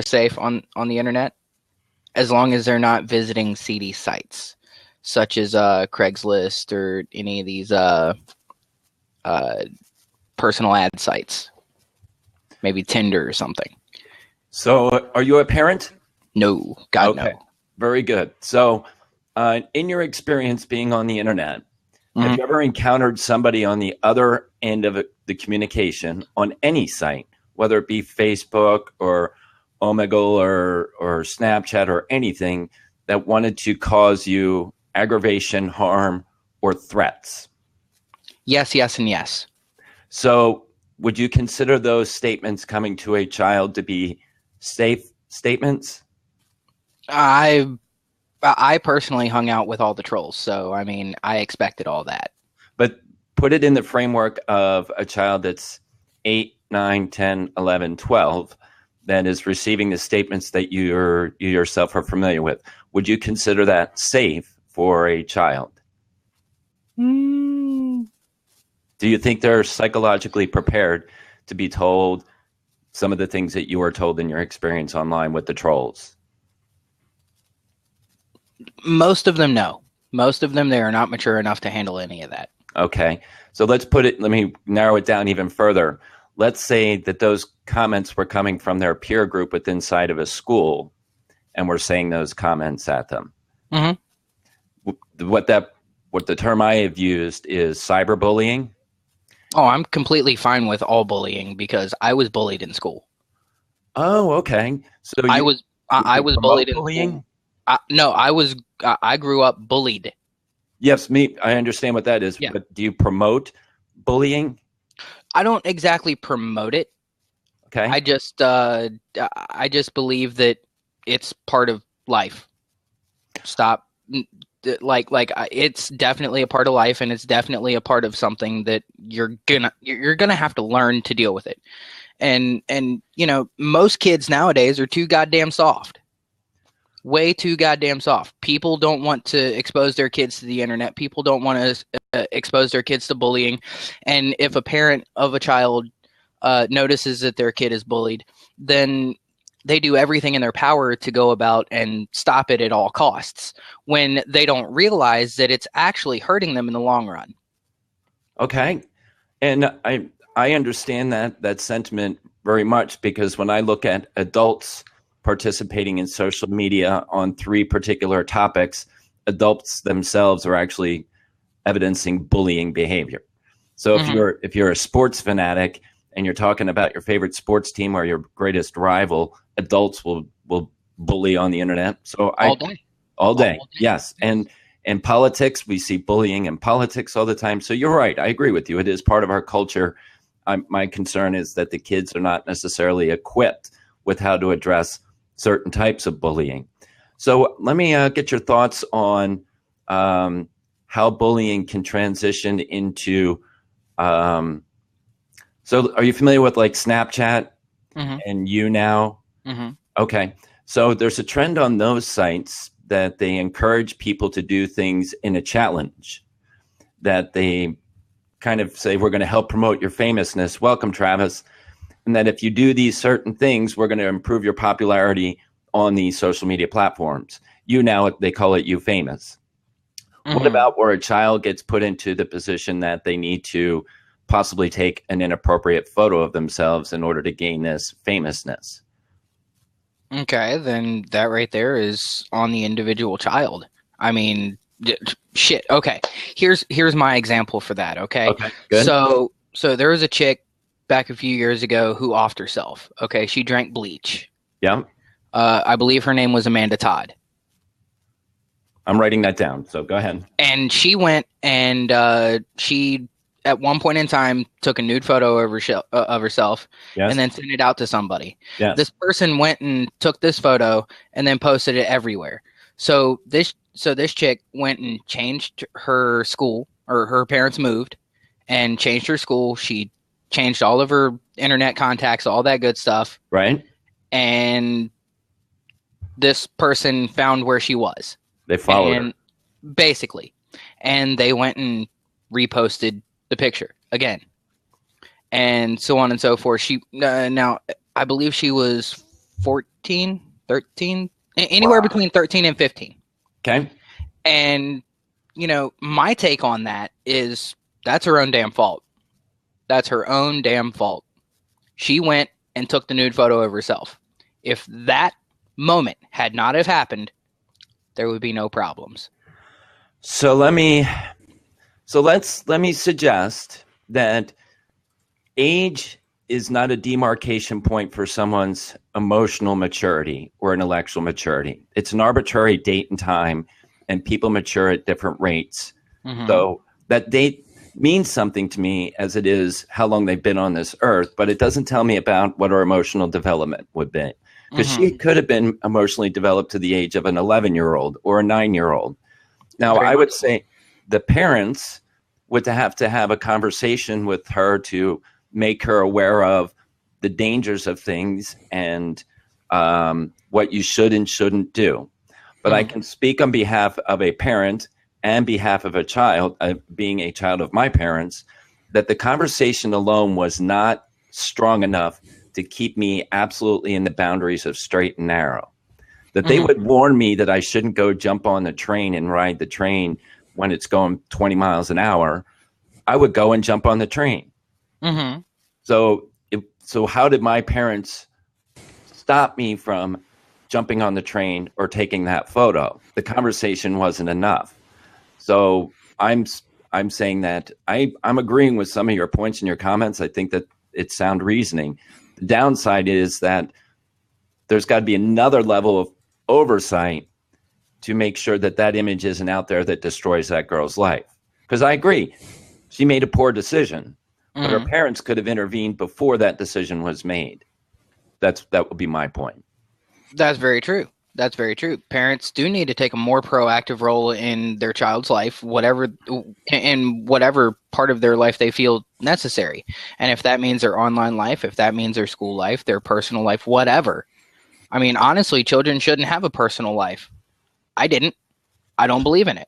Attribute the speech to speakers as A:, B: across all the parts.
A: safe on the internet, as long as they're not visiting seedy sites, such as Craigslist or any of these personal ad sites, maybe Tinder or something.
B: So, are you a parent?
A: No, God,
B: Okay,
A: no.
B: very good. So, in your experience being on the internet, have you ever encountered somebody on the other end of the communication on any site, whether it be Facebook or Omegle or Snapchat or anything, that wanted to cause you aggravation, harm, or threats?
A: Yes, yes, and yes.
B: So, would you consider those statements coming to a child to be safe statements?
A: I personally hung out with all the trolls, so I mean, I expected all that.
B: But put it in the framework of a child that's 8, 9, 10, 11, 12 that is receiving the statements that you yourself are familiar with. Would you consider that safe for a child?
A: Mm,
B: Do you think they're psychologically prepared to be told some of the things that you were told in your experience online with the trolls?
A: most of them, no. Most of them, they are not mature enough to handle any of that.
B: Okay. So let me narrow it down even further. Let's say that those comments were coming from their peer group within inside of a school and we're saying those comments at them.
A: Mm-hmm.
B: What the term I have used is cyberbullying.
A: Oh, I'm completely fine with all bullying because I was bullied in school.
B: Oh, okay. So
A: I was bullied in
B: bullying?
A: school. No, I grew up bullied.
B: Yes, I understand what that is.
A: Yeah.
B: But do you promote bullying?
A: I don't exactly promote it.
B: Okay.
A: I just believe that it's part of life. Stop. It's definitely a part of life, and it's definitely a part of something that you're gonna have to learn to deal with it. And most kids nowadays are too goddamn soft. Way too goddamn soft. People don't want to expose their kids to the internet. People don't want to expose their kids to bullying. And if a parent of a child notices that their kid is bullied, then they do everything in their power to go about and stop it at all costs, when they don't realize that it's actually hurting them in the long run.
B: Okay. And I understand that sentiment very much, because when I look at adults participating in social media on 3 particular topics, adults themselves are actually evidencing bullying behavior. So if you're a sports fanatic and you're talking about your favorite sports team or your greatest rival, adults will bully on the internet. So all day. Yes. And in politics, we see bullying in politics all the time. So you're right. I agree with you. It is part of our culture. My concern is that the kids are not necessarily equipped with how to address certain types of bullying. So let me get your thoughts on how bullying can transition into. So are you familiar with like Snapchat and YouNow?
A: Mm-hmm.
B: Okay. So there's a trend on those sites that they encourage people to do things in a challenge, that they kind of say, we're going to help promote your famousness. Welcome, Travis. And that if you do these certain things, we're going to improve your popularity on these social media platforms. They call it You Famous. What about where a child gets put into the position that they need to possibly take an inappropriate photo of themselves in order to gain this famousness?
A: Okay, then that right there is on the individual child. I mean, shit. Okay, here's my example for that. Okay,
B: good.
A: So there was a chick back a few years ago who offed herself. Okay, she drank bleach.
B: Yeah.
A: I believe her name was Amanda Todd.
B: I'm writing that down, so go ahead.
A: And she went and she, at one point in time, took a nude photo of herself,
B: Yes.
A: and then sent it out to somebody.
B: Yes.
A: This person went and took this photo and then posted it everywhere. So this chick went and changed her school, or her parents moved and changed her school. She changed all of her internet contacts, all that good stuff.
B: Right.
A: And this person found where she was.
B: They followed her.
A: Basically. And they went and reposted the picture again. And so on and so forth. She now, I believe she was 14, 13, anywhere between 13 and 15.
B: Okay.
A: And, my take on that is that's her own damn fault. That's her own damn fault. She went and took the nude photo of herself. If that moment had not have happened, there would be no problems.
B: So let me suggest that age is not a demarcation point for someone's emotional maturity or intellectual maturity. It's an arbitrary date and time, and people mature at different rates. Mm-hmm. So that date means something to me as it is how long they've been on this earth, but it doesn't tell me about what our emotional development would be. Because she could have been emotionally developed to the age of an 11-year-old or a 9-year-old. Now, I would say the parents would have to have a conversation with her to make her aware of the dangers of things and what you should and shouldn't do. But I can speak on behalf of a parent and behalf of a child, being a child of my parents, that the conversation alone was not strong enough to keep me absolutely in the boundaries of straight and narrow. That they would warn me that I shouldn't go jump on the train and ride the train when it's going 20 miles an hour. I would go and jump on the train. Mm-hmm. So how did my parents stop me from jumping on the train or taking that photo? The conversation wasn't enough. So I'm saying that I'm agreeing with some of your points in your comments. I think that it's sound reasoning. The downside is that there's got to be another level of oversight to make sure that that image isn't out there that destroys that girl's life. Because I agree, she made a poor decision, but her parents could have intervened before that decision was made. That would be my point.
A: That's very true. That's very true. Parents do need to take a more proactive role in their child's life, whatever part of their life they feel necessary. And if that means their online life, if that means their school life, their personal life, whatever. I mean, honestly, children shouldn't have a personal life. I don't believe in it.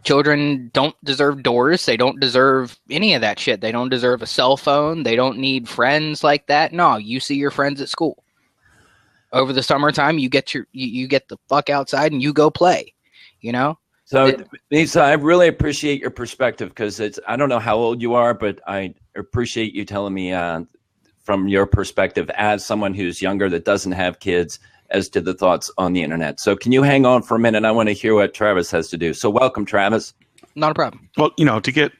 A: Children don't deserve doors. They don't deserve any of that shit. They don't deserve a cell phone. They don't need friends like that. No, you see your friends at school. Over the summertime, you get the fuck outside and you go play,
B: So, Lisa, I really appreciate your perspective because I don't know how old you are, but I appreciate you telling me from your perspective as someone who's younger that doesn't have kids as to the thoughts on the internet. So can you hang on for a minute? I want to hear what Travis has to do. So welcome, Travis.
A: Not a problem.
C: Well, to get,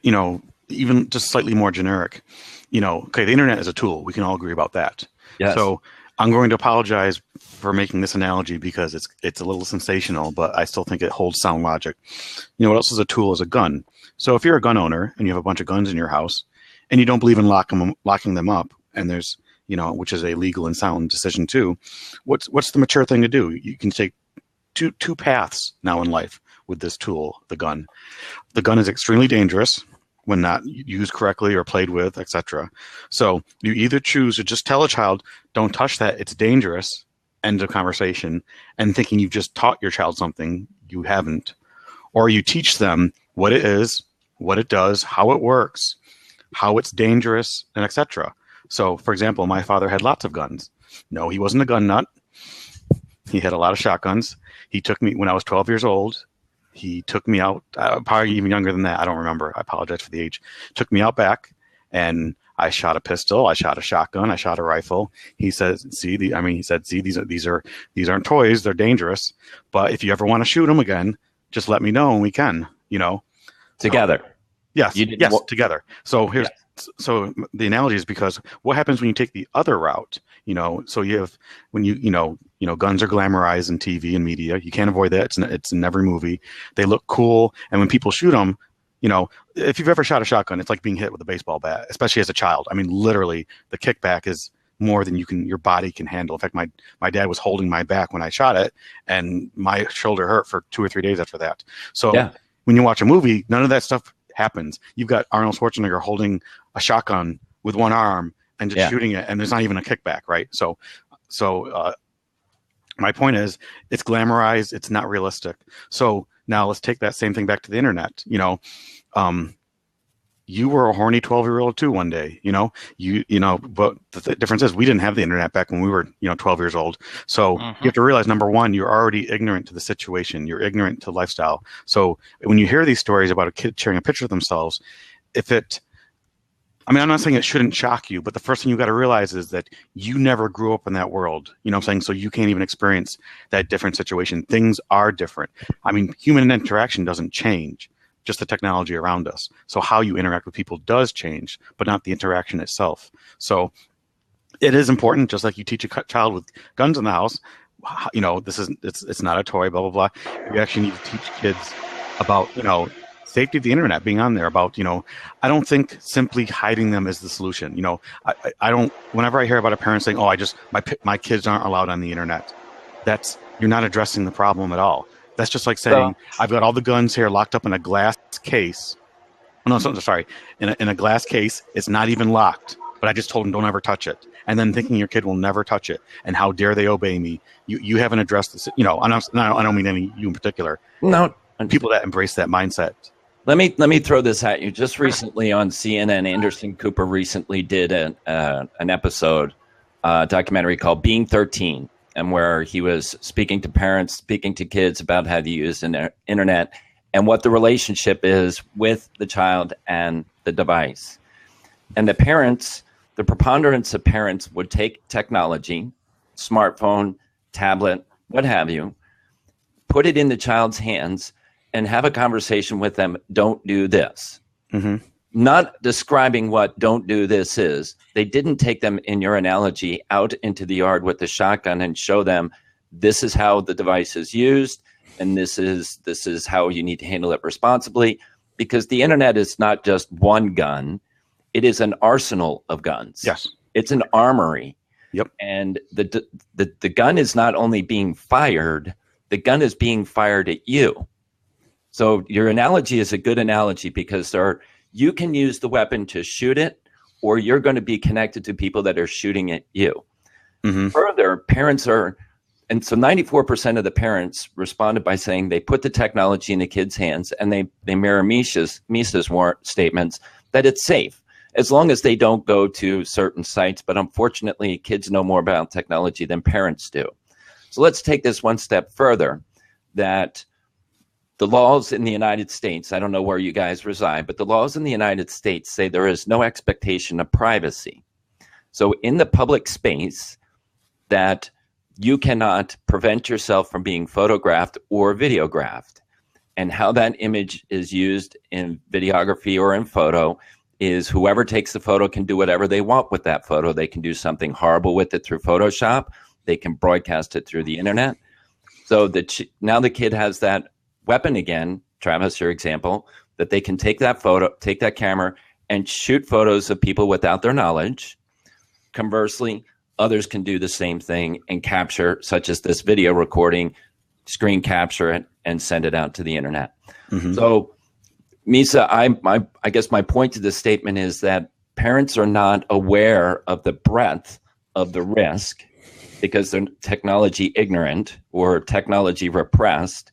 C: even just slightly more generic, okay, the internet is a tool. We can all agree about that.
B: Yes.
C: So I'm going to apologize for making this analogy because it's a little sensational, but I still think it holds sound logic. What else is a tool? Is a gun. So if you're a gun owner and you have a bunch of guns in your house and you don't believe in locking them up, and there's, which is a legal and sound decision too, what's the mature thing to do? You can take two paths now in life with this tool, the gun. The gun is extremely dangerous when not used correctly or played with, etc. So you either choose to just tell a child, don't touch that, it's dangerous, end of conversation, and thinking you've just taught your child something you haven't. Or you teach them what it is, what it does, how it works, how it's dangerous, and etc. So, for example, my father had lots of guns. No, he wasn't a gun nut. He had a lot of shotguns. He took me when I was 12 years old. He took me out, probably even younger than that. I don't remember. I apologize for the age. Took me out back, and I shot a pistol. I shot a shotgun. I shot a rifle. He said, "See, these aren't toys. They're dangerous. But if you ever want to shoot them again, just let me know, and we can.
B: Together."
C: Yes, together. So here's. Yeah. So the analogy is because what happens when you take the other route? So you have when guns are glamorized in TV and media. You can't avoid that. It's in every movie. They look cool, and when people shoot them, if you've ever shot a shotgun, it's like being hit with a baseball bat, especially as a child. I mean, literally, the kickback is more than your body can handle. In fact, my dad was holding my back when I shot it, and my shoulder hurt for 2 or 3 days after that. So when you watch a movie, none of that stuff happens. You've got Arnold Schwarzenegger holding a shotgun with one arm and just shooting it, and there's not even a kickback, right? So my point is, it's glamorized, it's not realistic. So now let's take that same thing back to the internet. you were a horny 12-year-old too one day, but the difference is we didn't have the internet back when we were, 12 years old. So you have to realize, number one, you're already ignorant to the situation. You're ignorant to lifestyle. So when you hear these stories about a kid sharing a picture of themselves, I'm not saying it shouldn't shock you, but the first thing you got to realize is that you never grew up in that world. You know what I'm saying? So you can't even experience that different situation. Things are different. I mean, human interaction doesn't change, just the technology around us. So how you interact with people does change, but not the interaction itself. So it is important, just like you teach a child with guns in the house, it's not a toy, blah, blah, blah. You actually need to teach kids about, safety of the internet, being on there, about, I don't think simply hiding them is the solution. I don't, whenever I hear about a parent saying, oh, my kids aren't allowed on the internet, you're not addressing the problem at all. That's just like saying, I've got all the guns here locked up in a glass case. Oh, no, sorry. In a glass case, it's not even locked, but I just told them don't ever touch it. And then thinking your kid will never touch it. And how dare they obey me? You haven't addressed this. I don't mean any you in particular.
B: No.
C: People that embrace that mindset.
B: Let me throw this at you. Just recently on CNN, Anderson Cooper recently did an episode, documentary called Being 13, and where he was speaking to parents, speaking to kids about how to use the internet and what the relationship is with the child and the device. And the preponderance of parents would take technology, smartphone, tablet, what have you, put it in the child's hands and have a conversation with them. Don't do this. Mm-hmm. Not describing what don't do this is. They didn't take them, in your analogy, out into the yard with the shotgun and show them this is how the device is used and this is how you need to handle it responsibly, because the internet is not just one gun. It is an arsenal of guns.
C: Yes.
B: It's an armory.
C: Yep.
B: And the gun is not only being fired, the gun is being fired at you. So your analogy is a good analogy, because you can use the weapon to shoot it, or you're going to be connected to people that are shooting at you. Mm-hmm. Further, and so 94% of the parents responded by saying they put the technology in the kids' hands, and they mirror Misa's statements that it's safe, as long as they don't go to certain sites. But unfortunately, kids know more about technology than parents do. So let's take this one step further, that the laws in the United States, I don't know where you guys reside, but the laws in the United States say there is no expectation of privacy. So in the public space, that you cannot prevent yourself from being photographed or videographed. And how that image is used in videography or in photo is whoever takes the photo can do whatever they want with that photo. They can do something horrible with it through Photoshop. They can broadcast it through the internet. So now the kid has that weapon again, Travis, your example, that they can take that camera and shoot photos of people without their knowledge. Conversely, others can do the same thing and capture, such as this video recording, screen capture it, and send it out to the internet. Mm-hmm. So, Misa, I guess my point to this statement is that parents are not aware of the breadth of the risk because they're technology ignorant or technology repressed,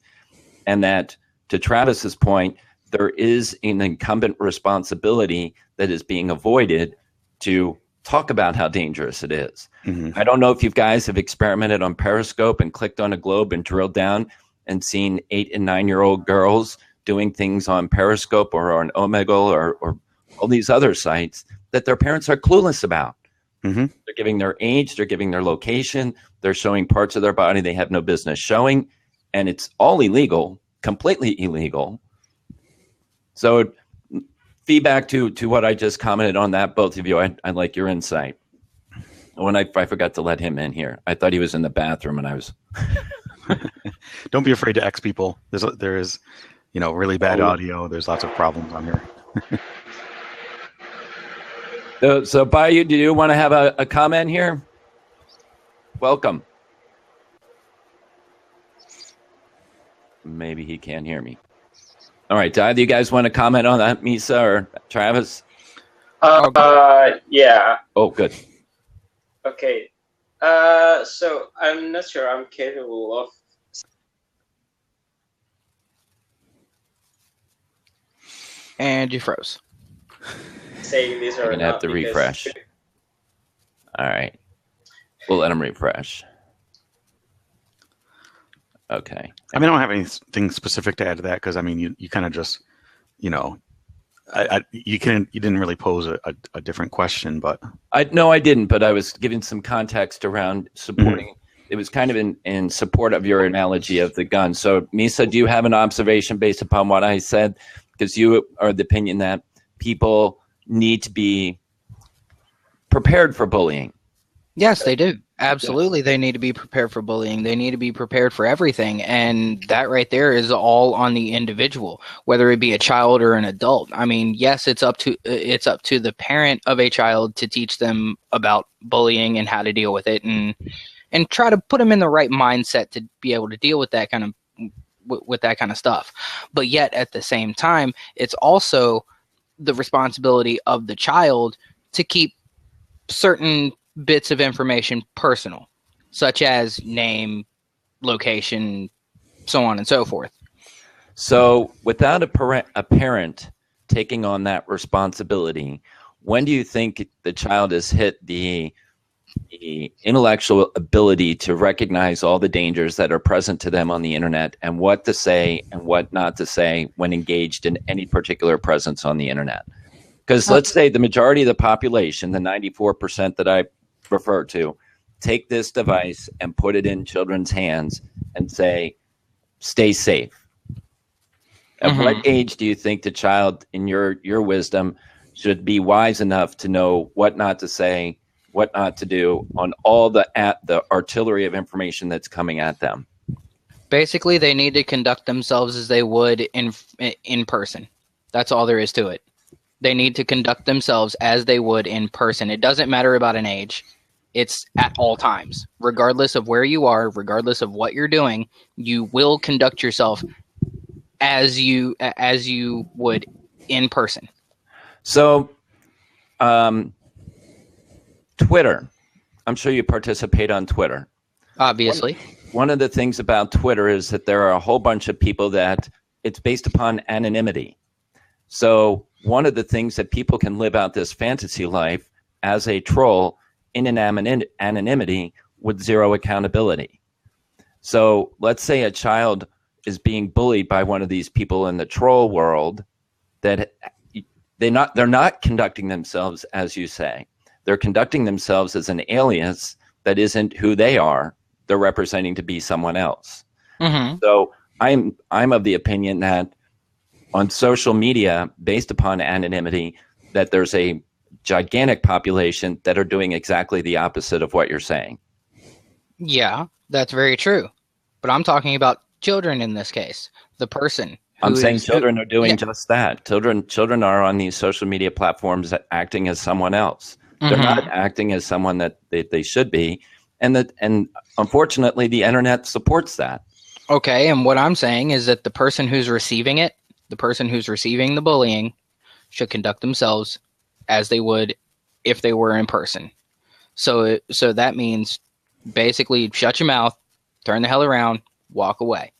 B: and that, to Travis's point, there is an incumbent responsibility that is being avoided to talk about how dangerous it is. Mm-hmm. I don't know if you guys have experimented on Periscope and clicked on a globe and drilled down and seen 8 and 9-year-old girls doing things on Periscope or on Omegle or all these other sites that their parents are clueless about. Mm-hmm. They're giving their age, they're giving their location, they're showing parts of their body they have no business showing, and it's all illegal, completely illegal. So feedback to what I just commented on that, both of you, I like your insight. When I forgot to let him in here. I thought he was in the bathroom and I was...
C: Don't be afraid to X people. There is, really bad audio. There's lots of problems on here.
B: So Bayou, do you want to have a comment here? Welcome. Maybe he can't hear me. All right, do either of you guys want to comment on that, Misa or Travis?
D: Yeah.
B: Oh, good.
D: Okay. So I'm not sure I'm capable of...
A: And you froze.
D: saying this
B: I'm
D: or
B: going to have
D: not
B: to
D: because
B: refresh. All right. We'll let him refresh. Okay.
C: I mean, I don't have anything specific to add to that because I mean, you kind of just, you know, you didn't really pose a different question, but
B: No, I didn't, but I was giving some context around supporting. It was kind of in support of your analogy of the gun. So, Misa, do you have an observation based upon what I said? Because you are of the opinion that people need to be prepared for bullying.
A: Yes, they do. Absolutely. They need to be prepared for bullying. They need to be prepared for everything. And that right there is all on the individual, whether it be a child or an adult. I mean, yes, it's up to the parent of a child to teach them about bullying and how to deal with it and try to put them in the right mindset to be able to deal with that kind of stuff. But yet at the same time, it's also the responsibility of the child to keep certain bits of information personal, such as name, location, so on and so forth.
B: So without a parent taking on that responsibility, when do you think the child has hit the intellectual ability to recognize all the dangers that are present to them on the internet and what to say and what not to say when engaged in any particular presence on the internet? Because let's say the majority of the population, the 94% that I refer to, take this device and put it in children's hands and say, stay safe. At what age do you think the child, in your wisdom, should be wise enough to know what not to say, what not to do on all the artillery of information that's coming at them?
A: Basically, they need to conduct themselves as they would in person. That's all there is to it. They need to conduct themselves as they would in person. It doesn't matter about an age. It's at all times. Regardless of where you are, regardless of what you're doing, you will conduct yourself as you would in person.
B: So, Twitter. I'm sure you participate on Twitter.
A: Obviously.
B: One of the things about Twitter is that there are a whole bunch of people that it's based upon anonymity. So one of the things that people can live out this fantasy life as a troll in an anonymity with zero accountability. So let's say a child is being bullied by one of these people in the troll world that they're not conducting themselves as you say. They're conducting themselves as an alias that isn't who they are. They're representing to be someone else. So I'm of the opinion that on social media, based upon anonymity, that there's a gigantic population that are doing exactly the opposite of what you're saying.
A: Yeah, that's very true. But I'm talking about children in this case. The person.
B: I'm saying children are doing just that. Children are on these social media platforms acting as someone else. They're not acting as someone that they should be. And unfortunately, the internet supports that.
A: Okay, and what I'm saying is that the person who's receiving it, the person who's receiving the bullying, should conduct themselves as they would if they were in person. So that means basically shut your mouth, turn the hell around, walk away.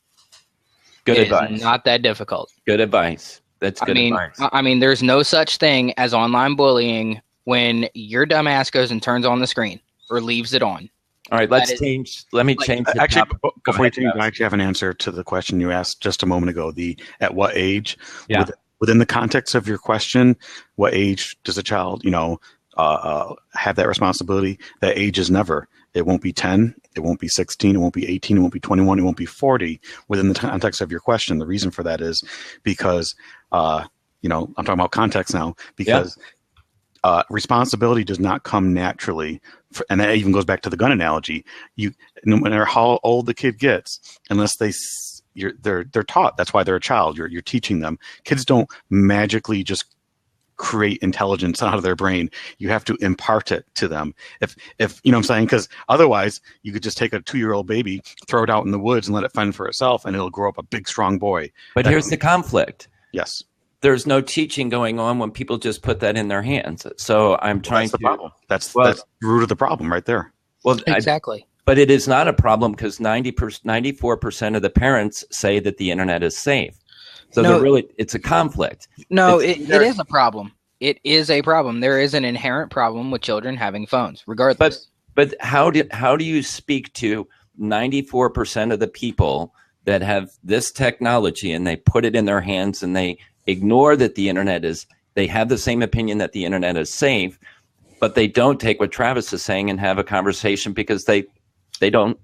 B: Good advice.
A: It's not that difficult.
B: Good advice. That's good advice.
A: I mean, there's no such thing as online bullying when your dumbass goes and turns on the screen or leaves it on.
B: All right, let me change the
C: actually,
B: topic.
C: before you change, I actually have an answer to the question you asked just a moment ago. At what age?
B: Yeah.
C: Within the context of your question, what age does a child, have that responsibility? That age is never. It won't be 10. It won't be 16. It won't be 18. It won't be 21. It won't be 40. Within the context of your question, the reason for that is because, I'm talking about context now. Because responsibility does not come naturally, and that even goes back to the gun analogy. No matter how old the kid gets, unless they're taught. That's why they're a child. You're teaching them. Kids don't magically just create intelligence out of their brain. You have to impart it to them. If you know what I'm saying, because otherwise you could just take a 2-year-old baby, throw it out in the woods, and let it fend for itself, and it'll grow up a big, strong boy.
B: But here's the conflict.
C: Yes.
B: There's no teaching going on when people just put that in their hands. So I'm trying to.
C: Problem. That's the root of the problem right there.
B: Well,
A: exactly.
B: But it is not a problem because 94% of the parents say that the internet is safe. So it's a conflict.
A: No, it is a problem. it is a problem. There is an inherent problem with children having phones, regardless.
B: But how do you speak to 94% of the people that have this technology and they put it in their hands and they ignore that the internet is, they have the same opinion that the internet is safe, but they don't take what Travis is saying and have a conversation because they don't.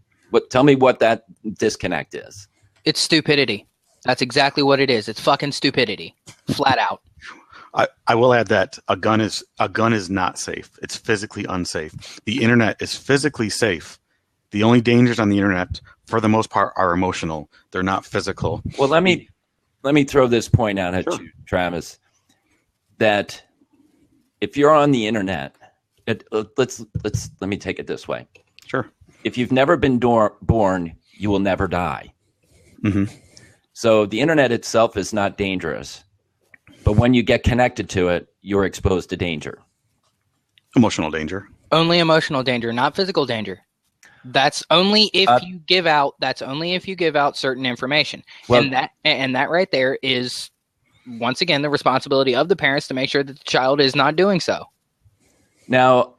B: Tell me what that disconnect is.
A: It's stupidity. That's exactly what it is. It's fucking stupidity, flat out.
C: I will add that a gun is not safe. It's physically unsafe. The internet is physically safe. The only dangers on the internet, for the most part, are emotional. They're not physical.
B: Well, let me throw this point out at you, Travis. That if you're on the internet, let me take it this way.
C: Sure.
B: If you've never been born, you will never die.
C: Mm-hmm.
B: So the internet itself is not dangerous. But when you get connected to it, you're exposed to danger.
C: Emotional danger.
A: Only emotional danger, not physical danger. That's only if you give out. That's only if you give out certain information. Well, and that right there is, once again, the responsibility of the parents to make sure that the child is not doing so.
B: Now,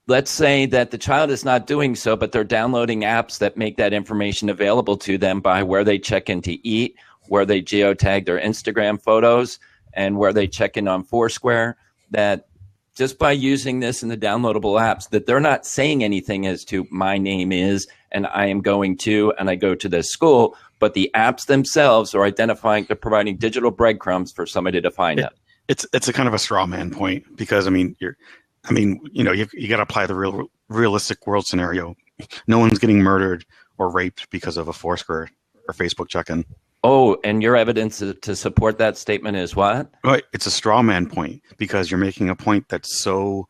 B: let's say that the child is not doing so, but they're downloading apps that make that information available to them by where they check in to eat, where they geotag their Instagram photos, and where they check in on Foursquare, that just by using this in the downloadable apps, that they're not saying anything as to my name is, and I am going to, and I go to this school, but the apps themselves are identifying, they're providing digital breadcrumbs for somebody to find them.
C: It's a kind of a straw man point because, you got to apply the realistic world scenario. No one's getting murdered or raped because of a Foursquare or Facebook check-in.
B: Oh, and your evidence to support that statement is what?
C: Right. It's a straw man point because you're making a point that's so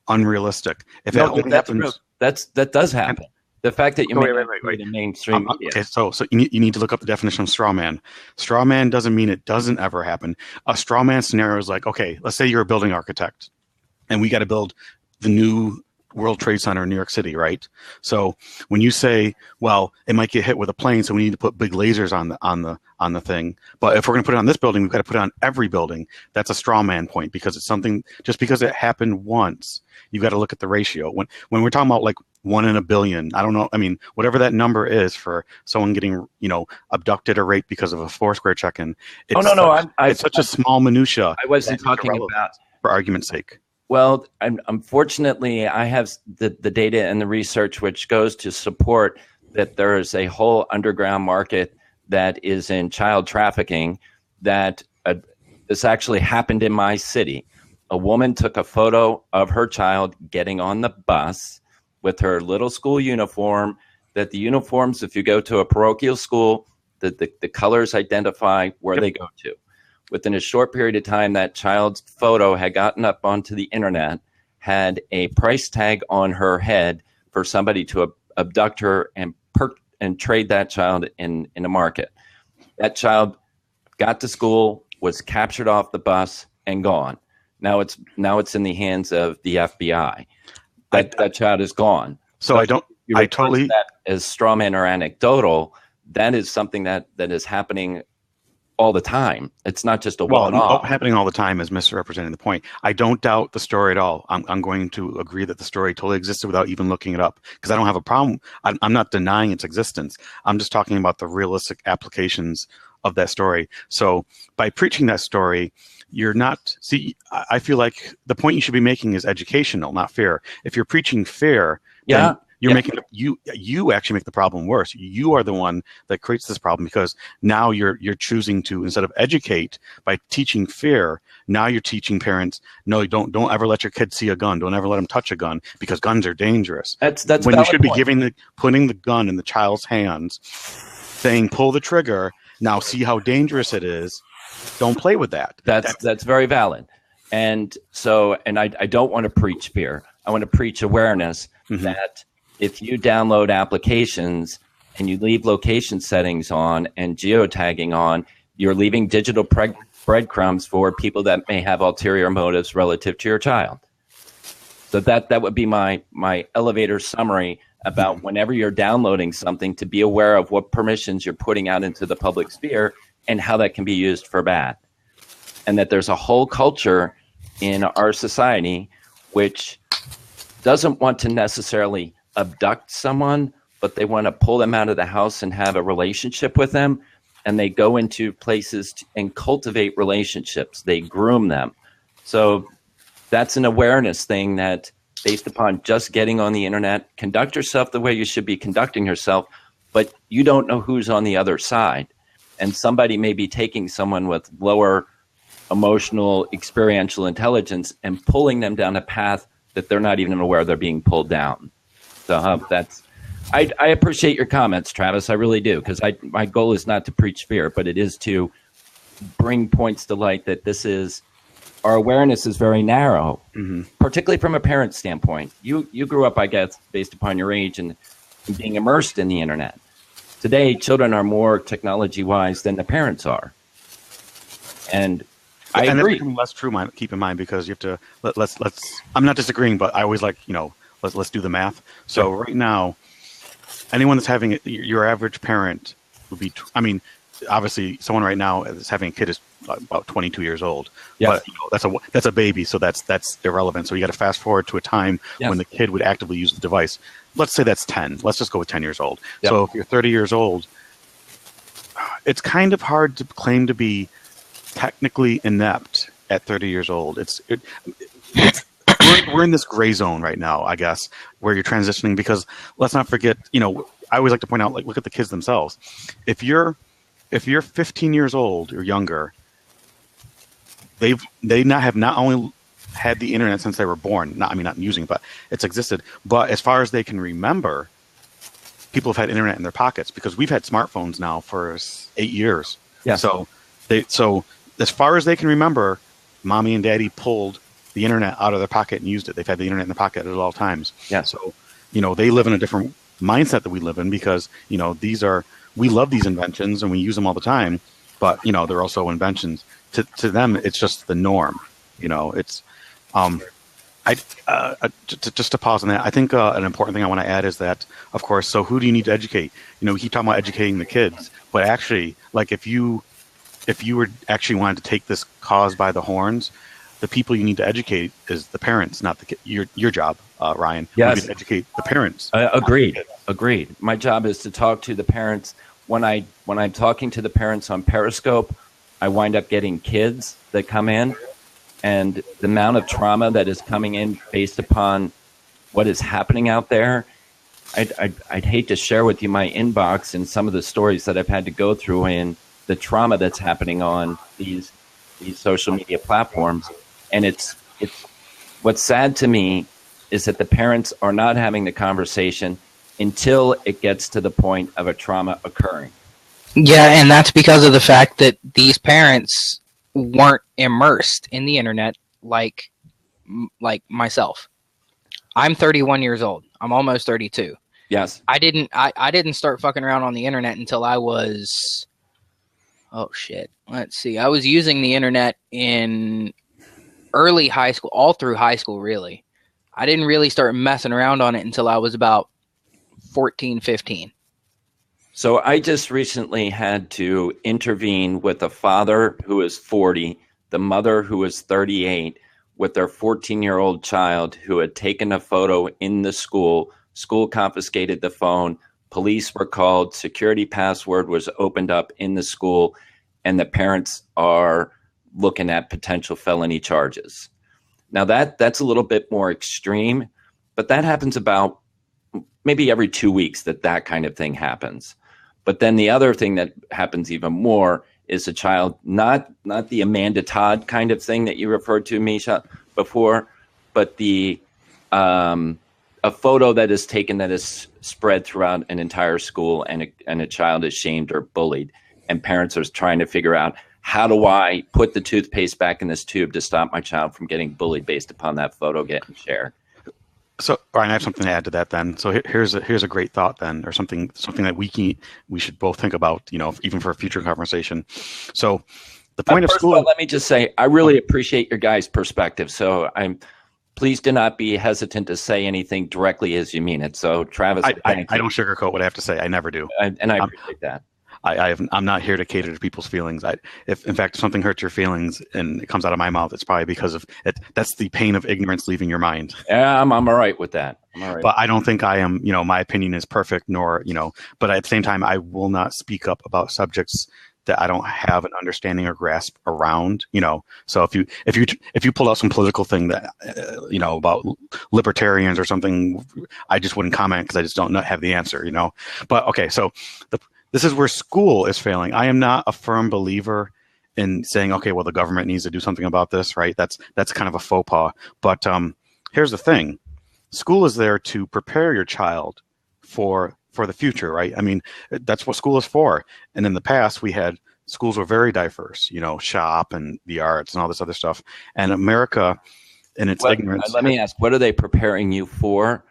C: unrealistic. If
B: no,
C: that happens,
B: that does happen. The fact that you make
C: the
B: mainstream media.
C: Okay, so you need to look up the definition of straw man. Straw man doesn't mean it doesn't ever happen. A straw man scenario is like, okay, let's say you're a building architect, and we got to build the new World Trade Center in New York City, right? So when you say, well, it might get hit with a plane, so we need to put big lasers on the thing. But if we're going to put it on this building, we've got to put it on every building. That's a straw man point because it's something. Just because it happened once, you've got to look at the ratio. When we're talking about like 1 in a billion, I don't know. Whatever that number is for someone getting abducted or raped because of a Foursquare check-in. It's such a small minutia.
B: I wasn't talking about
C: for argument's sake.
B: Well, unfortunately, I have the data and the research which goes to support that there is a whole underground market that is in child trafficking. That this actually happened in my city. A woman took a photo of her child getting on the bus with her little school uniform. That the uniforms, if you go to a parochial school, the colors identify where they go to. Within a short period of time, that child's photo had gotten up onto the internet, had a price tag on her head for somebody to abduct her and trade that child in a market. That child got to school, was captured off the bus, and gone. Now it's in the hands of the FBI. That child is gone.
C: So I totally
B: that as straw man or anecdotal. That is something that is happening all the time. It's not just a one-off.
C: Happening all the time is misrepresenting the point. I don't doubt the story at all. I'm going to agree that the story totally existed without even looking it up because I don't have a problem. I'm not denying its existence. I'm just talking about the realistic applications of that story. So by preaching that story, you're not. See, I feel like the point you should be making is educational, not fair. If you're preaching fair, then you're making you actually make the problem worse. You are the one that creates this problem because now you're choosing to, instead of educate by teaching fear, now you're teaching parents, no, don't ever let your kids see a gun. Don't ever let them touch a gun because guns are dangerous.
B: That's
C: when you should be putting the gun in the child's hands, saying pull the trigger. Now see how dangerous it is. Don't play with that.
B: That's very valid. And so, I don't want to preach fear. I want to preach awareness that if you download applications and you leave location settings on and geotagging on, you're leaving digital breadcrumbs for people that may have ulterior motives relative to your child. So that would be my elevator summary about whenever you're downloading something, to be aware of what permissions you're putting out into the public sphere and how that can be used for bad. And that there's a whole culture in our society, which doesn't want to necessarily abduct someone, but they want to pull them out of the house and have a relationship with them. And they go into places and cultivate relationships. They groom them. So that's an awareness thing that, based upon just getting on the internet, conduct yourself the way you should be conducting yourself, but you don't know who's on the other side. And somebody may be taking someone with lower emotional, experiential intelligence and pulling them down a path that they're not even aware they're being pulled down. So I appreciate your comments, Travis. I really do, because my goal is not to preach fear, but it is to bring points to light that our awareness is very narrow, particularly from a parent standpoint. You grew up, I guess, based upon your age and being immersed in the internet. Today, children are more technology-wise than the parents are. And I agree.
C: That's becoming less true, keep in mind, because you have to, let's I'm not disagreeing, but I always like, let's do the math. So right now, anyone that's having your average parent would be, obviously someone right now that's having a kid is about 22 years old. Yes. But that's a baby, so that's irrelevant. So you got to fast forward to a time when the kid would actively use the device. Let's say that's 10. Let's just go with 10 years old. Yep. So if you're 30 years old, it's kind of hard to claim to be technically inept at 30 years old. We're in this gray zone right now, I guess, where you're transitioning, because let's not forget, I always like to point out, look at the kids themselves. If you're 15 years old or younger, they have not only had the internet since they were born. Not using it, but it's existed. But as far as they can remember, people have had internet in their pockets, because we've had smartphones now for 8 years. Yeah. So as far as they can remember, mommy and daddy pulled the internet out of their pocket and used it. They've had the internet in their pocket at all times. Yeah. So, they live in a different mindset that we live in, because, we love these inventions and we use them all the time, but, they're also inventions. To them, it's just the norm. It's, just to pause on that, I think an important thing I want to add is that, of course, so who do you need to educate? We keep talking about educating the kids, but actually, like, if you were actually wanted to take this cause by the horns, the people you need to educate is the parents, not the your job, Ryan.
B: Yes.
C: Would be to educate the parents.
B: Agreed. My job is to talk to the parents. When I'm talking to the parents on Periscope, I wind up getting kids that come in, and the amount of trauma that is coming in based upon what is happening out there. I'd hate to share with you my inbox and some of the stories that I've had to go through and the trauma that's happening on these social media platforms. And it's what's sad to me is that the parents are not having the conversation until it gets to the point of a trauma occurring.
A: Yeah, and that's because of the fact that these parents weren't immersed in the internet like myself. I'm 31 years old. I'm almost 32.
B: Yes.
A: I didn't start fucking around on the internet until I was, let's see. I was using the internet in early high school, all through high school, really. I didn't really start messing around on it until I was about 14, 15.
B: So I just recently had to intervene with a father who is 40, the mother who is 38, with their 14-year-old child who had taken a photo in the school. School confiscated the phone. Police were called. Security password was opened up in the school, and the parents are looking at potential felony charges. Now that's a little bit more extreme, but that happens about maybe every 2 weeks that kind of thing happens. But then the other thing that happens even more is a child, not the Amanda Todd kind of thing that you referred to, Misha, before, but a photo that is taken that is spread throughout an entire school, and a child is shamed or bullied, and parents are trying to figure out, how do I put the toothpaste back in this tube to stop my child from getting bullied based upon that photo getting shared?
C: So, Brian, I have something to add to that then. So here's a great thought then, or something that we should both think about, even for a future conversation. So the point of school.
B: Let me just say, I really appreciate your guys' perspective. So please do not be hesitant to say anything directly as you mean it. So Travis,
C: I don't sugarcoat what I have to say. I never do.
B: And I appreciate that.
C: I'm not here to cater to people's feelings. If in fact something hurts your feelings and it comes out of my mouth, it's probably because of it. That's the pain of ignorance leaving your mind.
B: Yeah, I'm all right with that. I'm all right.
C: But I don't think I am, my opinion is perfect, nor, but at the same time, I will not speak up about subjects that I don't have an understanding or grasp around, So if you pulled out some political thing that, about libertarians or something, I just wouldn't comment because I just don't have the answer, But okay, so this is where school is failing. I am not a firm believer in saying, okay, well, the government needs to do something about this, right? That's kind of a faux pas. But here's the thing. School is there to prepare your child for the future, right? I mean, that's what school is for. And in the past, schools were very diverse, shop and the arts and all this other stuff. And America, in its ignorance.
B: Let me ask, what are they preparing you for?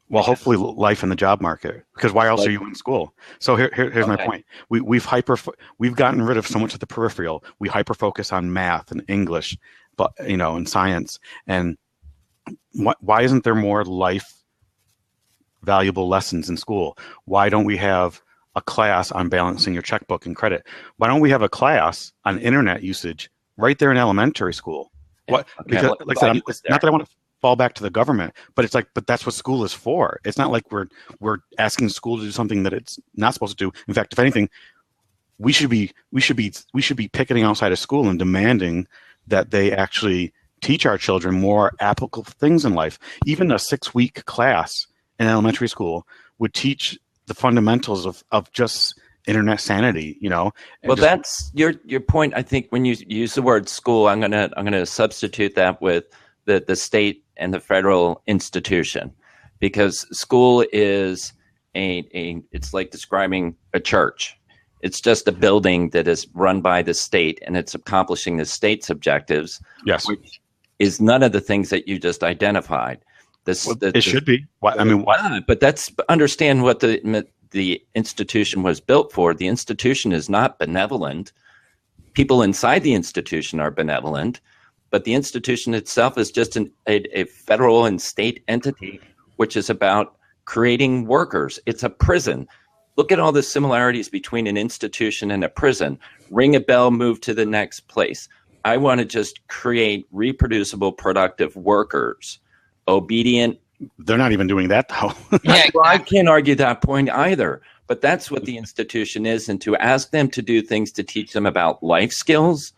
C: Well, hopefully life in the job market, because why else are you in school? So here's my point. We've gotten rid of so much of the peripheral. We hyper focus on math and English, but and science. And why isn't there more life valuable lessons in school? Why don't we have a class on balancing your checkbook and credit? Why don't we have a class on internet usage right there in elementary school? What?
B: Okay,
C: because, like I said, it's not that I want to fall back to the government, but but that's what school is for. It's not like we're asking school to do something that it's not supposed to do. In fact, if anything, we should be picketing outside of school and demanding that they actually teach our children more applicable things in life. Even a 6-week class in elementary school would teach the fundamentals of just internet sanity,
B: Well, that's your point. I think when you use the word school, I'm gonna substitute that with the state and the federal institution, because school is it's like describing a church. It's just a building that is run by the state, and it's accomplishing the state's objectives.
C: Yes,
B: which is none of the things that you just identified.
C: It should be. Why?
B: But that's understand what the institution was built for. The institution is not benevolent. People inside the institution are benevolent, but the institution itself is just a federal and state entity, which is about creating workers. It's a prison. Look at all the similarities between an institution and a prison. Ring a bell, move to the next place. I want to just create reproducible, productive workers, obedient.
C: They're not even doing that, though.
B: Yeah, well, I can't argue that point either. But that's what the institution is. And to ask them to do things to teach them about life skills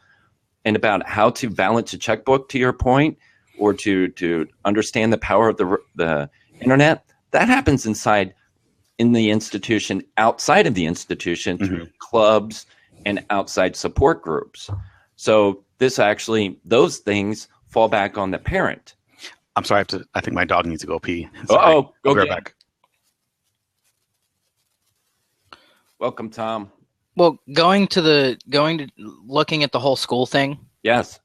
B: and about how to balance a checkbook, to your point, or to understand the power of the internet, that happens in the institution, outside of the institution, through clubs and outside support groups. So those things fall back on the parent.
C: I'm sorry, I think my dog needs to go pee.
B: Go
C: right back.
B: Welcome, Tom.
A: Well, looking at the whole school thing.
B: Yes.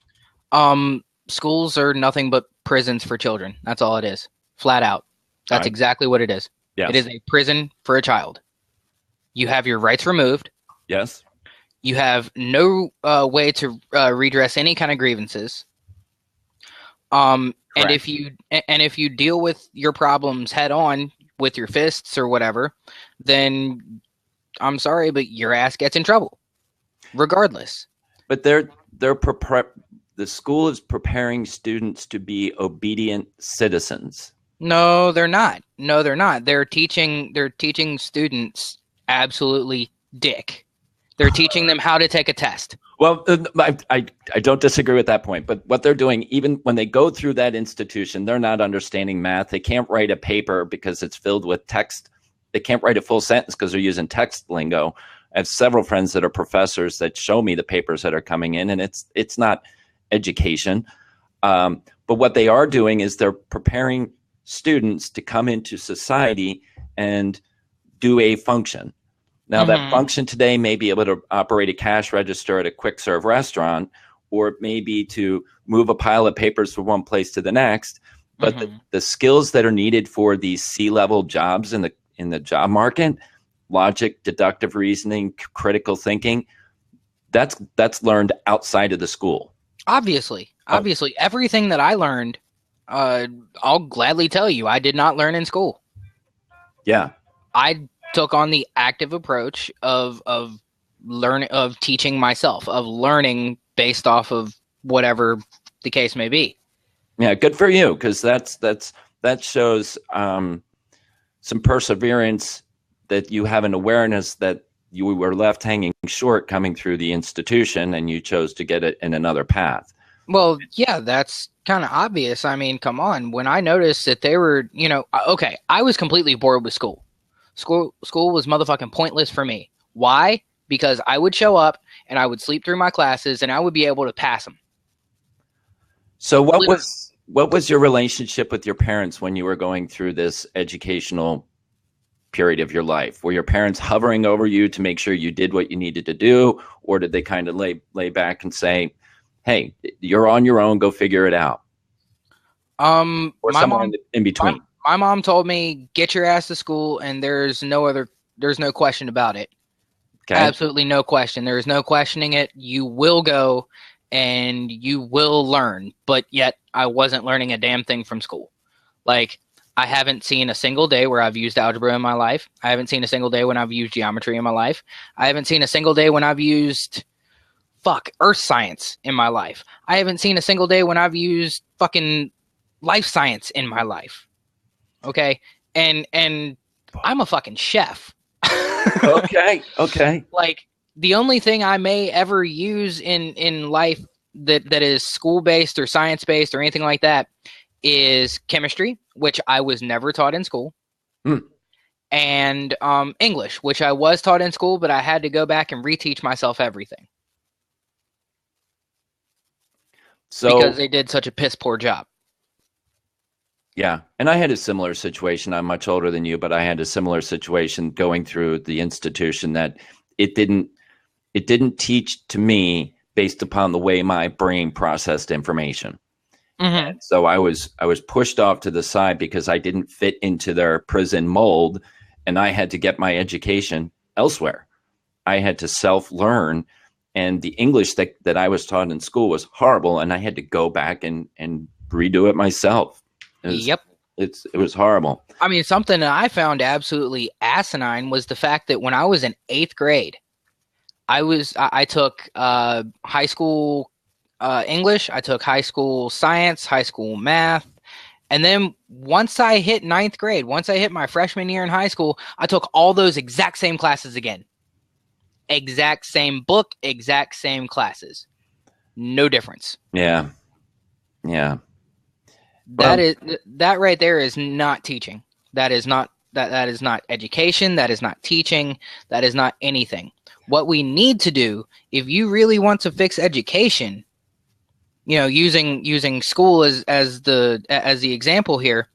A: Schools are nothing but prisons for children. That's all it is. Flat out. That's exactly what it is.
B: Yes.
A: It is a prison for a child. You have your rights removed.
B: Yes.
A: You have no way to redress any kind of grievances. And if you deal with your problems head on with your fists or whatever, then I'm sorry, but your ass gets in trouble, regardless.
B: But the school is preparing students to be obedient citizens.
A: No, they're not. They're teaching students absolutely dick. They're teaching them how to take a test.
B: Well, I don't disagree with that point. But what they're doing, even when they go through that institution, they're not understanding math. They can't write a paper because it's filled with text. They can't write a full sentence because they're using text lingo. I have several friends that are professors that show me the papers that are coming in, and it's not education. But what they are doing is they're preparing students to come into society and do a function. Now, that function today may be able to operate a cash register at a quick serve restaurant, or it may be to move a pile of papers from one place to the next. But the skills that are needed for these C-level jobs in the job market, logic, deductive reasoning, critical thinking, that's learned outside of the school.
A: Obviously, everything that I learned, I'll gladly tell you, I did not learn in school.
B: Yeah.
A: took on the active approach of teaching myself, of learning based off of whatever the case may be.
B: Yeah, good for you, because that shows some perseverance, that you have an awareness that you were left hanging short coming through the institution, and you chose to get it in another path.
A: Well, yeah, that's kind of obvious. I mean, come on. When I noticed that they were, okay, I was completely bored with school. School was motherfucking pointless for me. Why? Because I would show up and I would sleep through my classes and I would be able to pass them.
B: So what was your relationship with your parents when you were going through this educational period of your life? Were your parents hovering over you to make sure you did what you needed to do, or did they kind of lay back and say, "Hey, you're on your own, go figure it out"? Or somewhere in between.
A: My mom told me, "Get your ass to school," and there's no question about it. Okay. Absolutely no question. There is no questioning it. You will go and you will learn. But yet I wasn't learning a damn thing from school. Like, I haven't seen a single day where I've used algebra in my life. I haven't seen a single day when I've used geometry in my life. I haven't seen a single day when I've used earth science in my life. I haven't seen a single day when I've used fucking life science in my life. Okay? And I'm a fucking chef.
B: Okay.
A: Like, the only thing I may ever use in life that is school-based or science-based or anything like that is chemistry, which I was never taught in school, and English, which I was taught in school, but I had to go back and reteach myself everything. So, because they did such a piss poor job.
B: Yeah, and I had a similar situation. I'm much older than you, but I had a similar situation going through the institution, that it didn't teach to me based upon the way my brain processed information. Mm-hmm. So I was pushed off to the side because I didn't fit into their prison mold, and I had to get my education elsewhere. I had to self-learn, and the English that I was taught in school was horrible, and I had to go back and redo it myself. It was horrible.
A: I mean, something that I found absolutely asinine was the fact that when I was in 8th grade, I took high school English, I took high school science, high school math, and then once I hit 9th grade, once I hit my freshman year in high school, I took all those exact same classes again. Exact same book, exact same classes. No difference.
B: Yeah.
A: That right there is not teaching. That is not education. That is not teaching. That is not anything. What we need to do, if you really want to fix education, using school as the example here,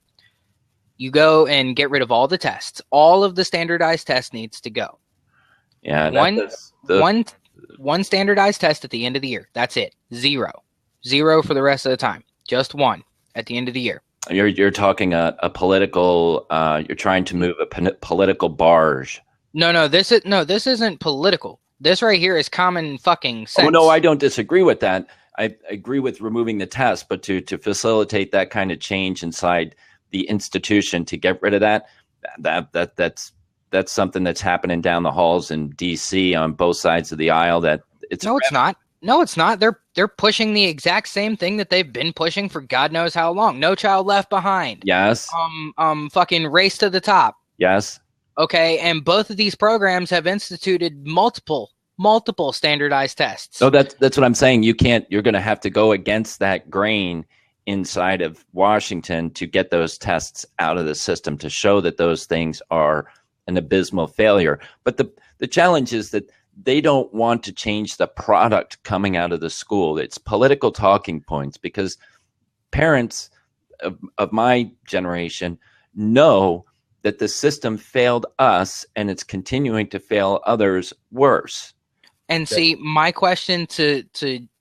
A: you go and get rid of all the tests. All of the standardized tests needs to go.
B: Yeah,
A: one standardized test at the end of the year. That's it. Zero for the rest of the time. Just one at the end of the year.
B: You're talking a political. You're trying to move a political barge.
A: No, this isn't political. This right here is common fucking sense.
B: Oh no, I don't disagree with that. I agree with removing the test, but to facilitate that kind of change inside the institution, to get rid of that's something that's happening down the halls in DC on both sides of the aisle.
A: It's not. No, it's not. They're pushing the exact same thing that they've been pushing for God knows how long. No Child Left Behind.
B: Yes.
A: Fucking Race to the Top.
B: Yes.
A: Okay, and both of these programs have instituted multiple standardized tests.
B: So that's what I'm saying. You're going to have to go against that grain inside of Washington to get those tests out of the system, to show that those things are an abysmal failure. But the challenge is that they don't want to change the product coming out of the school. It's political talking points, because parents of my generation know that the system failed us, and it's continuing to fail others worse.
A: And see, my question to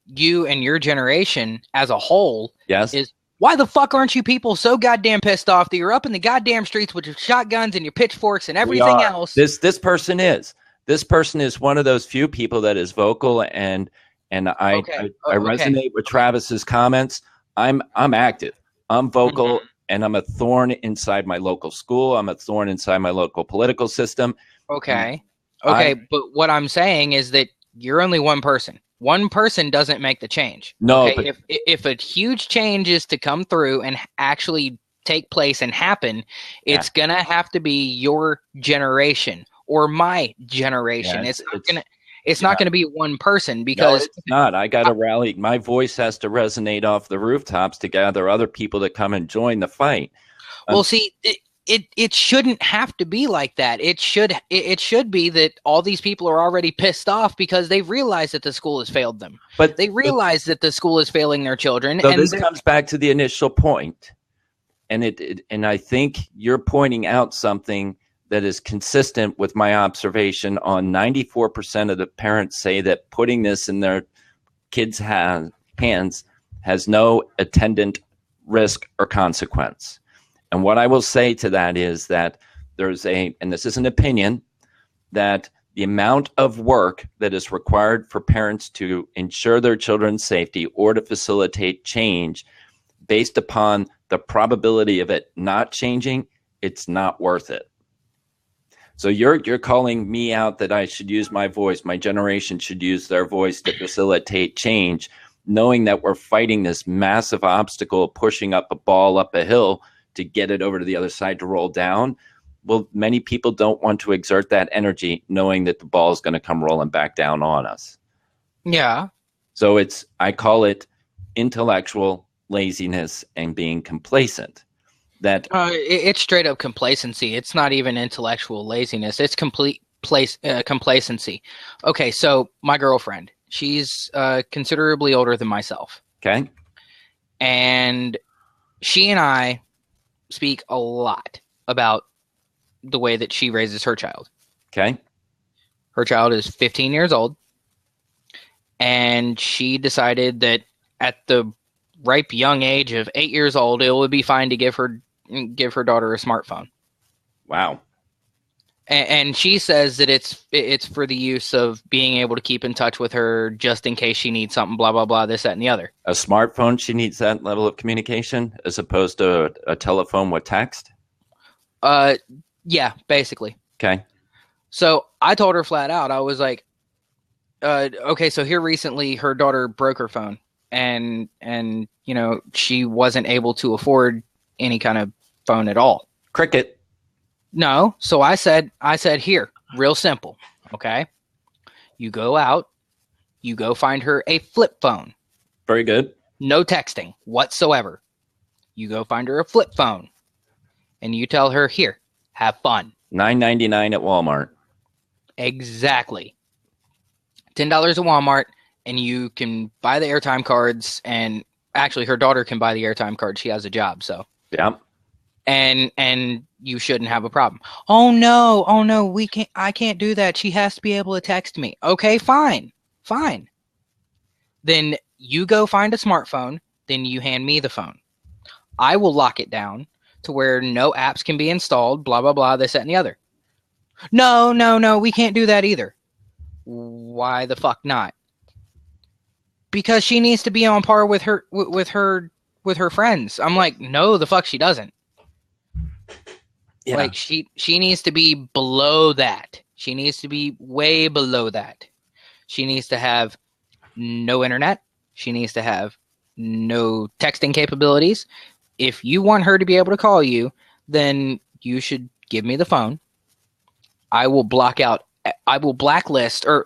A: you and your generation as a whole is, why the fuck aren't you people so goddamn pissed off that you're up in the goddamn streets with your shotguns and your pitchforks and everything else?
B: This person is one of those few people that is vocal, and I resonate with Travis's comments. I'm active. I'm vocal. and I'm a thorn inside my local school. I'm a thorn inside my local political system.
A: Okay. Okay, but what I'm saying is that you're only one person. One person doesn't make the change.
B: No,
A: okay?
B: but
A: If a huge change is to come through and actually take place and happen, it's gonna have to be your generation or my generation. It's not gonna be one person, because
B: no, it's not. I got to rally. My voice has to resonate off the rooftops to gather other people to come and join the fight.
A: Well, see, it shouldn't have to be like that. It should be that all these people are already pissed off because they've realized that the school has failed them.
B: But
A: they realize that the school is failing their children.
B: So
A: and
B: this comes back to the initial point, and I think you're pointing out something that is consistent with my observation on 94% of the parents say that putting this in their kids' hands has no attendant risk or consequence. And what I will say to that is that and this is an opinion, that the amount of work that is required for parents to ensure their children's safety or to facilitate change based upon the probability of it not changing, it's not worth it. So you're calling me out that I should use my voice, my generation should use their voice to facilitate change, knowing that we're fighting this massive obstacle, pushing up a ball up a hill to get it over to the other side to roll down. Well, many people don't want to exert that energy knowing that the ball is going to come rolling back down on us.
A: Yeah.
B: So I call it intellectual laziness and being complacent. That
A: it's straight up complacency. It's not even intellectual laziness. It's complacency. Okay, so my girlfriend, she's considerably older than myself.
B: Okay.
A: And she and I speak a lot about the way that she raises her child.
B: Okay.
A: Her child is 15 years old, and she decided that at the ripe young age of 8 years old, it would be fine to give her daughter a smartphone.
B: Wow.
A: And she says that it's for the use of being able to keep in touch with her just in case she needs something, blah, blah, blah, this, that, and the other.
B: A smartphone, she needs that level of communication as opposed to a telephone with text?
A: Yeah, basically.
B: Okay.
A: So I told her flat out, I was like, okay, so here recently her daughter broke her phone and she wasn't able to afford any kind of phone at all.
B: Cricket.
A: No. So I said, here, real simple. Okay. You go out, you go find her a flip phone.
B: Very good.
A: No texting whatsoever. You go find her a flip phone and you tell her, here, have fun.
B: $9.99 at Walmart.
A: Exactly. $10 at Walmart, and you can buy the airtime cards, and actually her daughter can buy the airtime cards. She has a job, so.
B: Yeah.
A: And you shouldn't have a problem. Oh no, I can't do that. She has to be able to text me. Okay, fine. Then you go find a smartphone, then you hand me the phone. I will lock it down to where no apps can be installed, blah, blah, blah, this, that, and the other. No, we can't do that either. Why the fuck not? Because she needs to be on par with her friends. I'm like, no, the fuck she doesn't.
B: Yeah.
A: Like she needs to be below that. She needs to be way below that. She needs to have no internet. She needs to have no texting capabilities. If you want her to be able to call you, then you should give me the phone. I will blacklist, or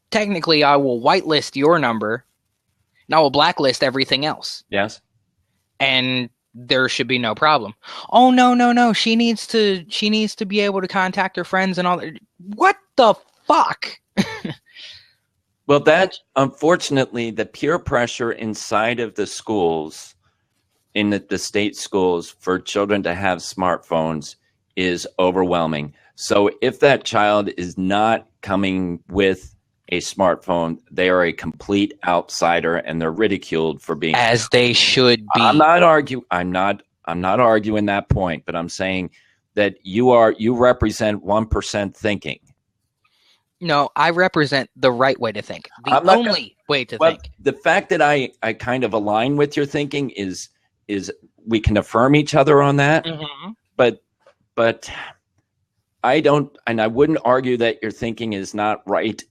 A: technically I will whitelist your number, and I will blacklist everything else.
B: Yes.
A: And there should be no problem. Oh no. She needs to be able to contact her friends and all that. What the fuck?
B: Well, that, unfortunately, the peer pressure inside of the schools, in the state schools, for children to have smartphones is overwhelming. So if that child is not coming with a smartphone, they are a complete outsider and they're ridiculed for being,
A: as they should be.
B: I'm not arguing that point, but I'm saying that you represent 1% thinking.
A: No, I represent the right way to think. The only way to think.
B: The fact that I kind of align with your thinking is we can affirm each other on that.
A: Mm-hmm.
B: But I don't, and I wouldn't argue that your thinking is not right.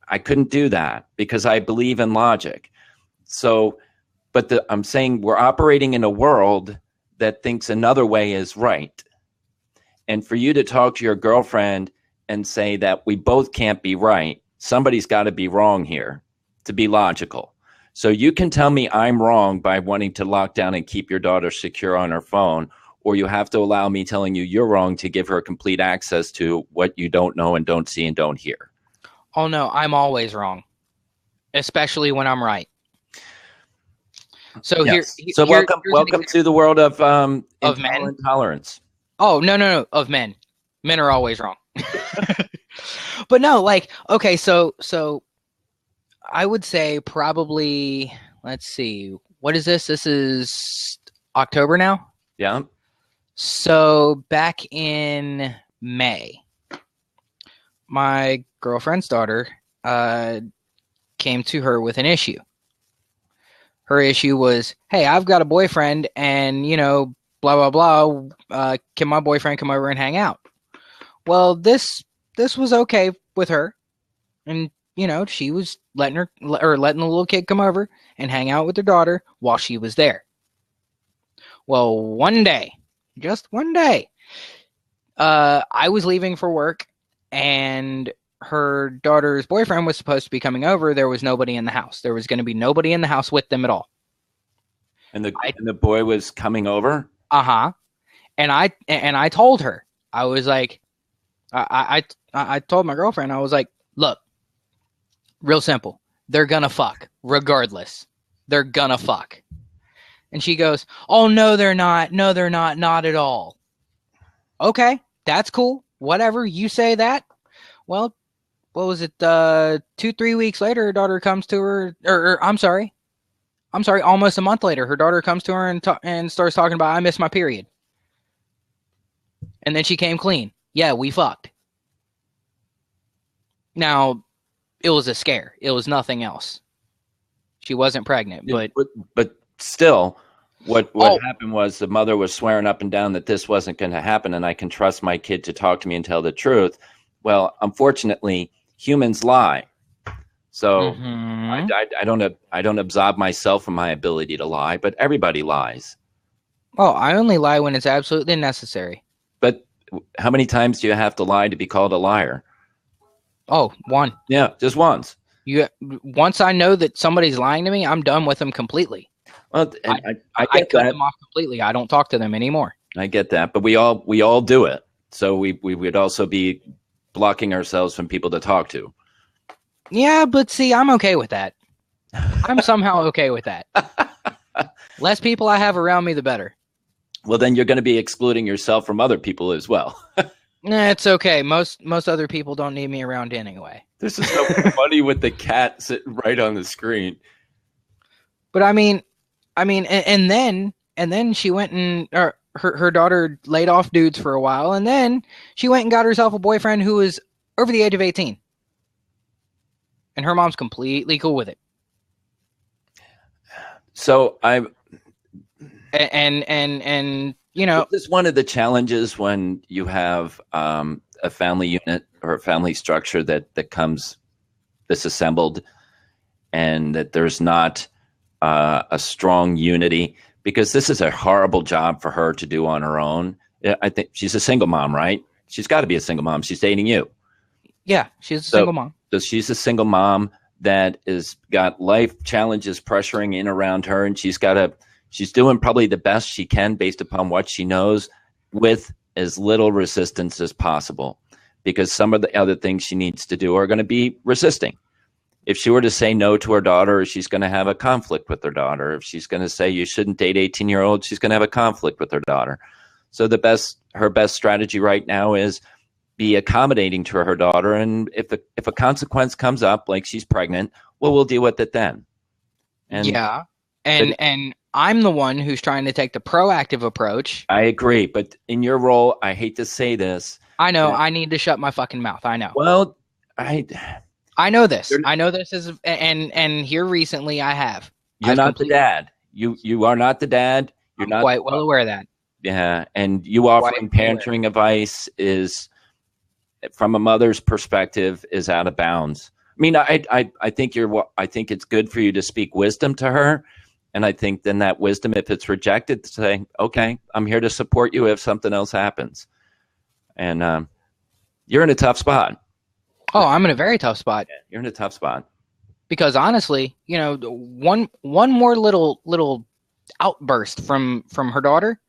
B: I couldn't do that because I believe in logic. So, but I'm saying we're operating in a world that thinks another way is right. And for you to talk to your girlfriend and say that we both can't be right, somebody's got to be wrong here to be logical. So you can tell me I'm wrong by wanting to lock down and keep your daughter secure on her phone, or you have to allow me telling you you're wrong to give her complete access to what you don't know and don't see and don't hear.
A: Oh, no, I'm always wrong, especially when I'm right. So
B: Yes.
A: here's
B: welcome to the world of
A: men?
B: intolerance.
A: Oh, no, of men. Men are always wrong. But no, like, okay, so I would say probably, let's see, what is this? This is October now?
B: Yeah.
A: So back in May, my girlfriend's daughter came to her with an issue. Her issue was, hey, I've got a boyfriend and, blah, blah, blah. Can my boyfriend come over and hang out? Well, this was okay with her. And, she was letting the little kid come over and hang out with her daughter while she was there. Well, one day, just one day, I was leaving for work and her daughter's boyfriend was supposed to be coming over. There was nobody in the house. There was going to be nobody in the house with them at all.
B: And the boy was coming over?
A: Uh-huh. And I told her, I was like, I told my girlfriend, I was like, look, real simple. They're gonna fuck regardless. They're gonna fuck. And she goes, oh, no, they're not. No, they're not. Not at all. Okay, that's cool. Whatever. You say that. Well, what was it? 2-3 weeks later, her daughter comes to her, or I'm sorry, almost a month later, her daughter comes to her and starts talking about, I miss my period. And then she came clean. Yeah, we fucked. Now, it was a scare. It was nothing else. She wasn't pregnant,
B: but still, what happened was the mother was swearing up and down that this wasn't going to happen, and I can trust my kid to talk to me and tell the truth. Well, unfortunately, humans lie. So I don't absolve myself from my ability to lie, but everybody lies.
A: Well, I only lie when it's absolutely necessary.
B: But how many times do you have to lie to be called a liar?
A: Oh, one.
B: Yeah, just once.
A: Once I know that somebody's lying to me, I'm done with them completely.
B: Well, I
A: cut them off completely. I don't talk to them anymore.
B: I get that, but we all do it. So we would also be blocking ourselves from people to talk to.
A: Yeah, but see, I'm okay with that. I'm somehow okay with that. Less people I have around me, the better.
B: Well, then you're going to be excluding yourself from other people as well.
A: Nah, it's okay. Most other people don't need me around anyway.
B: This is so funny with the cat sitting right on the screen.
A: But I mean, and then she went and her daughter laid off dudes for a while, and then she went and got herself a boyfriend who was over the age of 18, and her mom's completely cool with it.
B: So
A: this
B: is one of the challenges when you have a family unit or a family structure that comes disassembled, and that there's not a strong unity, because this is a horrible job for her to do on her own. I think she's a single mom, right? She's got to be a single mom. She's dating you.
A: Yeah, she's a single mom.
B: So she's a single mom that is got life challenges pressuring in around her, and she's doing probably the best she can based upon what she knows, with as little resistance as possible, because some of the other things she needs to do are going to be resisting. If she were to say no to her daughter, she's going to have a conflict with her daughter. If she's going to say you shouldn't date 18-year-olds, she's going to have a conflict with her daughter. So her best strategy right now is be accommodating to her daughter, and if a consequence comes up, like she's pregnant, well, we'll deal with it then. And
A: yeah, and I'm the one who's trying to take the proactive approach.
B: I agree, but in your role, I hate to say this.
A: I know I need to shut my fucking mouth. I know.
B: Well,
A: I know this. I know this is, and here recently I have.
B: You're not the dad. You are not the dad. You're
A: I'm
B: not
A: quite well aware of that.
B: Yeah, and you offering parenting advice is, from a mother's perspective, is out of bounds. I mean, I think I think it's good for you to speak wisdom to her, and I think then that wisdom, if it's rejected, to say, okay, I'm here to support you if something else happens, and you're in a tough spot.
A: Oh, I'm in a very tough spot.
B: You're in a tough spot
A: because honestly, one more little outburst from her daughter,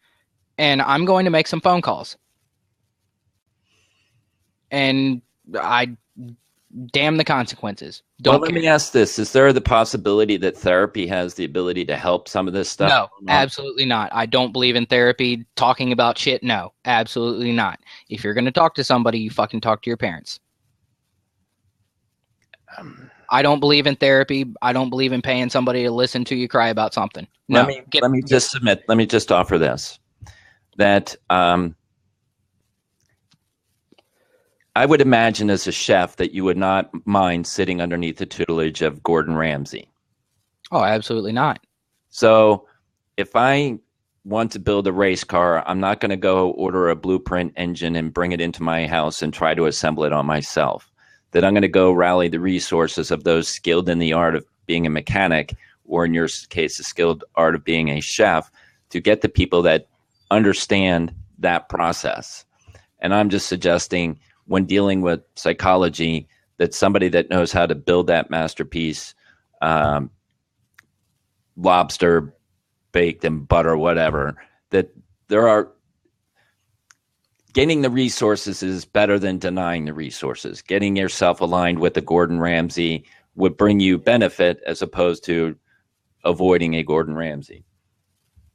A: and I'm going to make some phone calls. And I damn the consequences.
B: Well, let me ask this. Is there the possibility that therapy has the ability to help some of this stuff?
A: No, absolutely not. I don't believe in therapy talking about shit. No, absolutely not. If you're going to talk to somebody, you fucking talk to your parents. I don't believe in therapy. I don't believe in paying somebody to listen to you cry about something. No.
B: Let me just offer this. That I would imagine as a chef that you would not mind sitting underneath the tutelage of Gordon Ramsay.
A: Oh, absolutely not.
B: So if I want to build a race car, I'm not going to go order a blueprint engine and bring it into my house and try to assemble it on myself. That I'm going to go rally the resources of those skilled in the art of being a mechanic, or in your case, the skilled art of being a chef, to get the people that understand that process. And I'm just suggesting, when dealing with psychology, that somebody that knows how to build that masterpiece, lobster baked in butter, whatever, that there are getting the resources is better than denying the resources. Getting yourself aligned with the Gordon Ramsay would bring you benefit as opposed to avoiding a Gordon Ramsay.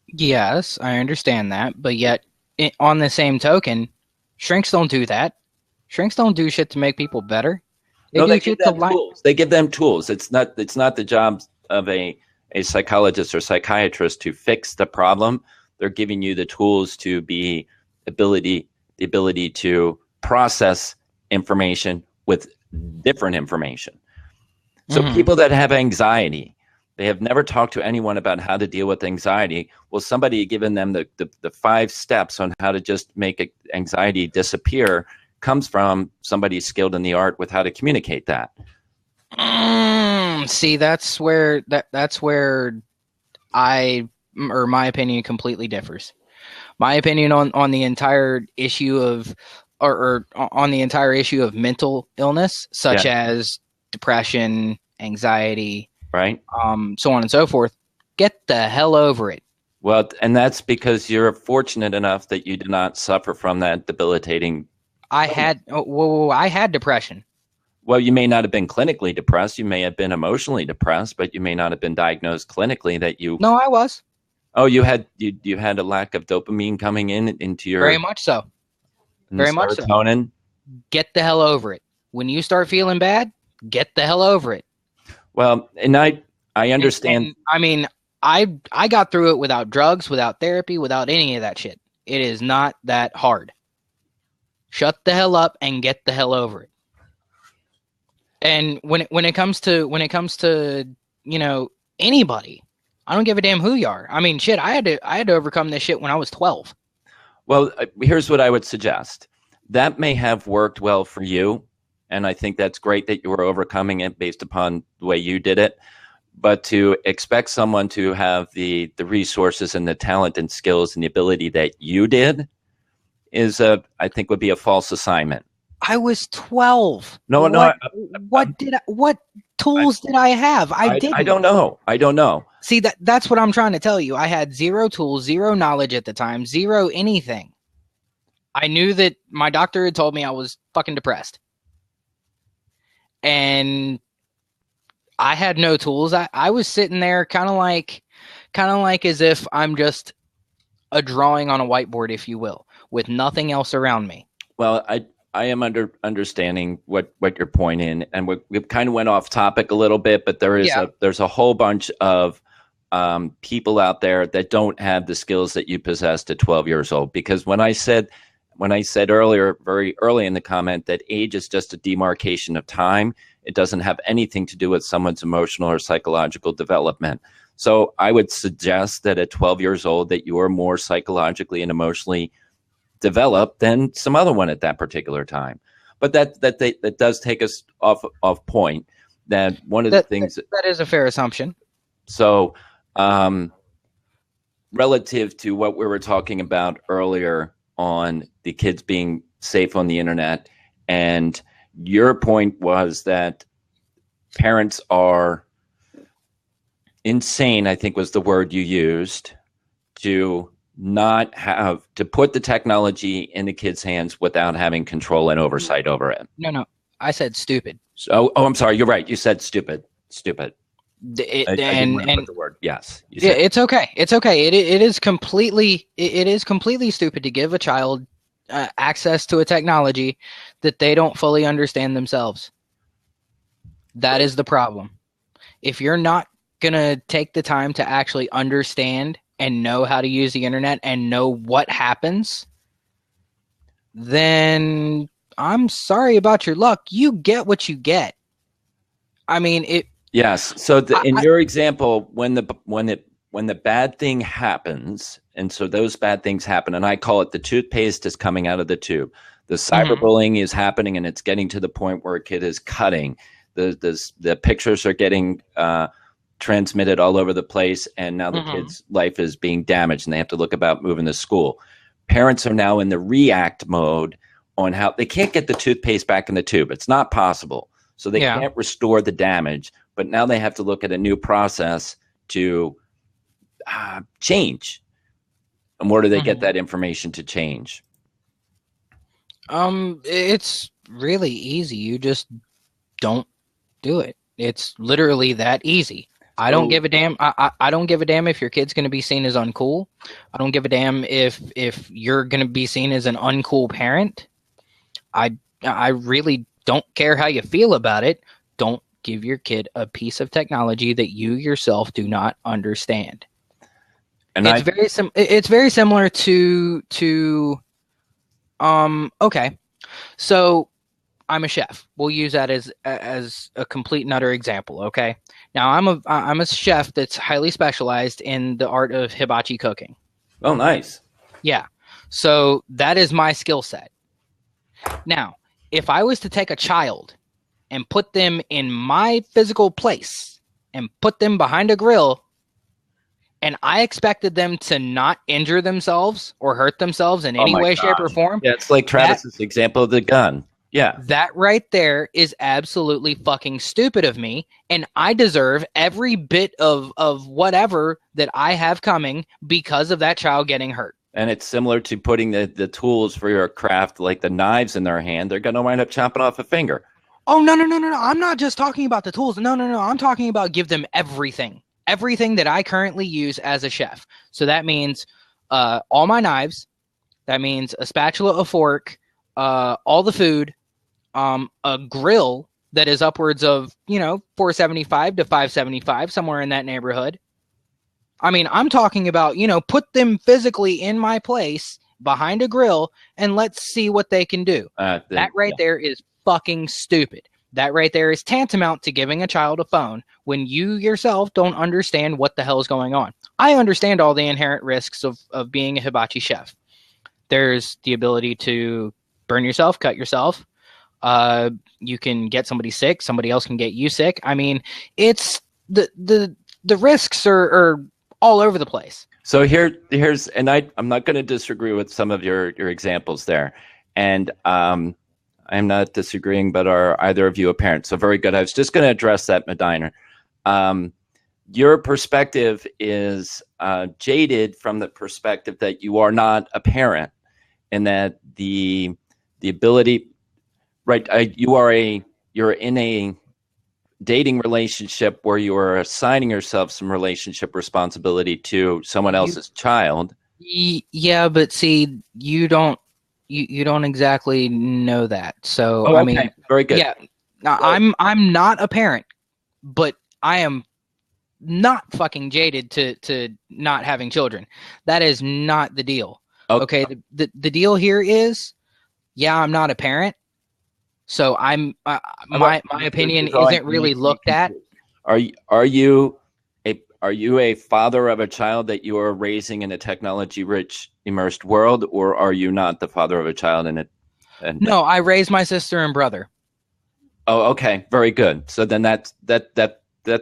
A: Yes, I understand that. But yet, on the same token, shrinks don't do that. Shrinks don't do shit to make people better.
B: They give them tools. They give them tools. It's not the job of a psychologist or psychiatrist to fix the problem. They're giving you the tools to be the ability to process information with different information. So people that have anxiety, they have never talked to anyone about how to deal with anxiety. Well, somebody given them the 5 steps on how to just make anxiety disappear comes from somebody skilled in the art with how to communicate that.
A: See, that's where my opinion completely differs. My opinion on the entire issue of or on the entire issue of mental illness, such as depression, anxiety,
B: right?
A: So on and so forth. Get the hell over it.
B: Well, and that's because you're fortunate enough that you did not suffer from that debilitating.
A: I had depression.
B: Well, you may not have been clinically depressed. You may have been emotionally depressed, but you may not have been diagnosed clinically that you.
A: No, I was.
B: Oh, you had a lack of dopamine coming into your.
A: Very much so. Very much so. Serotonin. Get the hell over it. When you start feeling bad, get the hell over it.
B: Well, and I understand.
A: And, I mean, I got through it without drugs, without therapy, without any of that shit. It is not that hard. Shut the hell up and get the hell over it. And when it comes to anybody, I don't give a damn who you are. I mean, shit, I had to overcome this shit when I was 12.
B: Well, here's what I would suggest. That may have worked well for you, and I think that's great that you were overcoming it based upon the way you did it. But to expect someone to have the resources and the talent and skills and the ability that you did is, I think, would be a false assignment.
A: I was 12.
B: No.
A: What tools did I have? I didn't.
B: I don't know.
A: See, that's what I'm trying to tell you. I had zero tools, zero knowledge at the time, zero anything. I knew that my doctor had told me I was fucking depressed. And I had no tools. I was sitting there kind of like as if I'm just a drawing on a whiteboard, if you will, with nothing else around me.
B: Well, I am understanding what your point in, and we kind of went off topic a little bit, but there's a whole bunch of people out there that don't have the skills that you possessed at 12 years old. Because when I said earlier, very early in the comment, that age is just a demarcation of time, it doesn't have anything to do with someone's emotional or psychological development. So I would suggest that at 12 years old that you are more psychologically and emotionally developed than some other one at that particular time. But that does take us off point. That one of the things
A: that is a fair assumption.
B: So, relative to what we were talking about earlier on the kids being safe on the internet, and your point was that parents are insane, I think was the word you used, to not have to put the technology in the kids' hands without having control and oversight over it.
A: No, I said stupid.
B: So, I'm sorry. You're right. You said stupid. I didn't want to put the word. Yes.
A: Yeah, it's okay. It's okay. It is completely stupid to give a child access to a technology that they don't fully understand themselves. That is the problem. If you're not gonna take the time to actually understand and know how to use the internet and know what happens, then I'm sorry about your luck. You get what you get. I mean, it.
B: Yes. So in your example, when the bad thing happens, and so those bad things happen, and I call it the toothpaste is coming out of the tube. The cyberbullying is happening, and it's getting to the point where a kid is cutting. The pictures are getting transmitted all over the place, and now the kid's life is being damaged, and they have to look about moving to school. Parents are now in the react mode on how they can't get the toothpaste back in the tube. It's not possible. So they can't restore the damage, but now they have to look at a new process to change. And where do they get that information to change?
A: It's really easy. You just don't do it. It's literally that easy. I don't give a damn. I don't give a damn if your kid's going to be seen as uncool. I don't give a damn if you're going to be seen as an uncool parent. I really don't care how you feel about it. Don't give your kid a piece of technology that you yourself do not understand. And it's very similar to okay. So I'm a chef. We'll use that as a complete and utter example, okay? Now I'm a chef that's highly specialized in the art of hibachi cooking.
B: Oh, nice.
A: Yeah. So that is my skill set. Now, if I was to take a child and put them in my physical place and put them behind a grill, and I expected them to not injure themselves or hurt themselves in any way, shape, or form.
B: Yeah, it's like Travis's example of the gun. Yeah.
A: That right there is absolutely fucking stupid of me, and I deserve every bit of whatever that I have coming because of that child getting hurt.
B: And it's similar to putting the tools for your craft, like the knives in their hand. They're going to wind up chopping off a finger.
A: Oh, no. I'm not just talking about the tools. No. I'm talking about give them everything. Everything that I currently use as a chef. So that means all my knives. That means a spatula, a fork, all the food, a grill that is upwards of, $475 to $575, somewhere in that neighborhood. I mean, I'm talking about, put them physically in my place behind a grill and let's see what they can do. That right there is fucking stupid. That right there is tantamount to giving a child a phone when you yourself don't understand what the hell is going on. I understand all the inherent risks of being a hibachi chef. There's the ability to burn yourself, cut yourself. You can get somebody sick. Somebody else can get you sick. I mean, it's the risks are all over the place.
B: So here's, and I'm not going to disagree with some of your examples there. And I'm not disagreeing, but are either of you a parent? So very good. I was just going to address that, Medina. Your perspective is jaded from the perspective that you are not a parent, and that the ability, right? You're in a dating relationship where you are assigning yourself some relationship responsibility to someone else's child.
A: Yeah, but see, you don't exactly know that. So
B: I mean, very good.
A: Yeah, I'm not a parent, but I am not fucking jaded to not having children. That is not the deal. Okay, the deal here is, yeah, I'm not a parent. So my opinion isn't really looked at.
B: Are you are you a father of a child that you are raising in a technology-rich, immersed world, or are you not the father of a child in it?
A: No, I raised my sister and brother.
B: Oh, okay, very good. So then that's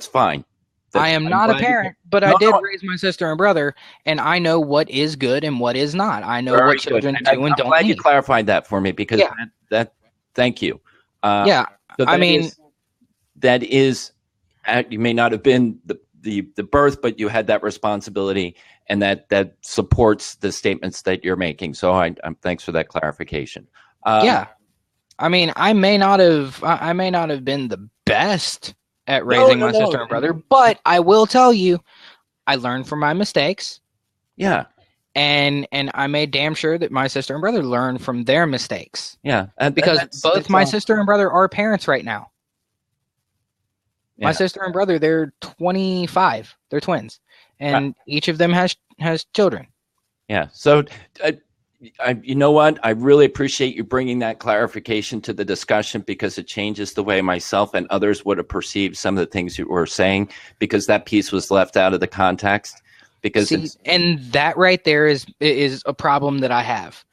B: fine.
A: I am not a parent, but I
B: No,
A: did
B: no.
A: raise my sister and brother, and I know what is good and what is not. I know
B: Very
A: what
B: good.
A: children
B: And
A: do and
B: I'm
A: don't
B: glad you
A: need.
B: clarified that for me, because
A: Yeah.
B: that thank you.
A: Yeah,
B: So
A: I mean,
B: that is you may not have been the birth, but you had that responsibility, and that supports the statements that you're making. So I'm thanks for that clarification.
A: yeah. I mean, I may not have been the best at raising my sister and brother, but I will tell you, I learned from my mistakes,
B: Yeah,
A: and I made damn sure that my sister and brother learned from their mistakes.
B: yeah.
A: Because both my sister and brother are parents right now.
B: Yeah.
A: My sister and brother, they're 25. They're twins, and each of them has children.
B: Yeah. So, you know what? I really appreciate you bringing that clarification to the discussion, because it changes the way myself and others would have perceived some of the things you were saying, because that piece was left out of the context. Because
A: and that right there is a problem that I have.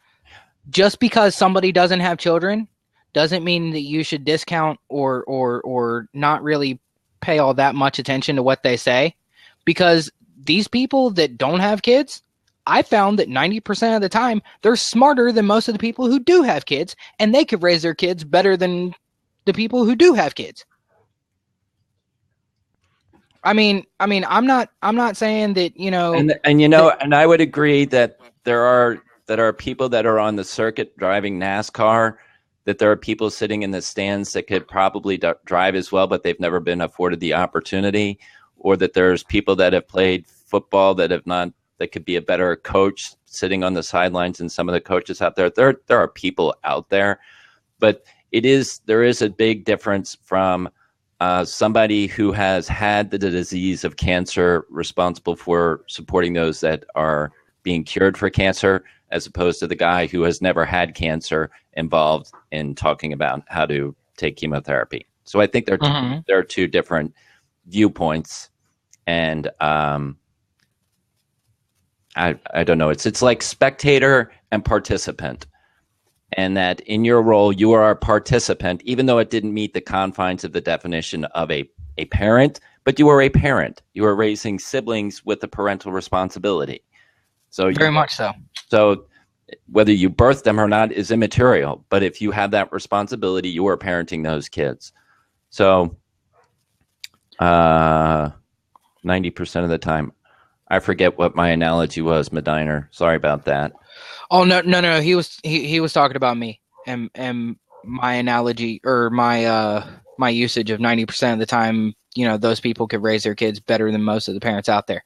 A: Just because somebody doesn't have children doesn't mean that you should discount or not really pay all that much attention to what they say, because these people that don't have kids, I found that 90% of the time they're smarter than most of the people who do have kids, and they could raise their kids better than the people who do have kids. I mean, I'm not saying that,
B: and I would agree that there are people that are on the circuit driving NASCAR, that there are people sitting in the stands that could probably drive as well, but they've never been afforded the opportunity, or that there's people that have played football that could be a better coach sitting on the sidelines than some of the coaches out there. There are people out there, but there is a big difference from somebody who has had the disease of cancer, responsible for supporting those that are being cured for cancer, as opposed to the guy who has never had cancer, involved in talking about how to take chemotherapy. So I think there are two different viewpoints, and I don't know. It's like spectator and participant, and that in your role you are a participant, even though it didn't meet the confines of the definition of a parent. But you are a parent. You are raising siblings with the parental responsibility. So
A: very much so.
B: So whether you birth them or not is immaterial. But if you have that responsibility, you are parenting those kids. So 90% of the time, I forget what my analogy was, Mediner. Sorry about that.
A: Oh no. He was talking about me and my analogy, or my usage of 90% of the time. Those people could raise their kids better than most of the parents out there.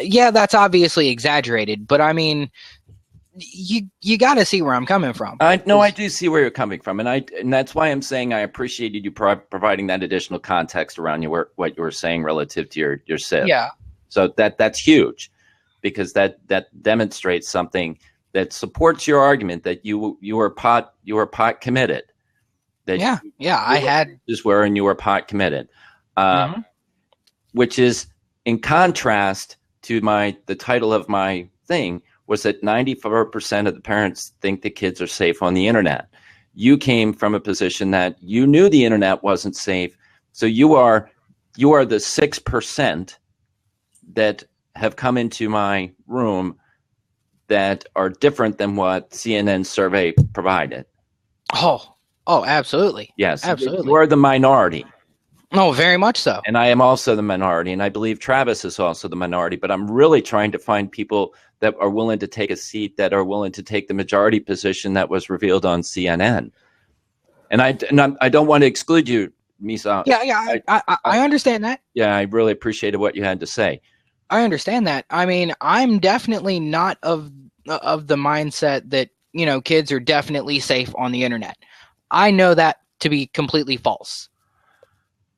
A: Yeah, that's obviously exaggerated, but I mean, you got to see where I'm coming from.
B: I do see where you're coming from, and that's why I'm saying I appreciated you providing that additional context around what you were saying relative to your sib.
A: Yeah.
B: So that's huge, because that demonstrates something that supports your argument that you were pot committed. That
A: I had
B: is where, and you were pot committed, which is in contrast to the title of my thing was that 94% of the parents think the kids are safe on the internet. You came from a position that you knew the internet wasn't safe, so you are the 6% that have come into my room that are different than what CNN survey provided.
A: Oh, absolutely.
B: Yes,
A: absolutely.
B: You're the minority.
A: No, very much so.
B: And I am also the minority, and I believe Travis is also the minority. But I'm really trying to find people that are willing to take a seat, that are willing to take the majority position that was revealed on CNN. And I don't want to exclude you, Misa.
A: Yeah, I understand that.
B: Yeah, I really appreciated what you had to say.
A: I understand that. I mean, I'm definitely not of the mindset that, kids are definitely safe on the internet. I know that to be completely false.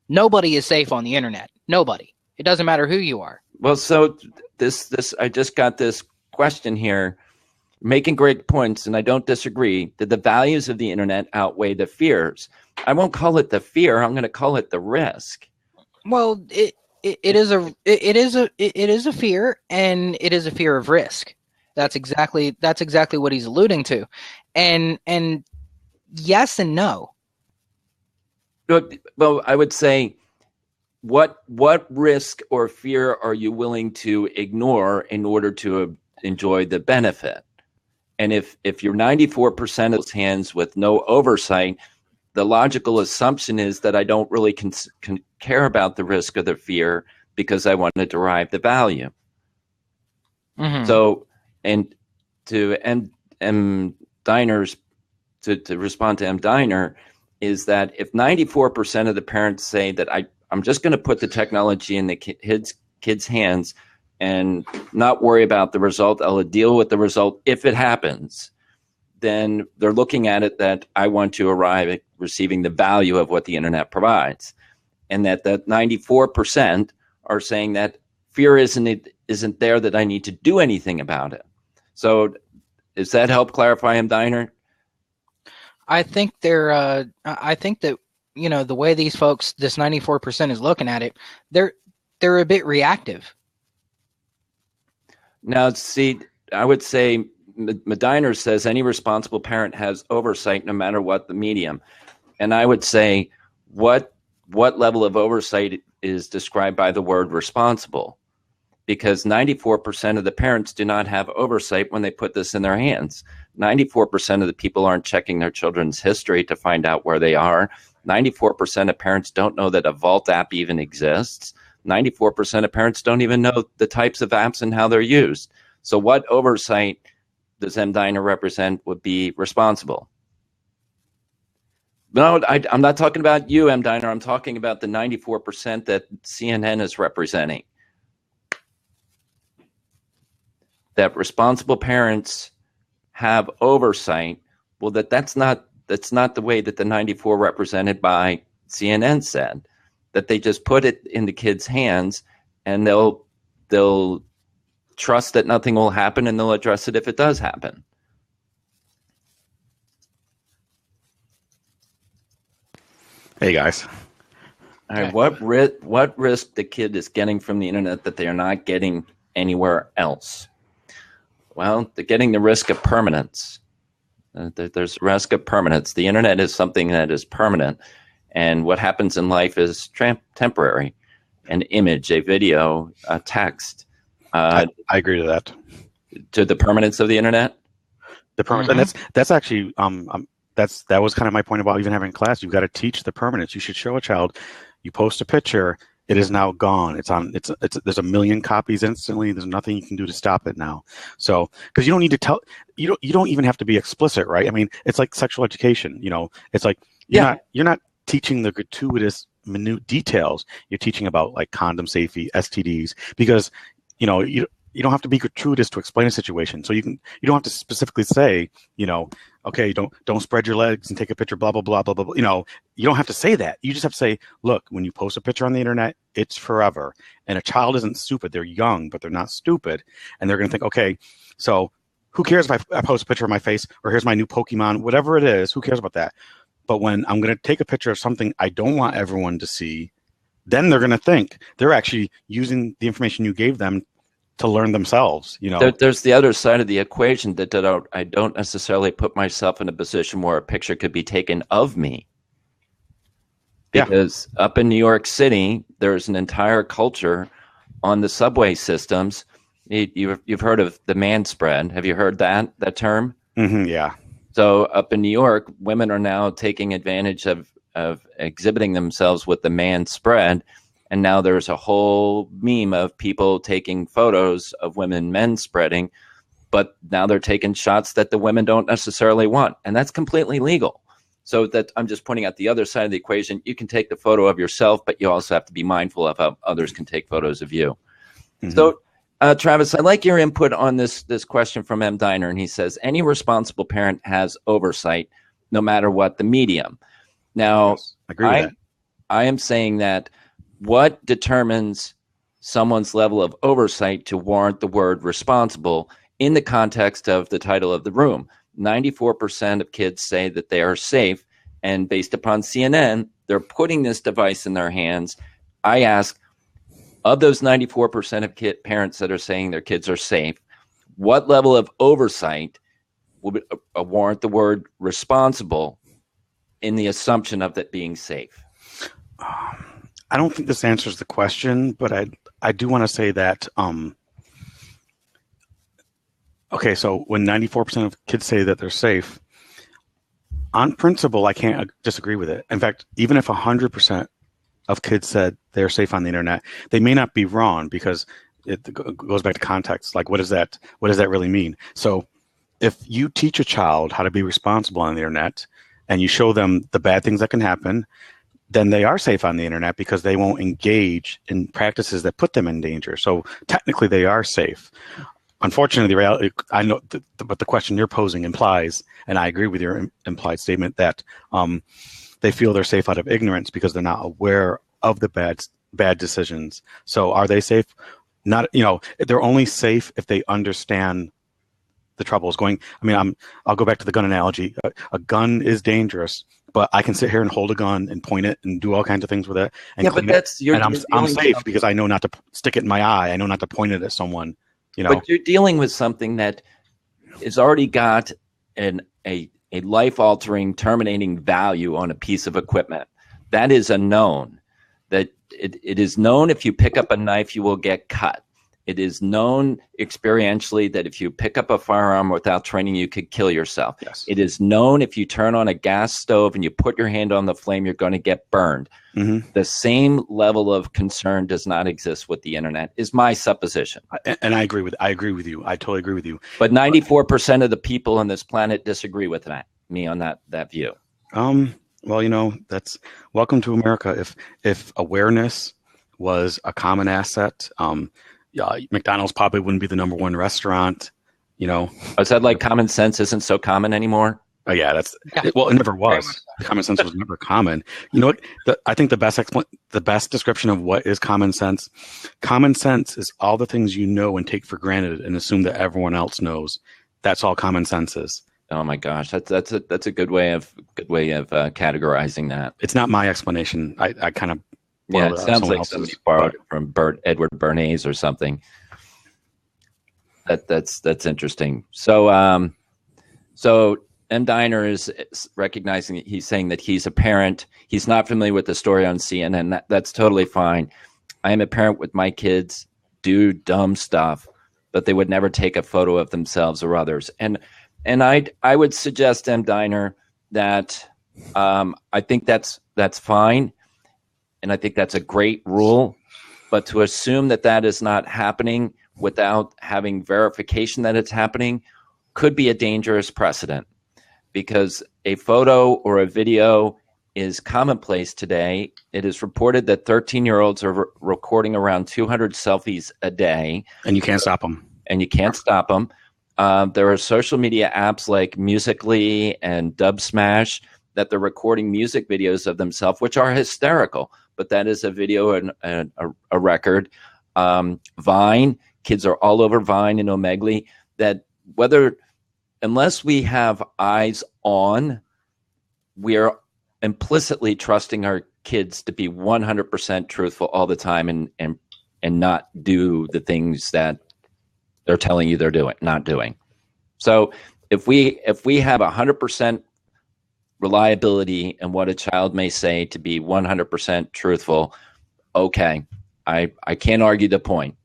A: Nobody is safe on the internet. Nobody. It doesn't matter who you are.
B: Well, so this I just got this question here, making great points, and I don't disagree. Did the values of the internet outweigh the fears? I won't call it the fear. I'm going to call it the risk.
A: Well, it is a fear, and it is a fear of risk. That's exactly what he's alluding to, and yes and no.
B: Well, I would say, what risk or fear are you willing to ignore in order to enjoy the benefit? And if you're 94% of those hands with no oversight, the logical assumption is that I don't really care about the risk or the fear because I want to derive the value.
A: Mm-hmm.
B: So, and to M. Diner's, to respond to M. Diner, is that if 94% of the parents say that I'm just going to put the technology in the kids' hands and not worry about the result, I'll deal with the result if it happens, then they're looking at it that I want to arrive at receiving the value of what the internet provides. And that 94% are saying that fear isn't there, that I need to do anything about it. So does that help clarify, M. Diner?
A: I think I think that, the way these folks, this 94% is looking at it, they're a bit reactive.
B: Now, see, I would say Mediner says any responsible parent has oversight no matter what the medium. And I would say, what level of oversight is described by the word responsible? Because 94% of the parents do not have oversight when they put this in their hands. 94% of the people aren't checking their children's history to find out where they are. 94% of parents don't know that a Vault app even exists. 94% of parents don't even know the types of apps and how they're used. So what oversight does M. Diner represent would be responsible? No, I'm not talking about you, M. Diner. I'm talking about the 94% that CNN is representing. That responsible parents have oversight. Well, that's not the way that the 94 represented by CNN said. That they just put it in the kids' hands and they'll trust that nothing will happen and they'll address it if it does happen.
C: Hey guys.
B: All right, what risk the kid is getting from the internet that they are not getting anywhere else? Well, they're getting the risk of permanence. There's risk of permanence. The internet is something that is permanent. And what happens in life is temporary. An image, a video, a text.
C: I agree to that.
B: To the permanence of the internet?
C: The permanence, and that's actually that was kind of my point about even having class. You've got to teach the permanence. You should show a child. You post a picture, it is now gone. There's a million copies instantly. There's nothing you can do to stop it now. So because you don't need to tell, you don't even have to be explicit, right? I mean, it's like sexual education. It's like you're not teaching the gratuitous minute details. You're teaching about like condom safety, STDs, because you don't have to be gratuitous to explain a situation. So you don't have to specifically say, okay, don't spread your legs and take a picture, blah blah blah blah blah. You don't have to say that. You just have to say, look, when you post a picture on the internet, it's forever. And a child isn't stupid. They're young, but they're not stupid, and they're going to think, okay, so who cares if I post a picture of my face, or here's my new Pokemon, whatever it is, who cares about that? But when I'm going to take a picture of something I don't want everyone to see, then they're going to think they're actually using the information you gave them to learn themselves.
B: There's the other side of the equation that I don't necessarily put myself in a position where a picture could be taken of me. Because up in New York City, there's an entire culture on the subway systems. You've heard of the man spread. Have you heard that term?
C: Mm-hmm, yeah.
B: So up in New York, women are now taking advantage of exhibiting themselves with the man spread. And now there's a whole meme of people taking photos of men spreading, but now they're taking shots that the women don't necessarily want. And that's completely legal. So that I'm just pointing out the other side of the equation. You can take the photo of yourself, but you also have to be mindful of how others can take photos of you. Mm-hmm. So Travis, I like your input on this question from M. Diner, and he says, any responsible parent has oversight no matter what the medium. Now,
C: yes, I agree with that.
B: I am saying that what determines someone's level of oversight to warrant the word responsible in the context of the title of the room? 94% of kids say that they are safe, and based upon CNN, they're putting this device in their hands. I ask, Of those 94% of parents that are saying their kids are safe, what level of oversight would warrant the word responsible in the assumption of that being safe?
C: I don't think this answers the question, but I do want to say that okay, so when 94% of kids say that they're safe, on principle, I can't disagree with it. In fact, even if 100% of kids said they're safe on the internet, they may not be wrong, because it goes back to context. Like, what does that really mean? So if you teach a child how to be responsible on the internet and you show them the bad things that can happen, then they are safe on the internet because they won't engage in practices that put them in danger. So technically they are safe. Unfortunately, the reality, I know, but the question you're posing implies, and I agree with your implied statement, that they feel they're safe out of ignorance because they're not aware of the bad decisions. So are they safe? Not, they're only safe if they understand the troubles going. I mean, I'll go back to the gun analogy. A gun is dangerous, but I can sit here and hold a gun and point it and do all kinds of things with it. And
B: but that's
C: I'm safe because I know not to stick it in my eye. I know not to point it at someone.
B: But you're dealing with something that has already got a life-altering, terminating value on a piece of equipment. That is a known. That it is known if you pick up a knife, you will get cut. It is known experientially that if you pick up a firearm without training, you could kill yourself.
C: Yes.
B: It is known if you turn on a gas stove and you put your hand on the flame, you're going to get burned. Mm-hmm. The same level of concern does not exist with the internet, is my supposition.
C: And I agree with you. I totally agree with you.
B: But 94% of the people on this planet disagree with me on that view.
C: Well, that's welcome to America. If awareness was a common asset, McDonald's probably wouldn't be the number one restaurant.
B: Is that like common sense isn't so common anymore?
C: Oh yeah, well, it never was. Common sense was never common. You know what? I think the best description of what is common sense. Common sense is all the things you know and take for granted and assume that everyone else knows. That's all common sense is.
B: Oh my gosh, that's a good way of categorizing that.
C: It's not my explanation. I kind of
B: it sounds like somebody borrowed it from Edward Bernays or something. That's interesting. So M. Diner is recognizing that he's saying that he's a parent. He's not familiar with the story on CNN. That's totally fine. I am a parent with my kids do dumb stuff, but they would never take a photo of themselves or others. And I would suggest, M. Diner, that I think that's fine. And I think that's a great rule. But to assume that is not happening without having verification that it's happening could be a dangerous precedent. Because a photo or a video is commonplace today. It is reported that 13-year-olds are recording around 200 selfies a day.
C: And you can't stop them.
B: There are social media apps like Musical.ly and Dubsmash that they're recording music videos of themselves, which are hysterical. But that is a video and a record. Vine, kids are all over Vine and Omegle. That unless we have eyes on, we are implicitly trusting our kids to be 100% truthful all the time and not do the things that they're telling you they're not doing. So if we have 100% reliability in what a child may say to be 100% truthful, okay, I can't argue the point.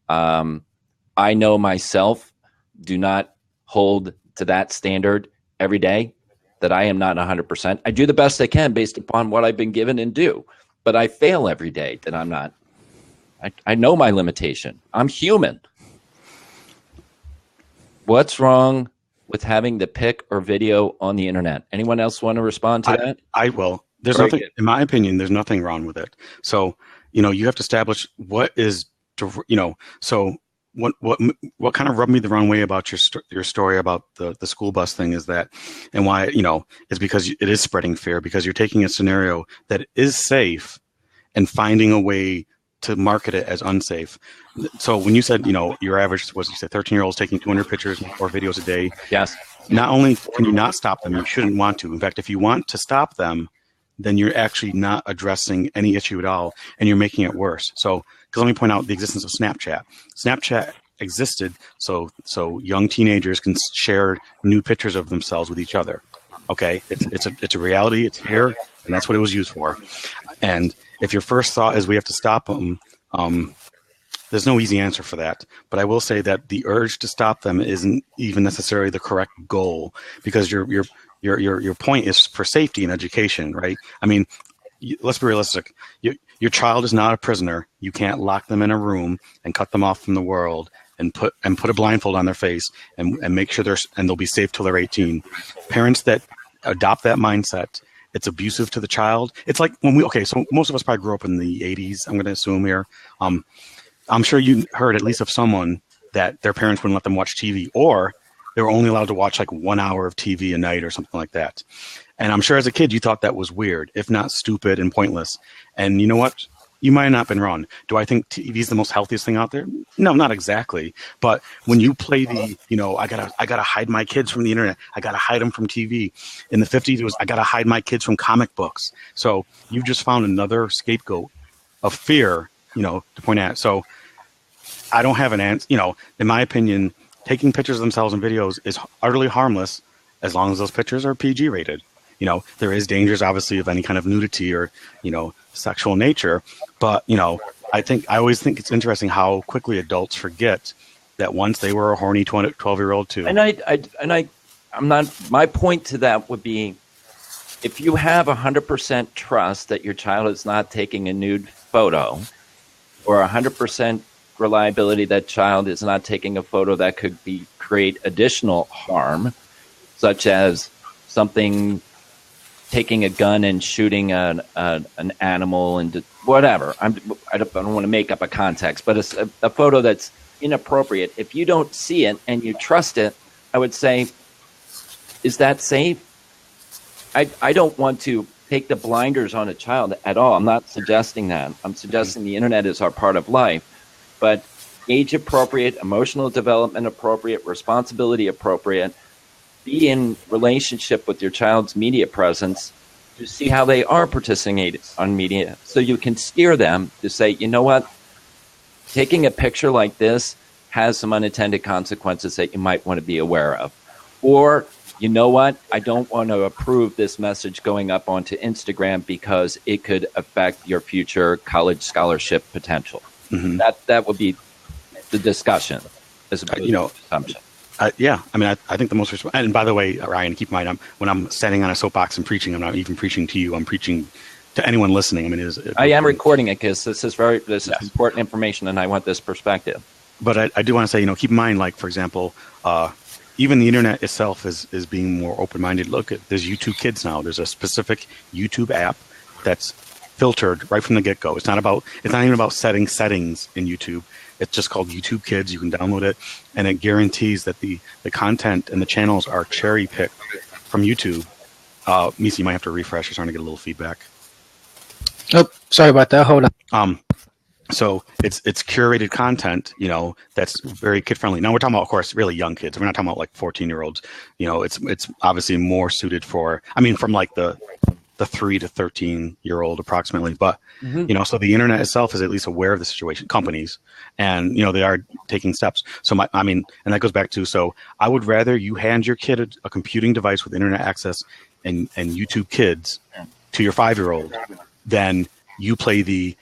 B: I know myself do not hold to that standard every day, that I am not 100%. I do the best I can based upon what I've been given and do, but I fail every day that I'm not. I know my limitation. I'm human. What's wrong with having the pic or video on the internet? Anyone else want to respond to that?
C: I will. There's nothing, in my opinion, there's nothing wrong with it. So, you have to establish what is, so what kind of rubbed me the wrong way about your story about the school bus thing is that, and why, is because it is spreading fear, because you're taking a scenario that is safe and finding a way to market it as unsafe. So when you said, your average was, you said 13-year-olds taking 200 pictures or videos a day.
B: Yes.
C: Not only can you not stop them, you shouldn't want to. In fact, if you want to stop them, then you're actually not addressing any issue at all, and you're making it worse. So, because let me point out the existence of Snapchat. Snapchat existed so young teenagers can share nude pictures of themselves with each other. Okay, it's a reality. It's here, and that's what it was used for. And if your first thought is we have to stop them, there's no easy answer for that. But I will say that the urge to stop them isn't even necessarily the correct goal, because your point is for safety and education, right? I mean, let's be realistic. Your child is not a prisoner. You can't lock them in a room and cut them off from the world and put a blindfold on their face and make sure they'll be safe till they're 18. Parents that adopt that mindset, it's abusive to the child. It's like so most of us probably grew up in the 80s, I'm going to assume here. I'm sure you heard at least of someone that their parents wouldn't let them watch TV, or they were only allowed to watch like 1 hour of TV a night or something like that. And I'm sure as a kid you thought that was weird, if not stupid and pointless. And you know what? You might have not been wrong. Do I think TV is the most healthiest thing out there? No, not exactly. But when you play I gotta hide my kids from the internet. I gotta hide them from TV. In the 50s, it was I gotta hide my kids from comic books. So you've just found another scapegoat of fear, to point at. So I don't have an answer. In my opinion, taking pictures of themselves in videos is utterly harmless as long as those pictures are PG rated. There is dangers, obviously, of any kind of nudity or, sexual nature. But, I always think it's interesting how quickly adults forget that once they were a horny 12-year-old too.
B: And I'm not, my point to that would be, if you have 100% trust that your child is not taking a nude photo, or 100% reliability that child is not taking a photo that could create additional harm, such as something, taking a gun and shooting an animal and whatever. I don't want to make up a context, but a photo that's inappropriate. If you don't see it and you trust it, I would say, is that safe? I don't want to take the blinders on a child at all. I'm not suggesting that. I'm suggesting the internet is our part of life, but age appropriate, emotional development appropriate, responsibility appropriate. Be in relationship with your child's media presence to see how they are participating on media, so you can steer them to say, you know what, taking a picture like this has some unintended consequences that you might want to be aware of. Or, you know what, I don't want to approve this message going up onto Instagram because it could affect your future college scholarship potential. Mm-hmm. That would be the discussion as opposed to assumption.
C: Yeah, I think the most, and by the way, Ryan, keep in mind, when I'm standing on a soapbox and preaching, I'm not even preaching to you. I'm preaching to anyone listening.
B: I am recording it because this is important information, and I want this perspective.
C: But I do want to say, keep in mind, like for example, even the internet itself is being more open-minded. Look, there's YouTube Kids now. There's a specific YouTube app that's filtered right from the get-go. It's not even about setting settings in YouTube. It's just called YouTube Kids. You can download it, and it guarantees that the content and the channels are cherry-picked from YouTube. Misa, you might have to refresh. You're starting to get a little feedback.
A: Oh, sorry about that. Hold on.
C: So it's curated content, that's very kid-friendly. Now we're talking about, of course, really young kids. We're not talking about like 14-year-olds. It's obviously more suited for, from like the 3 to 13-year-old approximately. But, so the internet itself is at least aware of the situation, companies, and, they are taking steps. So and that goes back to, so I would rather you hand your kid a computing device with internet access and YouTube Kids to your 5-year-old than you play the,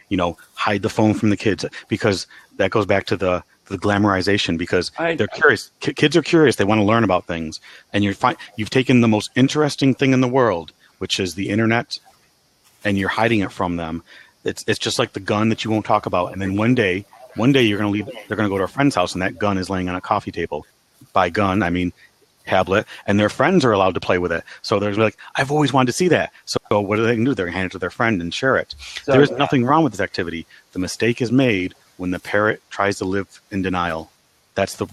C: hide the phone from the kids, because that goes back to the glamorization, because they're curious. Kids are curious. They want to learn about things. And you've taken the most interesting thing in the world, which is the internet, and you're hiding it from them. It's just like the gun that you won't talk about. And then one day you're going to leave. They're going to go to a friend's house, and that gun is laying on a coffee table. By gun, I mean tablet, and their friends are allowed to play with it. So they're like, I've always wanted to see that. So what do they do? They're going to hand it to their friend and share it. So, there's nothing wrong with this activity. The mistake is made when the parent tries to live in denial. That's my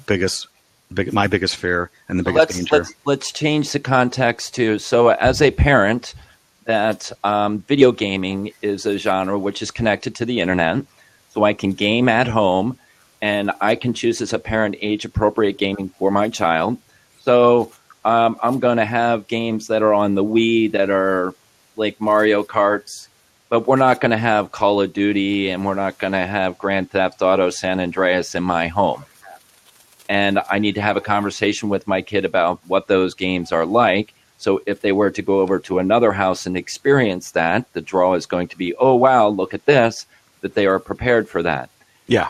C: biggest fear and the biggest danger.
B: Let's change the context too. So as a parent, that video gaming is a genre which is connected to the internet. So I can game at home, and I can choose as a parent age-appropriate gaming for my child. So I'm going to have games that are on the Wii that are like Mario Karts, but we're not going to have Call of Duty and we're not going to have Grand Theft Auto San Andreas in my home. And I need to have a conversation with my kid about what those games are like. So if they were to go over to another house and experience that, the draw is going to be, oh, wow, look at this, that they are prepared for that.
C: Yeah.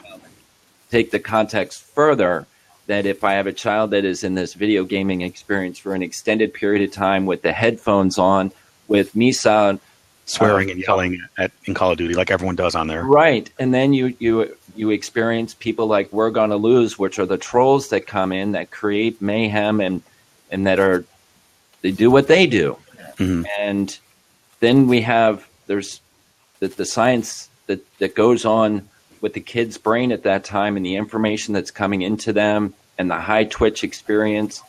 B: Take the context further, that if I have a child that is in this video gaming experience for an extended period of time with the headphones on, with Misa
C: swearing and yelling in Call of Duty like everyone does on there.
B: Right. And then you experience people like We're Gonna Lose, which are the trolls that come in that create mayhem and that they do what they do.
C: Mm-hmm.
B: And then there's the science that goes on with the kid's brain at that time and the information that's coming into them and the high twitch experience.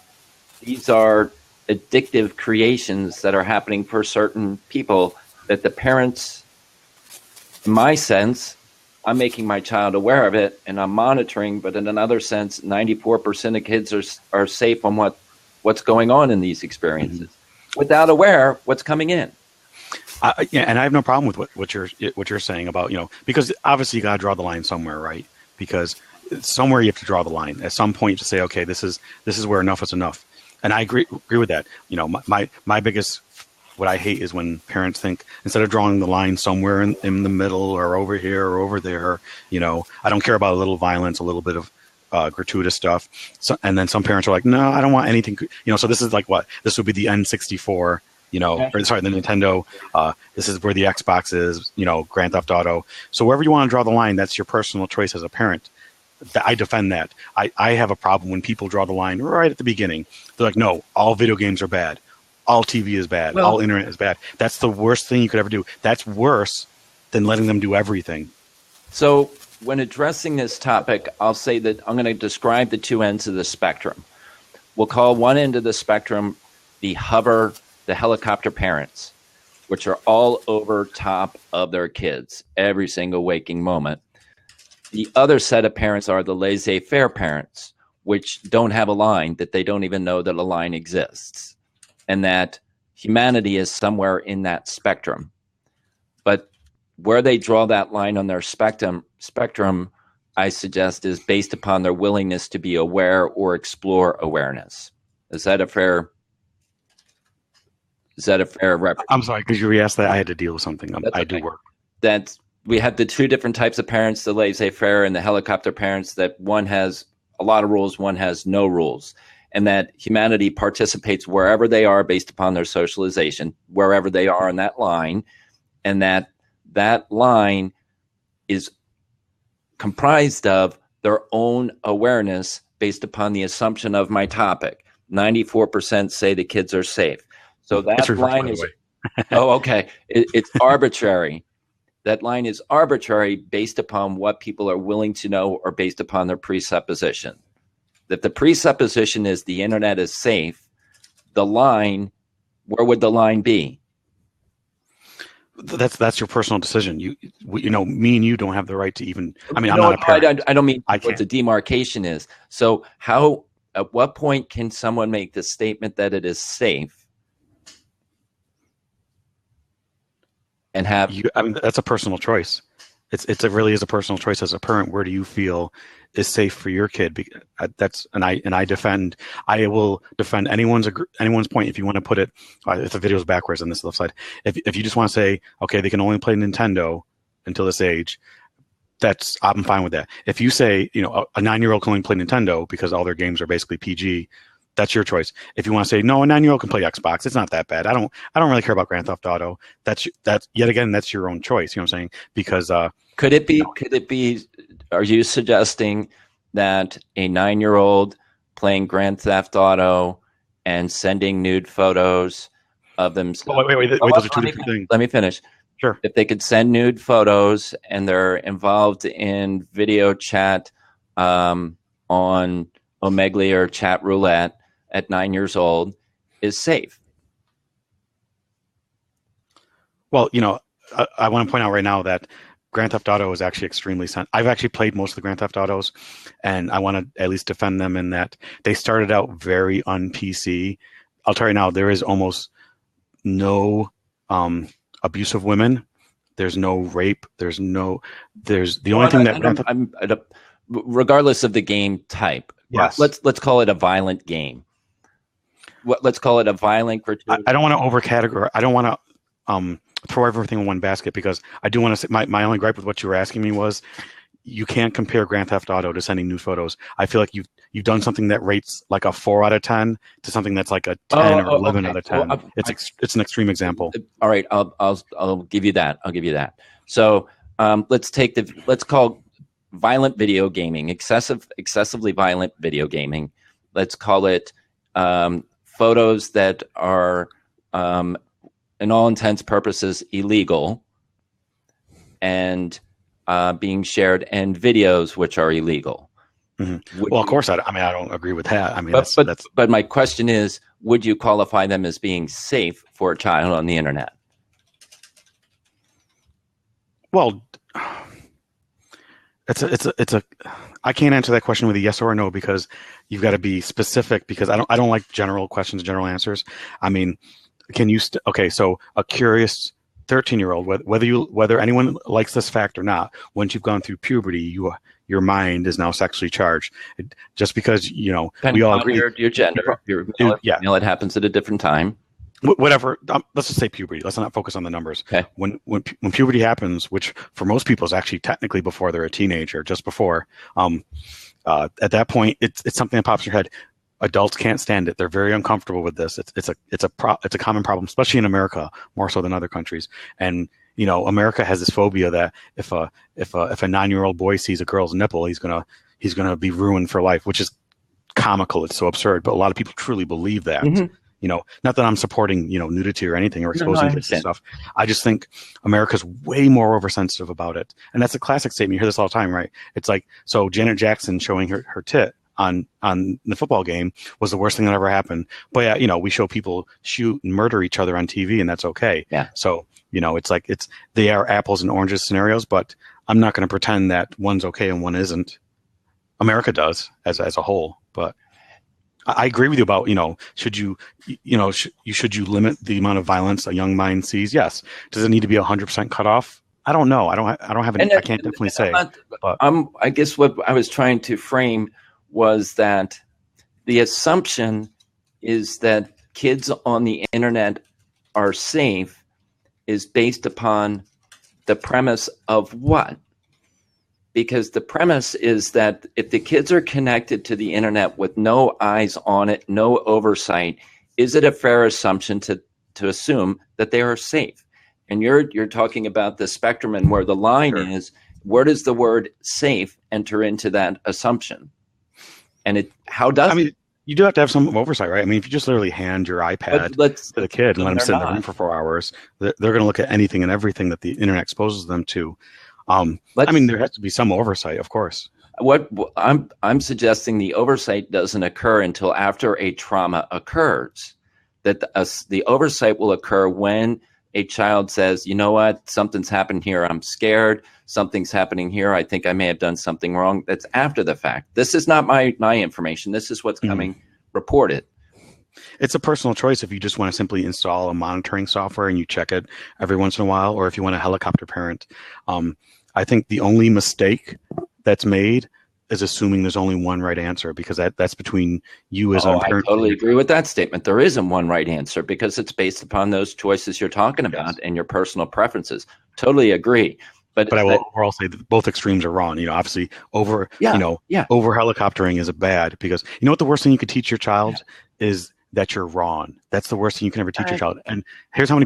B: These are addictive creations that are happening for certain people that the parents, in my sense, I'm making my child aware of it and I'm monitoring, but in another sense, 94% of kids are safe on what's going on in these experiences without aware what's coming in.
C: Yeah, and I have no problem with what you're saying about, because obviously you got to draw the line somewhere, right? Because somewhere you have to draw the line. At some point to say, okay, this is where enough is enough. And I agree with that. My biggest, what I hate is when parents think instead of drawing the line somewhere in the middle or over here or over there, I don't care about a little violence, a little bit of gratuitous stuff. So, and then some parents are like, no, I don't want anything. So this is like what? This would be the N64, or the Nintendo. This is where the Xbox is, Grand Theft Auto. So wherever you want to draw the line, that's your personal choice as a parent. I defend that. I have a problem when people draw the line right at the beginning. They're like, no, all video games are bad. All TV is bad. All internet is bad. That's the worst thing you could ever do. That's worse than letting them do everything.
B: So when addressing this topic, I'll say that I'm going to describe the two ends of the spectrum. We'll call one end of the spectrum the helicopter parents, which are all over top of their kids every single waking moment. The other set of parents are the laissez-faire parents, which don't have a line, that they don't even know that a line exists, and that humanity is somewhere in that spectrum. But where they draw that line on their spectrum, I suggest, is based upon their willingness to be aware or explore awareness. Is that a fair reference?
C: I'm sorry, because you re-asked that. I had to deal with something. I do work.
B: That's we have the two different types of parents, the laissez-faire and the helicopter parents, that one has a lot of rules, one has no rules, and that humanity participates wherever they are based upon their socialization, wherever they are on that line, and that line is comprised of their own awareness based upon the assumption of my topic. 94% say the kids are safe. So that line is oh, okay. It's arbitrary. That line is arbitrary based upon what people are willing to know or based upon their presupposition. That the presupposition is the internet is safe. The line, where would the line be?
C: That's your personal decision. Me and you don't have the right to even. I mean, I'm not a parent.
B: I don't mean what the demarcation is. So at what point can someone make the statement that it is safe? And
C: that's a personal choice. It really is a personal choice as a parent. Where do you feel is safe for your kid? I will defend anyone's point. If you want to put it, if the video is backwards on this left side, if you just want to say, okay, they can only play Nintendo until this age, I'm fine with that. If you say, a 9-year-old can only play Nintendo because all their games are basically PG, that's your choice. If you want to say, no, a 9-year-old can play Xbox, it's not that bad. I don't really care about Grand Theft Auto. That's yet again, that's your own choice. You know what I'm saying? Because
B: could it be? Are you suggesting that a 9-year-old playing Grand Theft Auto and sending nude photos of themselves?
C: Wait, those are two different things.
B: Let me finish.
C: Sure.
B: If they could send nude photos and they're involved in video chat on Omegle or chat roulette at 9 years old, is safe.
C: Well, I want to point out right now that Grand Theft Auto is actually extremely I've actually played most of the Grand Theft Autos, and I want to at least defend them in that they started out very un-PC. I'll tell you now, there is almost no abuse of women. There's no rape. There's the only thing that
B: regardless of the game type.
C: Yes.
B: Let's call it a violent game. Let's call it a violent gratuitous.
C: I don't want to overcategorize. I don't want to throw everything in one basket, because I do want to say my only gripe with what you were asking me was you can't compare Grand Theft Auto to sending nude photos. I feel like you've done something that rates like a 4 out of 10 to something that's like a 10 or 11 out of 10. Well, it's an extreme example.
B: All right, I'll give you that. I'll give you that. So let's call violent video gaming, excessively violent video gaming. Let's call it photos that are, in all intents purposes, illegal, and being shared, and videos which are illegal.
C: Mm-hmm. Well, of course, I don't agree with that. I mean,
B: but my question is, would you qualify them as being safe for a child on the internet?
C: Well, I can't answer that question with a yes or a no, because you've got to be specific, because I don't like general questions, general answers. I mean, okay, so a curious 13-year-old, whether anyone likes this fact or not, once you've gone through puberty, your mind is now sexually charged. Just because, we all agree.
B: Your gender, your male, it happens at a different time.
C: Whatever. Let's just say puberty. Let's not focus on the numbers.
B: Okay.
C: When puberty happens, which for most people is actually technically before they're a teenager, just before, at that point, it's something that pops in your head. Adults can't stand it. They're very uncomfortable with this. It's a common problem, especially in America, more so than other countries. And America has this phobia that if a 9-year-old boy sees a girl's nipple, he's gonna be ruined for life, which is comical. It's so absurd, but a lot of people truly believe that. Mm-hmm. Not that I'm supporting nudity or anything, or exposing kids to stuff. I just think America's way more oversensitive about it, and that's a classic statement. You hear this all the time, right? It's like, so Janet Jackson showing her tit on the football game was the worst thing that ever happened. But yeah, we show people shoot and murder each other on TV, and that's okay.
B: Yeah.
C: So they are apples and oranges scenarios, but I'm not going to pretend that one's okay and one isn't. America does as a whole, but I agree with you about should you limit the amount of violence a young mind sees? Yes. Does it need to be 100% cut off? I don't know. I don't have any. I can't definitely say. But
B: I guess what I was trying to frame was that the assumption is that kids on the internet are safe is based upon the premise of what? Because the premise is that if the kids are connected to the internet with no eyes on it, no oversight, is it a fair assumption to assume that they are safe? And you're talking about the spectrum and where the line is. Where does the word safe enter into that assumption? And how does it?
C: You do have to have some oversight, right? I mean, if you just literally hand your iPad to the kid and let them sit in the room for 4 hours, they're going to look at anything and everything that the internet exposes them to. There has to be some oversight, of course.
B: What I'm suggesting, the oversight doesn't occur until after a trauma occurs. That the oversight will occur when a child says, you know what, something's happened here. I'm scared. Something's happening here. I think I may have done something wrong. That's after the fact. This is not my information. This is what's coming reported.
C: It's a personal choice if you just want to simply install a monitoring software and you check it every once in a while, or if you want a helicopter parent. I think the only mistake that's made is assuming there's only one right answer, because that's between you as a parent.
B: I totally agree with that statement. There isn't one right answer because it's based upon those choices you're talking about and your personal preferences. Totally agree. But
C: I will overall say that both extremes are wrong. Obviously over helicoptering is bad, because what the worst thing you could teach your child is that you're wrong. That's the worst thing you can ever teach your child. And here's how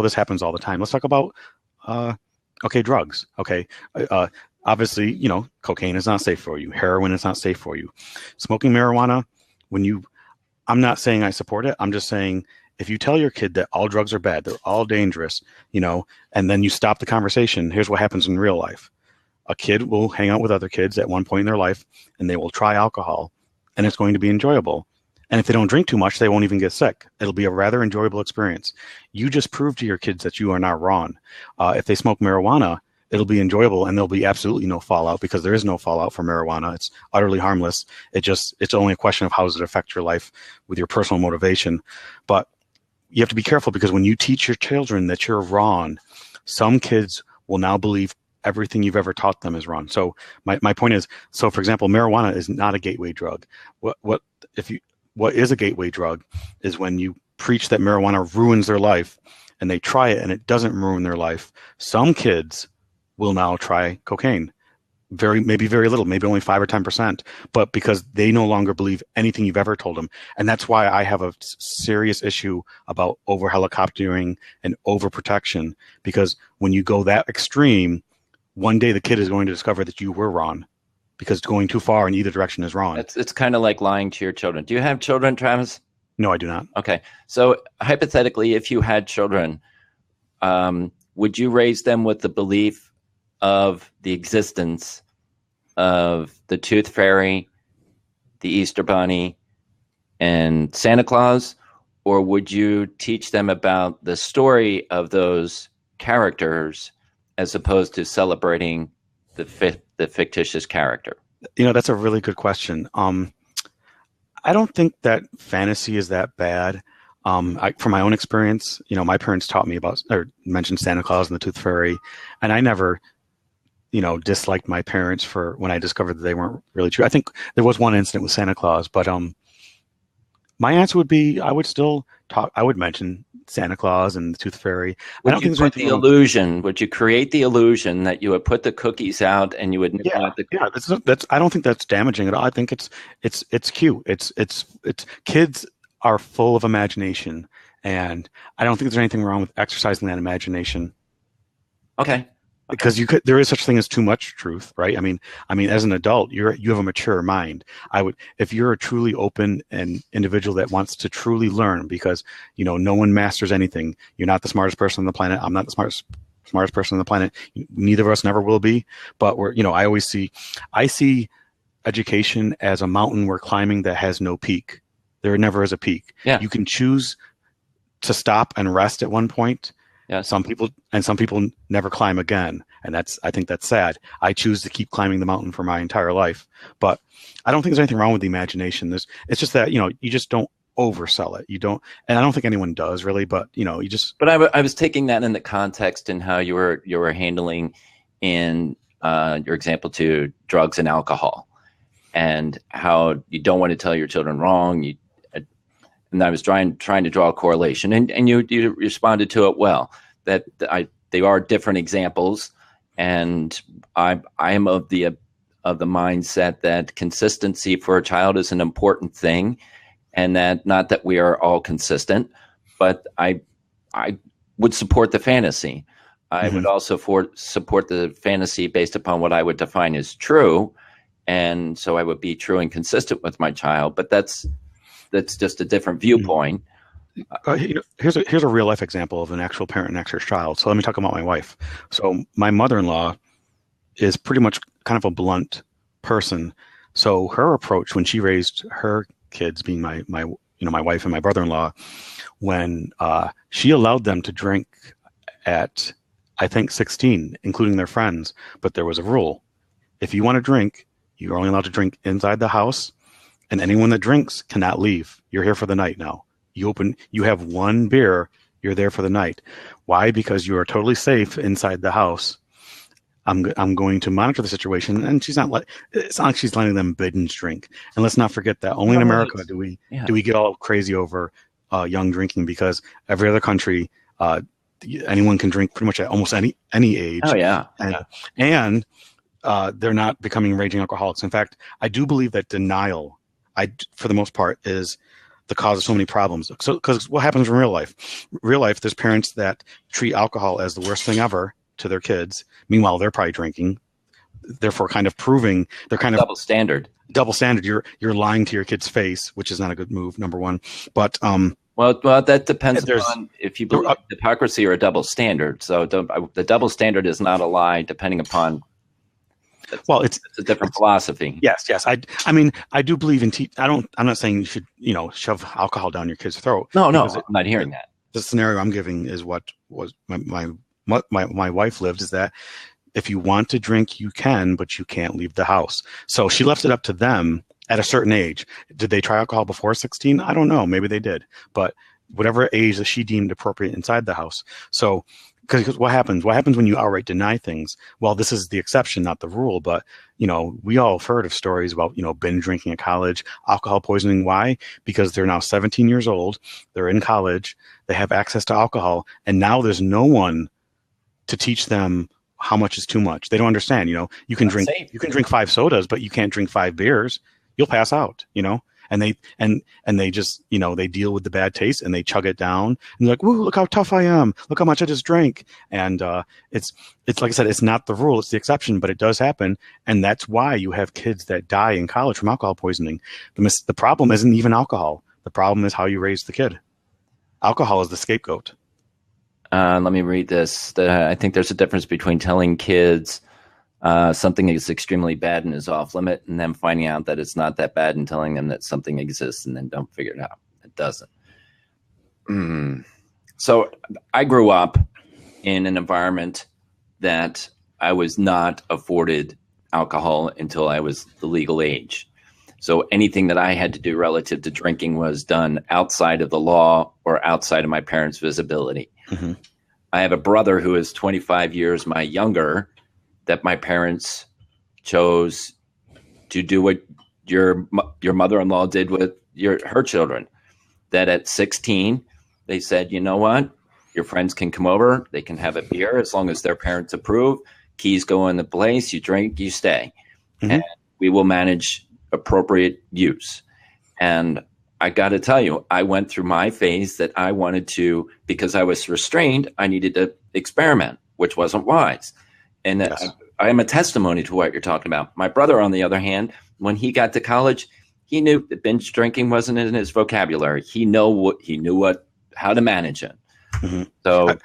C: this happens all the time. Let's talk about drugs. Okay. Obviously, cocaine is not safe for you. Heroin is not safe for you. Smoking marijuana, I'm not saying I support it. I'm just saying, if you tell your kid that all drugs are bad, they're all dangerous, and then you stop the conversation, here's what happens in real life. A kid will hang out with other kids at one point in their life, and they will try alcohol, and it's going to be enjoyable. And if they don't drink too much, they won't even get sick. It'll be a rather enjoyable experience. You just prove to your kids that you are not wrong. If they smoke marijuana, it'll be enjoyable, and there'll be absolutely no fallout, because there is no fallout for marijuana. It's utterly harmless. It's only a question of how does it affect your life with your personal motivation. But you have to be careful, because when you teach your children that you're wrong, some kids will now believe everything you've ever taught them is wrong. So my point is, so for example, marijuana is not a gateway drug. What is a gateway drug is when you preach that marijuana ruins their life and they try it and it doesn't ruin their life. Some kids will now try cocaine. Maybe very little, maybe only 5 or 10%, but because they no longer believe anything you've ever told them. And that's why I have a serious issue about over helicoptering and overprotection, because when you go that extreme, one day the kid is going to discover that you were wrong, because going too far in either direction is wrong.
B: It's kind of like lying to your children. Do you have children, Travis?
C: No, I do not.
B: Okay. So hypothetically, if you had children, would you raise them with the belief of the existence of the Tooth Fairy, the Easter Bunny, and Santa Claus? Or would you teach them about the story of those characters as opposed to celebrating the fictitious character?
C: You know, that's a really good question. I don't think that fantasy is that bad. From my own experience, you know, my parents taught me about, or mentioned Santa Claus and the Tooth Fairy, and I never, you know, disliked my parents for when I discovered that they weren't really true. I think there was one incident with Santa Claus, but my answer would be I would mention Santa Claus and the Tooth Fairy.
B: Would you create the illusion that you would put the cookies out and you would nibble out the cookies?
C: Yeah, that's I don't think that's damaging at all. I think it's cute. It's kids are full of imagination, and I don't think there's anything wrong with exercising that imagination.
B: Okay.
C: Because there is such a thing as too much truth, right? I mean, as an adult, you have a mature mind. If you're a truly open and individual that wants to truly learn, because, you know, no one masters anything. You're not the smartest person on the planet. I'm not the smartest person on the planet. Neither of us never will be. But I see education as a mountain we're climbing that has no peak. There never is a peak.
B: Yeah.
C: You can choose to stop and rest at one point.
B: Yeah.
C: Some people never climb again, and I think that's sad. I choose to keep climbing the mountain for my entire life, but I don't think there's anything wrong with the imagination. It's just that, you know, you just don't oversell it. You don't, and I don't think anyone does really, but you know, you just.
B: But I was taking that in the context and how you were handling in your example to drugs and alcohol, and how you don't want to tell your children wrong. And I was trying to draw a correlation, and you responded to it well. That they are different examples, and I am of the mindset that consistency for a child is an important thing, and that not that we are all consistent, but I would support the fantasy. I would also support the fantasy based upon what I would define as true, and so I would be true and consistent with my child. But that's just a different viewpoint.
C: Here's a real life example of an actual parent and actual child. So let me talk about my wife. So my mother-in-law is pretty much kind of a blunt person. So her approach when she raised her kids, being my wife and my brother-in-law, when she allowed them to drink at, I think, 16, including their friends, but there was a rule. If you want to drink, you're only allowed to drink inside the house. And anyone that drinks cannot leave. You're here for the night now. You have one beer, you're there for the night. Why? Because you are totally safe inside the house. I'm going to monitor the situation, and it's not like she's letting them binge drink. And let's not forget that only in America do we get all crazy over young drinking, because every other country anyone can drink pretty much at almost any age.
B: Oh yeah.
C: And they're not becoming raging alcoholics. In fact, I do believe that denial, for the most part, is the cause of so many problems. So, because what happens in real life? Real life, there's parents that treat alcohol as the worst thing ever to their kids. Meanwhile, they're probably drinking. Therefore, kind of proving they're kind of
B: double standard.
C: Double standard. You're lying to your kid's face, which is not a good move. Number one, but
B: well, that depends on if you believe hypocrisy or a double standard. So the double standard is not a lie, depending upon. It's a different philosophy.
C: Yes. I mean, I do believe in. I'm not saying you should, shove alcohol down your kid's throat.
B: No, I'm not hearing that.
C: The scenario I'm giving is what was my wife lived, is that if you want to drink, you can, but you can't leave the house. So she left it up to them at a certain age. Did they try alcohol before 16? I don't know. Maybe they did. But whatever age that she deemed appropriate inside the house. So, because what happens? What happens when you outright deny things? Well, this is the exception, not the rule. But we all have heard of stories about binge drinking at college, alcohol poisoning. Why? Because they're now 17 years old, they're in college, they have access to alcohol, and now there's no one to teach them how much is too much. They don't understand. You can drink 5 sodas, but you can't drink 5 beers. You'll pass out. And they just they deal with the bad taste and they chug it down and they're like, "Woo, look how tough I am! Look how much I just drank." And it's like I said, it's not the rule, it's the exception, but it does happen, and that's why you have kids that die in college from alcohol poisoning. The problem isn't even alcohol. The problem is how you raise the kid. Alcohol is the scapegoat.
B: Let me read this. I think there's a difference between telling kids something is extremely bad and is off limit, and then finding out that it's not that bad and telling them that something exists and then don't figure it out. It doesn't. So I grew up in an environment that I was not afforded alcohol until I was the legal age. So anything that I had to do relative to drinking was done outside of the law or outside of my parents' visibility. Mm-hmm. I have a brother who is 25 years my younger, that my parents chose to do what your mother-in-law did with her children. That at 16, they said, "You know what? Your friends can come over. They can have a beer as long as their parents approve. Keys go in the place. You drink, you stay. Mm-hmm. And we will manage appropriate use." And I got to tell you, I went through my phase that I wanted to, because I was restrained, I needed to experiment, which wasn't wise. And yes. I am a testimony to what you're talking about. My brother, on the other hand, when he got to college, he knew that binge drinking wasn't in his vocabulary. He knew how to manage it. Mm-hmm. So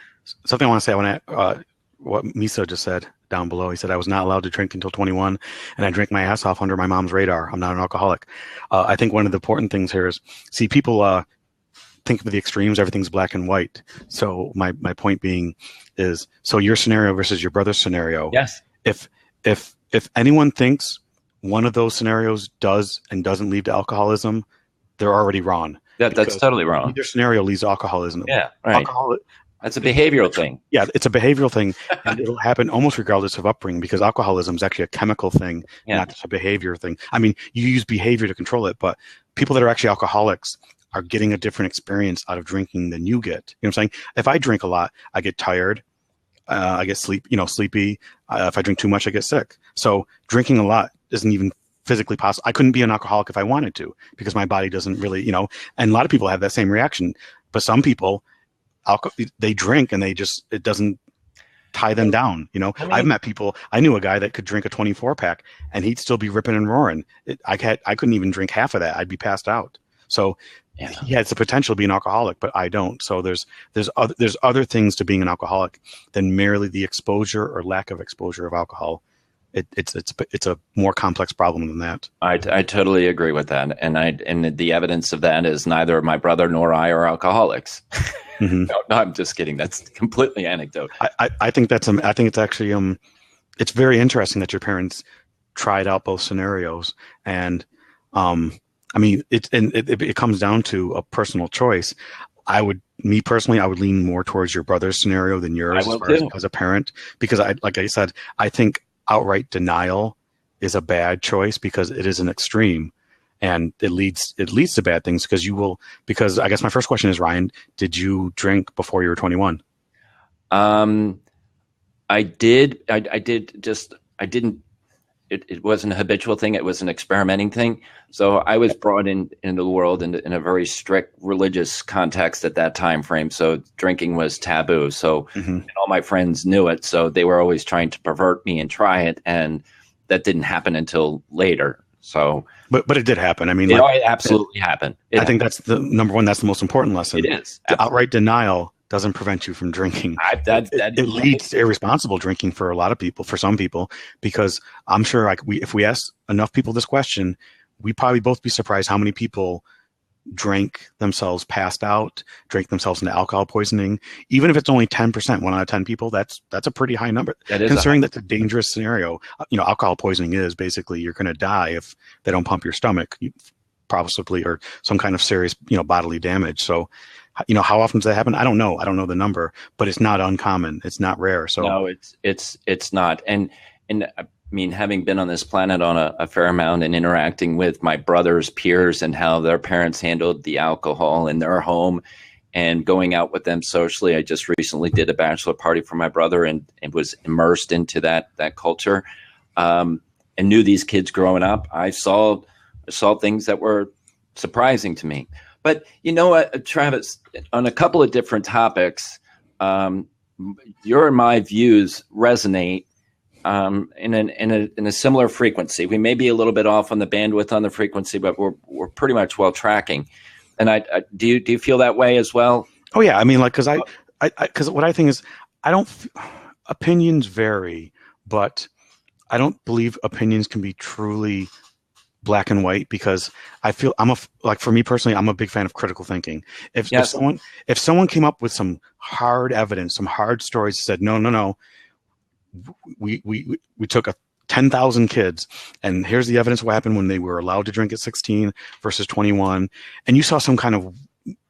C: something I want to say, I want to what Miso just said down below. He said, "I was not allowed to drink until 21, and I drank my ass off under my mom's radar. I'm not an alcoholic." I think one of the important things here is, see, people think of the extremes, everything's black and white. So my point being is, so your scenario versus your brother's scenario.
B: Yes.
C: If anyone thinks one of those scenarios does and doesn't lead to alcoholism, they're already wrong.
B: Yeah, that's totally wrong.
C: Either scenario leads to alcoholism.
B: Yeah, right. That's a behavioral thing.
C: Yeah, it's a behavioral thing, and it'll happen almost regardless of upbringing, because alcoholism is actually a chemical thing, not just a behavior thing. I mean, you use behavior to control it, but people that are actually alcoholics are getting a different experience out of drinking than you get. You know what I'm saying? If I drink a lot, I get tired. I get sleepy. If I drink too much, I get sick. So drinking a lot isn't even physically possible. I couldn't be an alcoholic if I wanted to, because my body doesn't really, and a lot of people have that same reaction. But some people, they drink and it doesn't tie them down. I've met people, I knew a guy that could drink a 24 pack and he'd still be ripping and roaring. I couldn't even drink half of that. I'd be passed out. So he has the potential to be an alcoholic, but I don't. So there's other things to being an alcoholic than merely the exposure or lack of exposure of alcohol. It's a more complex problem than that.
B: I totally agree with that, and the evidence of that is neither my brother nor I are alcoholics. Mm-hmm. No, I'm just kidding. That's completely anecdote.
C: I think it's actually it's very interesting that your parents tried out both scenarios, and I mean, it comes down to a personal choice. Me personally, I would lean more towards your brother's scenario than yours as a parent, because like I said, I think outright denial is a bad choice because it is an extreme, and it leads to bad things because I guess my first question is, Ryan, did you drink before you were 21?
B: I did. I didn't. It wasn't a habitual thing. It was an experimenting thing. So I was brought into the world in a very strict religious context at that time frame. So drinking was taboo. So and all my friends knew it. So they were always trying to pervert me and try it. And that didn't happen until later. So,
C: but it did happen. I mean,
B: it absolutely happened.
C: I think that's the number one. That's the most important lesson.
B: It is.
C: Outright denial doesn't prevent you from drinking. It leads to irresponsible drinking for a lot of people, for some people, because I'm sure if we ask enough people this question, we'd probably both be surprised how many people drank themselves passed out, drank themselves into alcohol poisoning. Even if it's only 10%, 1 out of 10 people, that's a pretty high number. Considering that's a dangerous scenario. Alcohol poisoning is basically you're going to die if they don't pump your stomach, possibly, or some kind of serious, bodily damage. So how often does that happen? I don't know. I don't know the number, but it's not uncommon. It's not rare. So
B: no, it's not. And I mean, having been on this planet on a fair amount and interacting with my brother's peers and how their parents handled the alcohol in their home and going out with them socially. I just recently did a bachelor party for my brother and was immersed into that culture, and knew these kids growing up. I saw things that were surprising to me. But you know what, Travis, on a couple of different topics, your and my views resonate in a similar frequency. We may be a little bit off on the bandwidth on the frequency, but we're pretty much well tracking. And do you feel that way as well?
C: Oh yeah, I mean, like, because what I think is, opinions vary, but I don't believe opinions can be truly black and white, because I feel for me personally, I'm a big fan of critical thinking. If someone came up with some hard evidence, some hard stories, said no, we took 10,000 kids and here's the evidence of what happened when they were allowed to drink at 16 versus 21, and you saw some kind of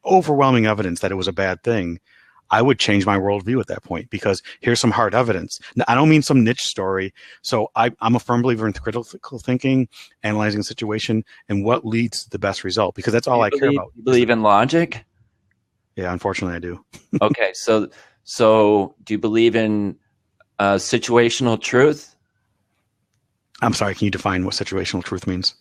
C: overwhelming evidence that it was a bad thing, I would change my worldview at that point, because here's some hard evidence. Now, I don't mean some niche story. So I'm a firm believer in critical thinking, analyzing the situation, and what leads to the best result, because that's all I care about.
B: You believe in logic?
C: Yeah, unfortunately, I do.
B: Okay, so do you believe in situational truth?
C: I'm sorry, can you define what situational truth means?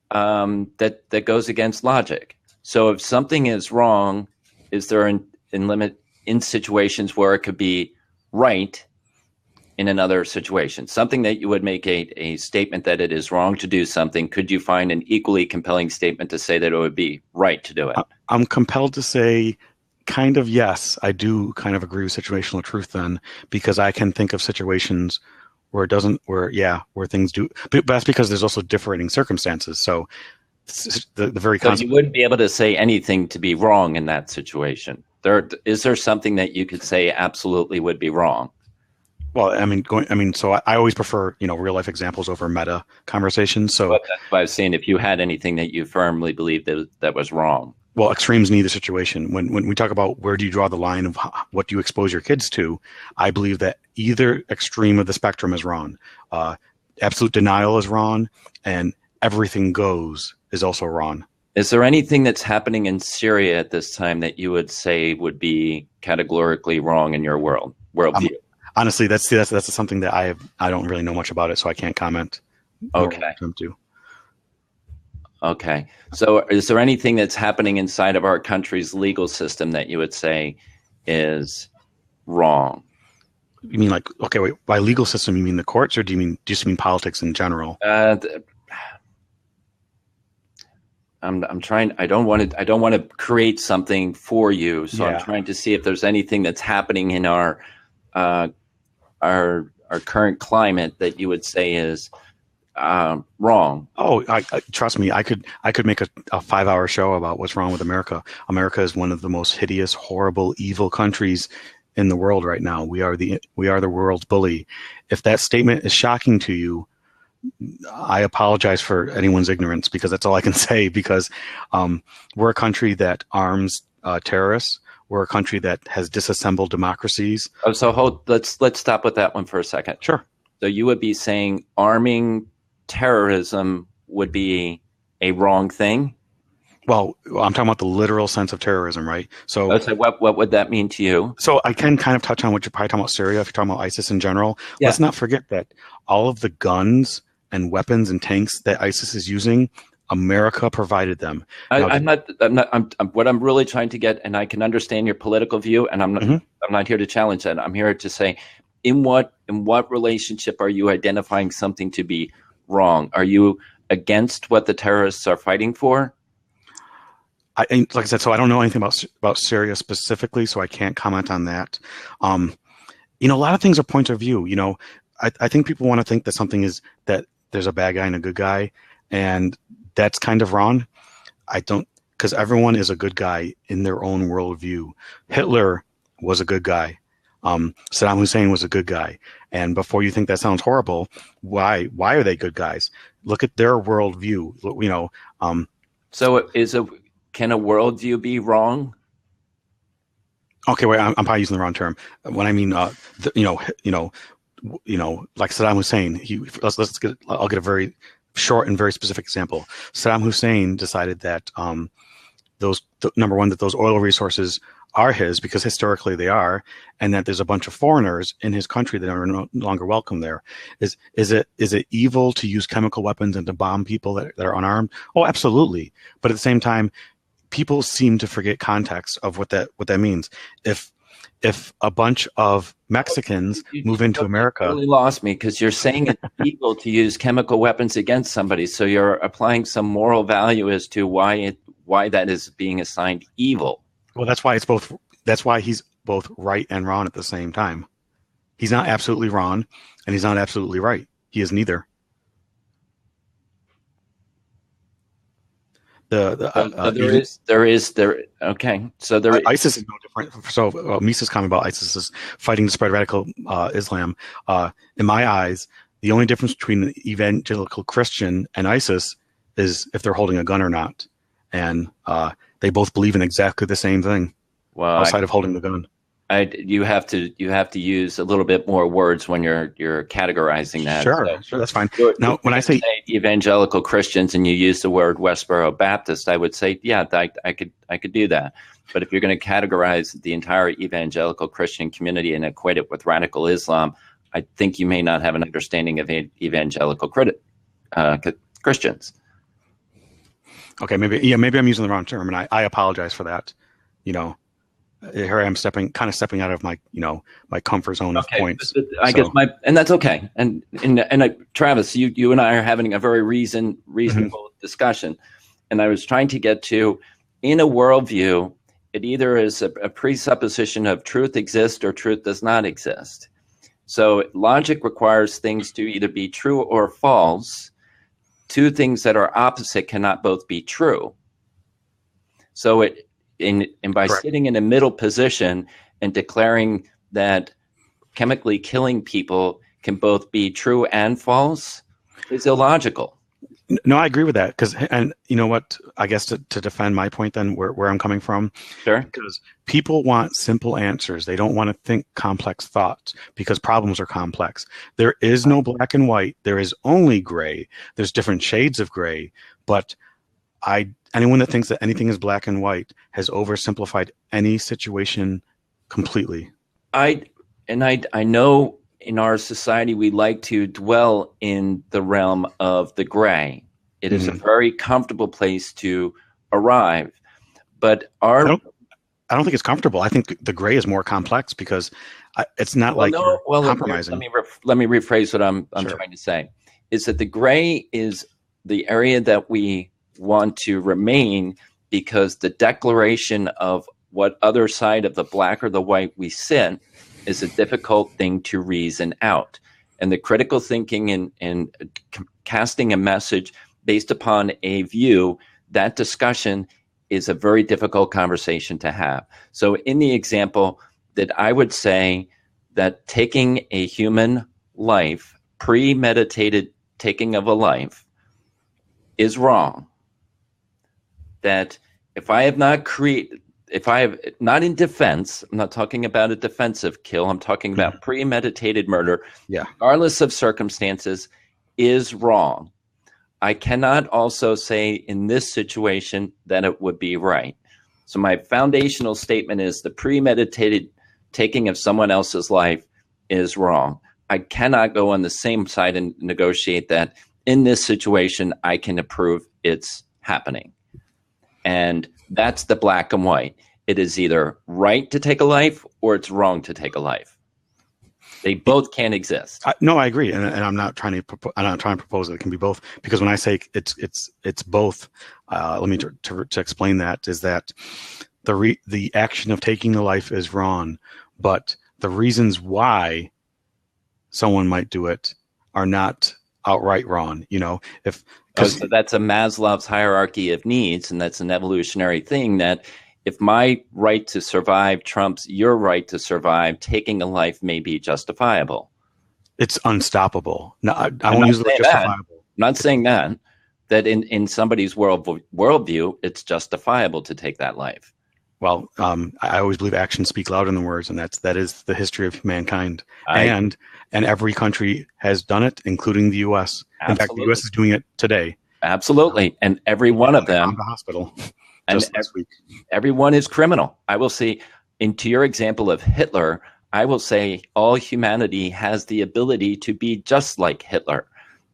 B: That goes against logic. So if something is wrong, is there in situations where it could be right in another situation, something that you would make a statement that it is wrong to do something, could you find an equally compelling statement to say that it would be right to do it?
C: I'm compelled to say kind of yes. I do kind of agree with situational truth then, because I can think of situations where things do, but that's because there's also differing circumstances. So the very
B: concept. So you wouldn't be able to say anything to be wrong in that situation. Is there something that you could say absolutely would be wrong?
C: Well, so I always prefer, real life examples over meta conversations. So
B: but that's why I was saying, if you had anything that you firmly believed that was wrong.
C: Well, extremes in either situation. When we talk about where do you draw the line of what do you expose your kids to, I believe that either extreme of the spectrum is wrong. Absolute denial is wrong, and everything goes is also wrong.
B: Is there anything that's happening in Syria at this time that you would say would be categorically wrong in your worldview?
C: Honestly, that's something that I don't really know much about it, so I can't comment.
B: Okay. Okay. So is there anything that's happening inside of our country's legal system that you would say is wrong?
C: You mean by legal system, you mean the courts, or do you just mean politics in general?
B: I'm trying. I don't want to create something for you. So yeah. I'm trying to see if there's anything that's happening in our current climate that you would say is wrong.
C: Oh, trust me. I could make a 5-hour show about what's wrong with America. America is one of the most hideous, horrible, evil countries in the world right now. We are the world's bully. If that statement is shocking to you, I apologize for anyone's ignorance, because that's all I can say, because we're a country that arms terrorists. We're a country that has disassembled democracies.
B: Oh, so let's stop with that one for a second.
C: Sure.
B: So you would be saying arming terrorism would be a wrong thing?
C: Well, I'm talking about the literal sense of terrorism, right? So
B: what would that mean to you?
C: So I can kind of touch on what you're probably talking about Syria, if you're talking about ISIS in general. Yeah. Let's not forget that all of the guns and weapons and tanks that ISIS is using, America provided them.
B: What I'm really trying to get, and I can understand your political view, and I'm not here to challenge that. I'm here to say, in what relationship are you identifying something to be wrong? Are you against what the terrorists are fighting for?
C: Like I said, so I don't know anything about Syria specifically, so I can't comment on that. A lot of things are points of view. I think people want to think that something is that there's a bad guy and a good guy, and that's kind of wrong. I don't, because everyone is a good guy in their own worldview. Hitler was a good guy. Saddam Hussein was a good guy. And before you think that sounds horrible, why are they good guys? Look at their worldview.
B: So can a worldview be wrong?
C: Okay, wait, I'm probably using the wrong term. When I mean, like Saddam Hussein, I'll get a very short and very specific example. Saddam Hussein decided that number one, that those oil resources are his because historically they are, and that there's a bunch of foreigners in his country that are no longer welcome there. Is it evil to use chemical weapons and to bomb people that are unarmed? Oh, absolutely. But at the same time, people seem to forget context of what that means. If a bunch of Mexicans move into America,
B: you really lost me because you're saying it's evil to use chemical weapons against somebody. So you're applying some moral value as to why that is being assigned evil.
C: Well, that's why he's both right and wrong at the same time. He's not absolutely wrong, and he's not absolutely right. He is neither.
B: Okay. So
C: ISIS is no different. So Misa's comment about ISIS is fighting to spread radical Islam. In my eyes, the only difference between an evangelical Christian and ISIS is if they're holding a gun or not, and they both believe in exactly the same thing.
B: Well,
C: outside of holding the gun.
B: You have to use a little bit more words when you're categorizing that.
C: Sure, that's fine. Now, when I say
B: evangelical Christians and you use the word Westboro Baptist, I would say, yeah, I could do that. But if you're going to categorize the entire evangelical Christian community and equate it with radical Islam, I think you may not have an understanding of evangelical Christians.
C: Okay, maybe I'm using the wrong term, and I apologize for that. Here I am stepping out of my my comfort zone of points.
B: I guess and that's okay. And Travis, you and I are having a very reasonable discussion, and I was trying to get to, in a worldview, it either is a presupposition of truth exists or truth does not exist. So logic requires things to either be true or false. Two things that are opposite cannot both be true. So by
C: Correct.
B: sitting in a middle position and declaring that chemically killing people can both be true and false is illogical.
C: No, I agree with that and you know what? I guess to defend my point, then where I'm coming from,
B: sure,
C: because people want simple answers. They don't want to think complex thoughts because problems are complex. There is no black and white. There is only gray. There's different shades of gray, but anyone that thinks that anything is black and white has oversimplified any situation completely.
B: I know in our society we like to dwell in the realm of the gray. It is a very comfortable place to arrive, but I
C: don't think it's comfortable. I think the gray is more complex because it's not compromising.
B: Let me rephrase what I'm
C: Sure.
B: trying to say. Is that the gray is the area that we want to remain because the declaration of what other side of the black or the white we sit is a difficult thing to reason out. And the critical thinking and casting a message based upon a view, that discussion is a very difficult conversation to have. So in the example that I would say that taking a human life, premeditated taking of a life, is wrong. That if I have not in defense, I'm not talking about a defensive kill, I'm talking about premeditated murder, regardless of circumstances, is wrong. I cannot also say in this situation that it would be right. So my foundational statement is the premeditated taking of someone else's life is wrong. I cannot go on the same side and negotiate that in this situation I can approve it's happening. And that's the black and white. It is either right to take a life or it's wrong to take a life. They both can't exist.
C: No, I agree, and I'm not trying to propose that it can be both, because when I say it's both, let me to explain that is that the action of taking the life is wrong, but the reasons why someone might do it are not outright wrong. Because
B: that's a Maslow's hierarchy of needs, and that's an evolutionary thing that if my right to survive trumps your right to survive, taking a life may be justifiable.
C: It's unstoppable. No, I won't use the word justifiable.
B: I'm not saying that in somebody's worldview, it's justifiable to take that life.
C: Well, I always believe actions speak louder than words, and that is the history of mankind. And every country has done it, including the U.S.
B: Absolutely.
C: In fact, the U.S. is doing it today.
B: Absolutely. And every one of them,
C: the hospital
B: and
C: just last week.
B: Everyone is criminal. I will say, into your example of Hitler, I will say all humanity has the ability to be just like Hitler.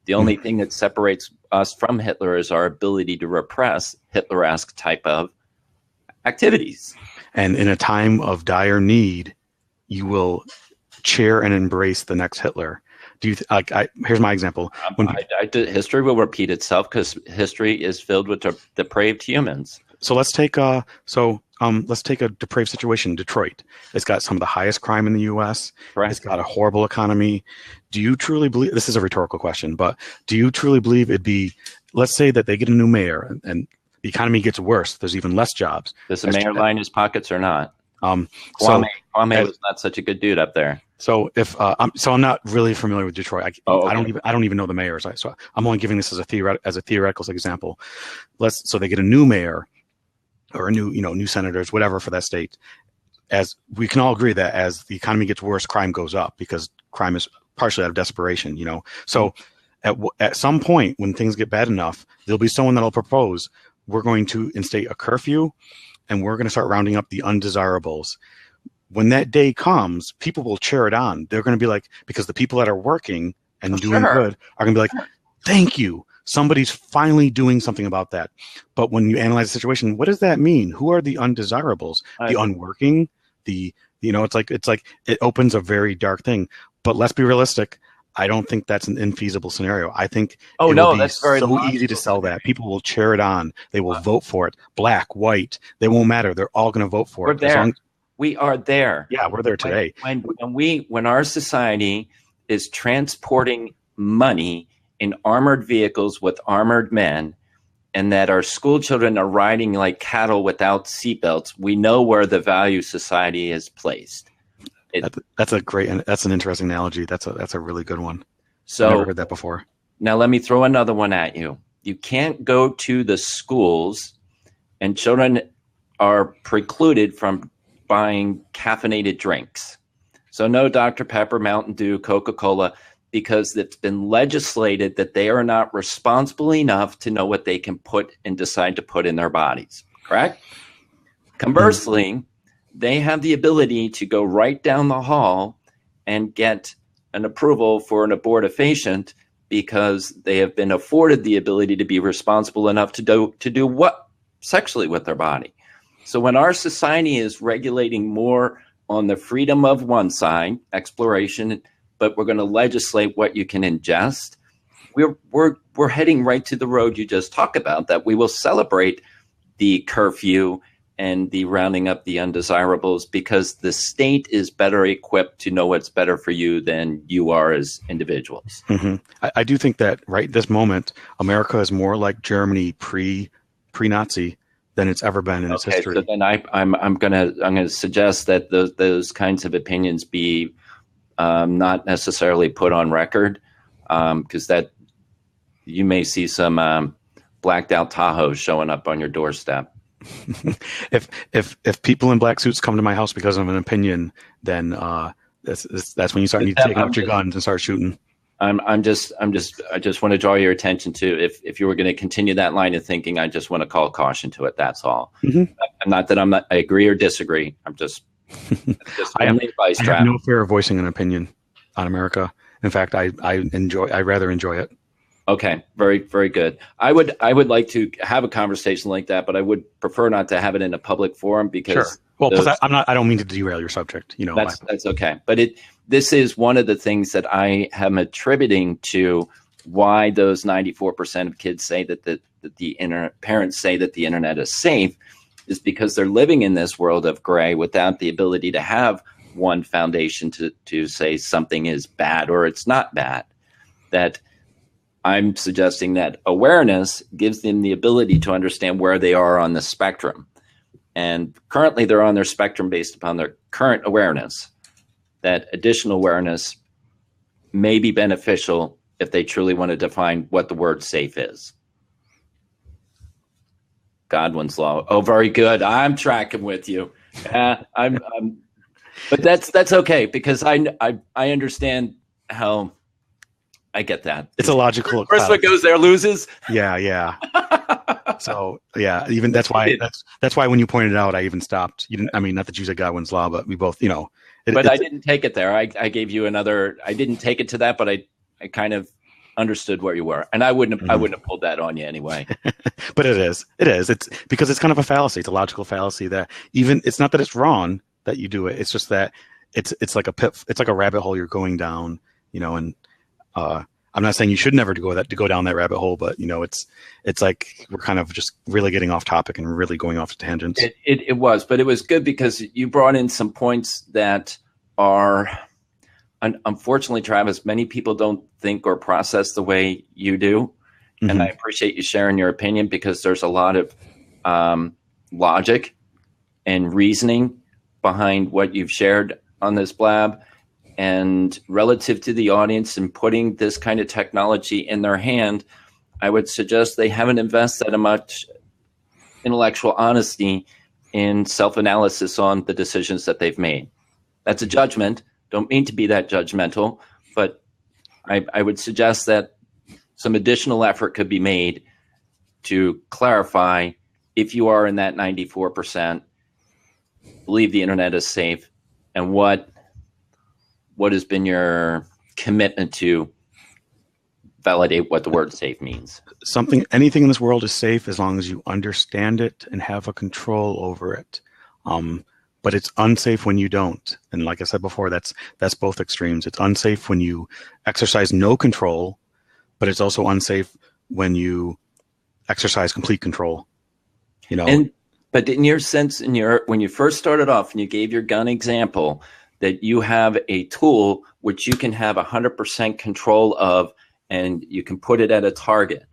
B: The only thing that separates us from Hitler is our ability to repress Hitler-esque type of activities.
C: And in a time of dire need, you will cheer and embrace the next Hitler. Do you here's my example.
B: History will repeat itself because history is filled with depraved humans.
C: So let's take a depraved situation. Detroit. It's got some of the highest crime in the U.S.
B: Right.
C: It's got a horrible economy. Do you truly believe, this is a rhetorical question, but do you truly believe it'd be, let's say that they get a new mayor and the economy gets worse. There's even less jobs.
B: Does the mayor line his pockets or not? Kwame was not such a good dude up there.
C: So if I'm not really familiar with Detroit.
B: Okay.
C: I don't even know the mayors. So I'm only giving this as a theoretical example. So they get a new mayor or a new senators, whatever for that state. As we can all agree that as the economy gets worse, crime goes up because crime is partially out of desperation. So at some point when things get bad enough, there'll be someone that'll propose, we're going to instate a curfew and we're going to start rounding up the undesirables. When that day comes, people will cheer it on. They're going to be like, because the people that are working and doing good are going to be like, thank you. Somebody's finally doing something about that. But when you analyze the situation, what does that mean? Who are the undesirables? The unworking, it's like it opens a very dark thing. But let's be realistic. I don't think that's an infeasible scenario. I think
B: that's very
C: so easy to sell that. People will cheer it on. They will vote for it. Black, white, they won't matter. They're all going to vote for it.
B: We are there.
C: Yeah, we're there today.
B: When our society is transporting money in armored vehicles with armored men, and that our school children are riding like cattle without seatbelts, we know where the value society is placed.
C: That's an interesting analogy. That's a really good one.
B: So
C: I've never heard that before.
B: Now let me throw another one at you. You can't go to the schools, and children are precluded from buying caffeinated drinks. So no Dr. Pepper, Mountain Dew, Coca-Cola, because it's been legislated that they are not responsible enough to know what they can put and decide to put in their bodies. Correct? Conversely, they have the ability to go right down the hall and get an approval for an abortifacient because they have been afforded the ability to be responsible enough to do what sexually with their body. So when our society is regulating more on the freedom of one side, exploration, but we're going to legislate what you can ingest, we're heading right to the road you just talked about, that we will celebrate the curfew and the rounding up the undesirables because the state is better equipped to know what's better for you than you are as individuals.
C: Mm-hmm. I do think that right this moment, America is more like Germany pre-Nazi than it's ever been in its history.
B: So then I'm gonna suggest that those kinds of opinions be not necessarily put on record, because that you may see some blacked out Tahoes showing up on your doorstep.
C: If people in black suits come to my house because of an opinion, then that's when you need to take out your guns and start shooting.
B: I just want to draw your attention to if you were going to continue that line of thinking, I just want to call caution to it. That's all. Mm-hmm. Not that I agree or disagree. I'm just
C: I have no fear of voicing an opinion on America. In fact, I rather enjoy it. Okay,
B: very, very good. I would like to have a conversation like that, but I would prefer not to have it in a public forum because.
C: Sure. Well, I don't mean to derail your subject.
B: That's okay. But this is one of the things that I am attributing to why those 94% of kids say that the parents say that the internet is safe, is because they're living in this world of gray without the ability to have one foundation to say something is bad or it's not bad. That I'm suggesting that awareness gives them the ability to understand where they are on the spectrum. And currently they're on their spectrum based upon their current awareness. That additional awareness may be beneficial if they truly want to define what the word safe is. Godwin's law. Oh, very good. I'm tracking with you. But that's okay because I understand how. I get that.
C: It's a logical.
B: First one goes there loses.
C: Yeah. So yeah, even that's why when you pointed it out, I even stopped. You didn't. I mean, not that you said Godwin's law, but we both,
B: But I didn't take it there. I gave you another. I didn't take it to that, but I kind of understood where you were, and I wouldn't have pulled that on you anyway.
C: But it is. It's because it's kind of a fallacy. It's a logical fallacy that even it's not that it's wrong that you do it. It's just that it's like a pit. It's like a rabbit hole you're going down. And I'm not saying you should never go down that rabbit hole, but it's like we're kind of just really getting off topic and really going off tangents.
B: It was, but it was good because you brought in some points that are, unfortunately, Travis, many people don't think or process the way you do. Mm-hmm. And I appreciate you sharing your opinion because there's a lot of logic and reasoning behind what you've shared on this Blab. And relative to the audience and putting this kind of technology in their hand, I would suggest they haven't invested that much intellectual honesty in self-analysis on the decisions that they've made. That's a judgment. Don't mean to be that judgmental, but I would suggest that some additional effort could be made to clarify if you are in that 94%, believe the internet is safe, and what has been your commitment to validate what the word safe means?
C: Anything in this world is safe as long as you understand it and have a control over it. But it's unsafe when you don't. And like I said before, that's both extremes. It's unsafe when you exercise no control, but it's also unsafe when you exercise complete control.
B: But in your sense, when you first started off and you gave your gun example, that you have a tool which you can have 100% control of and you can put it at a target.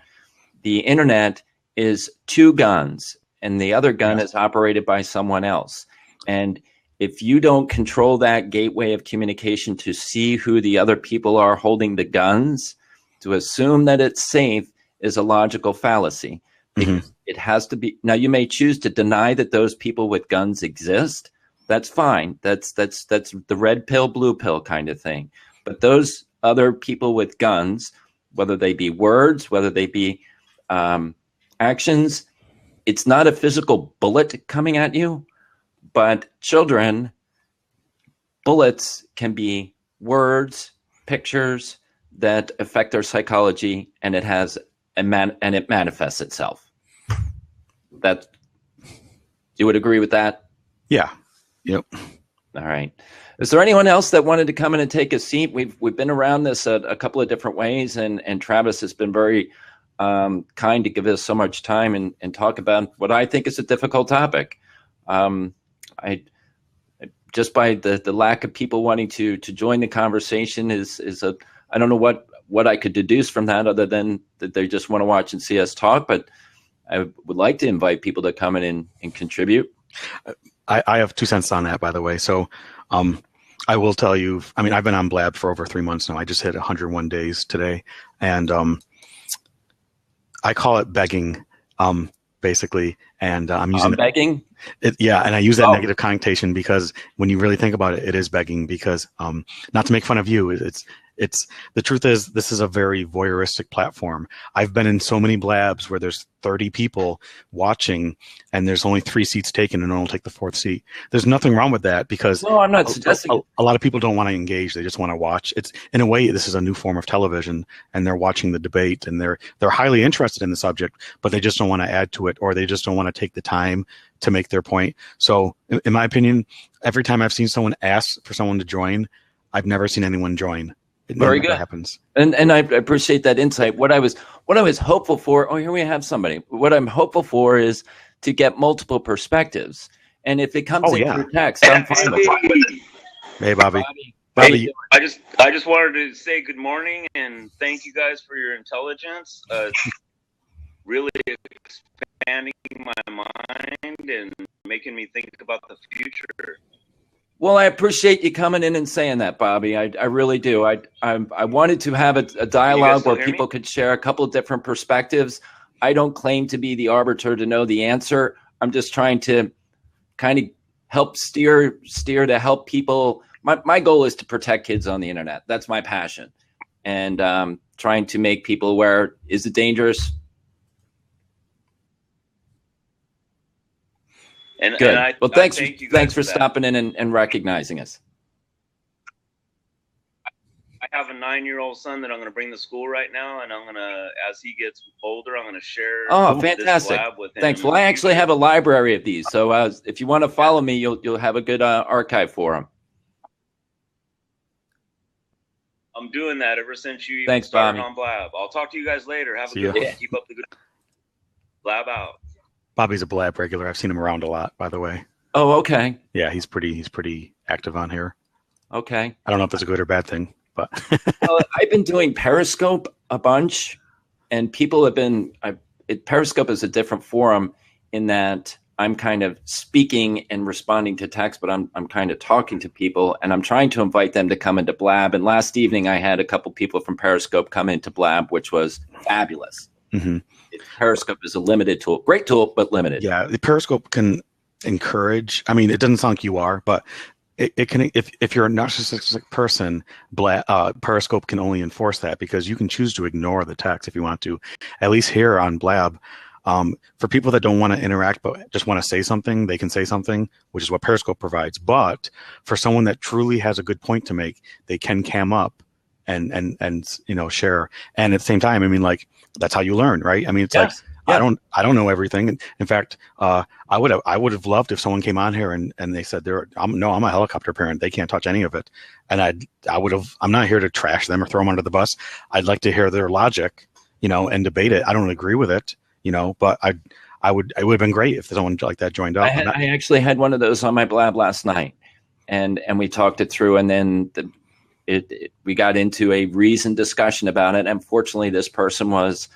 B: The internet is two guns and the other gun is operated by someone else. And if you don't control that gateway of communication to see who the other people are holding the guns, to assume that it's safe is a logical fallacy. Because it has to be. Now, you may choose to deny that those people with guns exist. That's fine. That's the red pill, blue pill kind of thing. But those other people with guns, whether they be words, whether they be actions, it's not a physical bullet coming at you. But children, bullets can be words, pictures that affect their psychology, and it manifests itself. You would agree with that?
C: Yeah. Yep.
B: All right. Is there anyone else that wanted to come in and take a seat? We've been around this a couple of different ways, and Travis has been very kind to give us so much time and talk about what I think is a difficult topic. I just by the lack of people wanting to join the conversation is I don't know what I could deduce from that other than that they just want to watch and see us talk. But I would like to invite people to come in and contribute.
C: I have 2 cents on that, by the way. So I will tell you, I've been on Blab for over 3 months now. I just hit 101 days today. And I call it begging, basically. And I'm using
B: begging?
C: And I use that negative connotation because when you really think about it, it is begging because not to make fun of you, it's the truth is this is a very voyeuristic platform. I've been in so many Blabs where there's 30 people watching and there's only 3 seats taken and I'll take the 4th seat. There's nothing wrong with that because
B: no, I'm not suggesting
C: a lot of people don't want to engage. They just want to watch. It's in a way, this is a new form of television and they're watching the debate and they're highly interested in the subject, but they just don't want to add to it or they just don't want to take the time to make their point. So in my opinion, every time I've seen someone ask for someone to join, I've never seen anyone join.
B: Very good.
C: Happens.
B: And I appreciate that insight. What I was hopeful for, here we have somebody. What I'm hopeful for is to get multiple perspectives. And if it comes in through text, I'm fine with it.
C: Hey, Bobby.
E: Hey, I just wanted to say good morning and thank you guys for your intelligence. Really expanding my mind and making me think about the future.
B: Well, I appreciate you coming in and saying that, Bobby. I really do. I wanted to have a dialogue where people could share a couple of different perspectives. I don't claim to be the arbiter to know the answer. I'm just trying to kind of help steer to help people. My goal is to protect kids on the internet. That's my passion. And trying to make people aware, is it dangerous? Good. Well, thanks for stopping in and recognizing us.
E: I have a 9-year-old son that I'm going to bring to school right now, and I'm going to, as he gets older, I'm going to share.
B: Oh, fantastic!
E: With him.
B: Thanks. Well, I actually have a library of these, so if you want to follow me, you'll have a good archive for them.
E: I'm doing that ever since you
B: Thanks,
E: started
B: Bobby.
E: on Blab. I'll talk to you guys later. Have a good one. Keep up the good. Blab out.
C: Bobby's a Blab regular. I've seen him around a lot, by the way.
B: Oh, okay.
C: Yeah, he's pretty active on here.
B: Okay.
C: I don't know if that's a good or bad thing, but
B: well, I've been doing Periscope a bunch, and people have been. Periscope is a different forum in that I'm kind of speaking and responding to text, but I'm kind of talking to people, and I'm trying to invite them to come into Blab. And last evening, I had a couple people from Periscope come into Blab, which was fabulous.
C: Mm-hmm.
B: Periscope is a limited tool, great tool, but limited.
C: Yeah, the Periscope can encourage. I mean, it doesn't sound like you are, but it can. If you're a narcissistic person, Periscope can only enforce that because you can choose to ignore the text if you want to. At least here on Blab. For people that don't want to interact but just want to say something, they can say something, which is what Periscope provides. But for someone that truly has a good point to make, they can cam up and share. And at the same time, I mean, like, that's how you learn, right? I mean, it's like I don't know everything. In fact, I would have loved if someone came on here and they said I'm a helicopter parent. They can't touch any of it. And I'm not here to trash them or throw them under the bus. I'd like to hear their logic, and debate it. I don't agree with it. But it would have been great if someone like that joined up.
B: I actually had one of those on my Blab last night, and we talked it through, and then we got into a reasoned discussion about it. And fortunately, this person was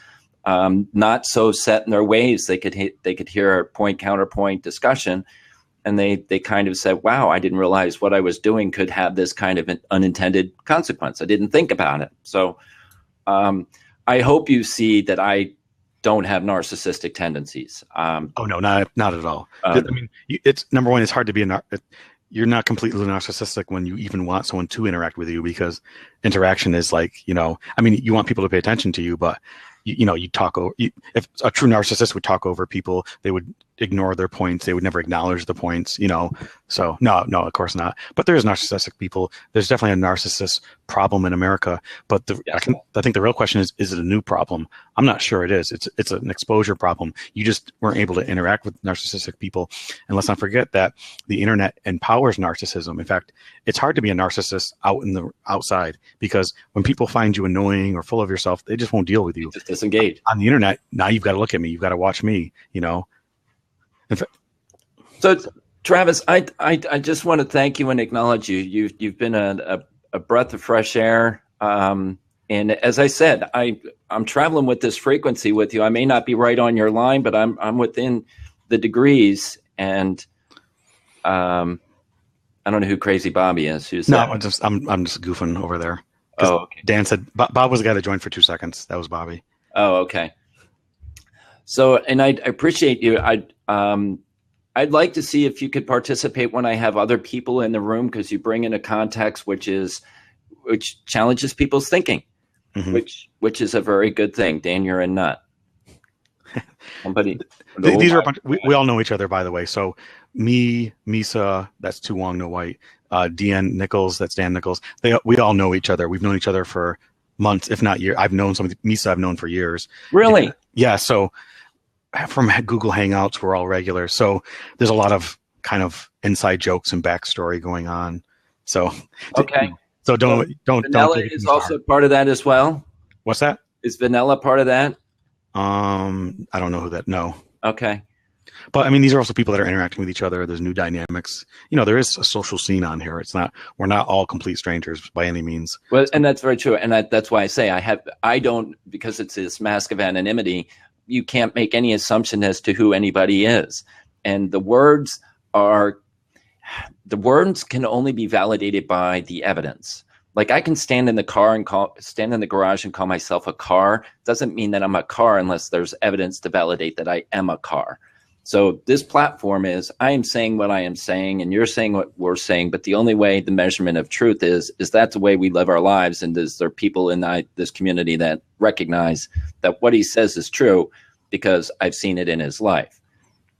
B: not so set in their ways. They could hear a point counterpoint discussion, and they kind of said, "Wow, I didn't realize what I was doing could have this kind of an unintended consequence. I didn't think about it." So I hope you see that I don't have narcissistic tendencies.
C: Oh no, not at all. I mean, it's number one. It's hard to be you're not completely narcissistic when you even want someone to interact with you, because interaction is like, I mean, you want people to pay attention to you, but you talk over. If a true narcissist would talk over people, they would ignore their points. They would never acknowledge the points. So no, of course not. But there's narcissistic people. There's definitely a narcissist problem in America. But I think the real question is it a new problem? I'm not sure it is. It's an exposure problem. You just weren't able to interact with narcissistic people. And let's not forget that the internet empowers narcissism. In fact, it's hard to be a narcissist outside, because when people find you annoying or full of yourself, they just won't deal with you.
B: Just disengage.
C: On the internet, now you've got to look at me. You've got to watch me.
B: So, Travis, I just want to thank you and acknowledge you. You've been a breath of fresh air. And as I said, I'm traveling with this frequency with you. I may not be right on your line, but I'm within the degrees. And I don't know who Crazy Bobby is. Who's
C: no,
B: that?
C: I'm just goofing over there.
B: Oh, okay.
C: Dan said Bob was the guy that joined for 2 seconds. That was Bobby.
B: Oh, okay. So, and I appreciate you. I'd like to see if you could participate when I have other people in the room, because you bring in a context which challenges people's thinking,
C: mm-hmm.
B: which is a very good thing. Dan, you're a nut.
C: These are a bunch. We all know each other, by the way. So me, Misa, that's Tu Wong No White. DN Nichols, that's Dan Nichols. We all know each other. We've known each other for months, if not years. I've known Misa. I've known for years.
B: Really?
C: Yeah. So from Google Hangouts, we're all regular. So there's a lot of kind of inside jokes and backstory going on. So
B: okay.
C: So don't.
B: Vanilla is also part of that as well.
C: What's that?
B: Is Vanilla part of that?
C: I don't know who that. No.
B: Okay.
C: But I mean, these are also people that are interacting with each other. There's new dynamics. There is a social scene on here. We're not all complete strangers by any means.
B: Well, and that's very true. And that's why I say I don't, because it's this mask of anonymity, you can't make any assumption as to who anybody is. And the words can only be validated by the evidence. Like I can stand in the garage and call myself a car. Doesn't mean that I'm a car unless there's evidence to validate that I am a car. So this platform is, I am saying what I am saying and you're saying what we're saying, but the only way the measurement of truth is that the way we live our lives, and is there people in this community that recognize that what he says is true because I've seen it in his life.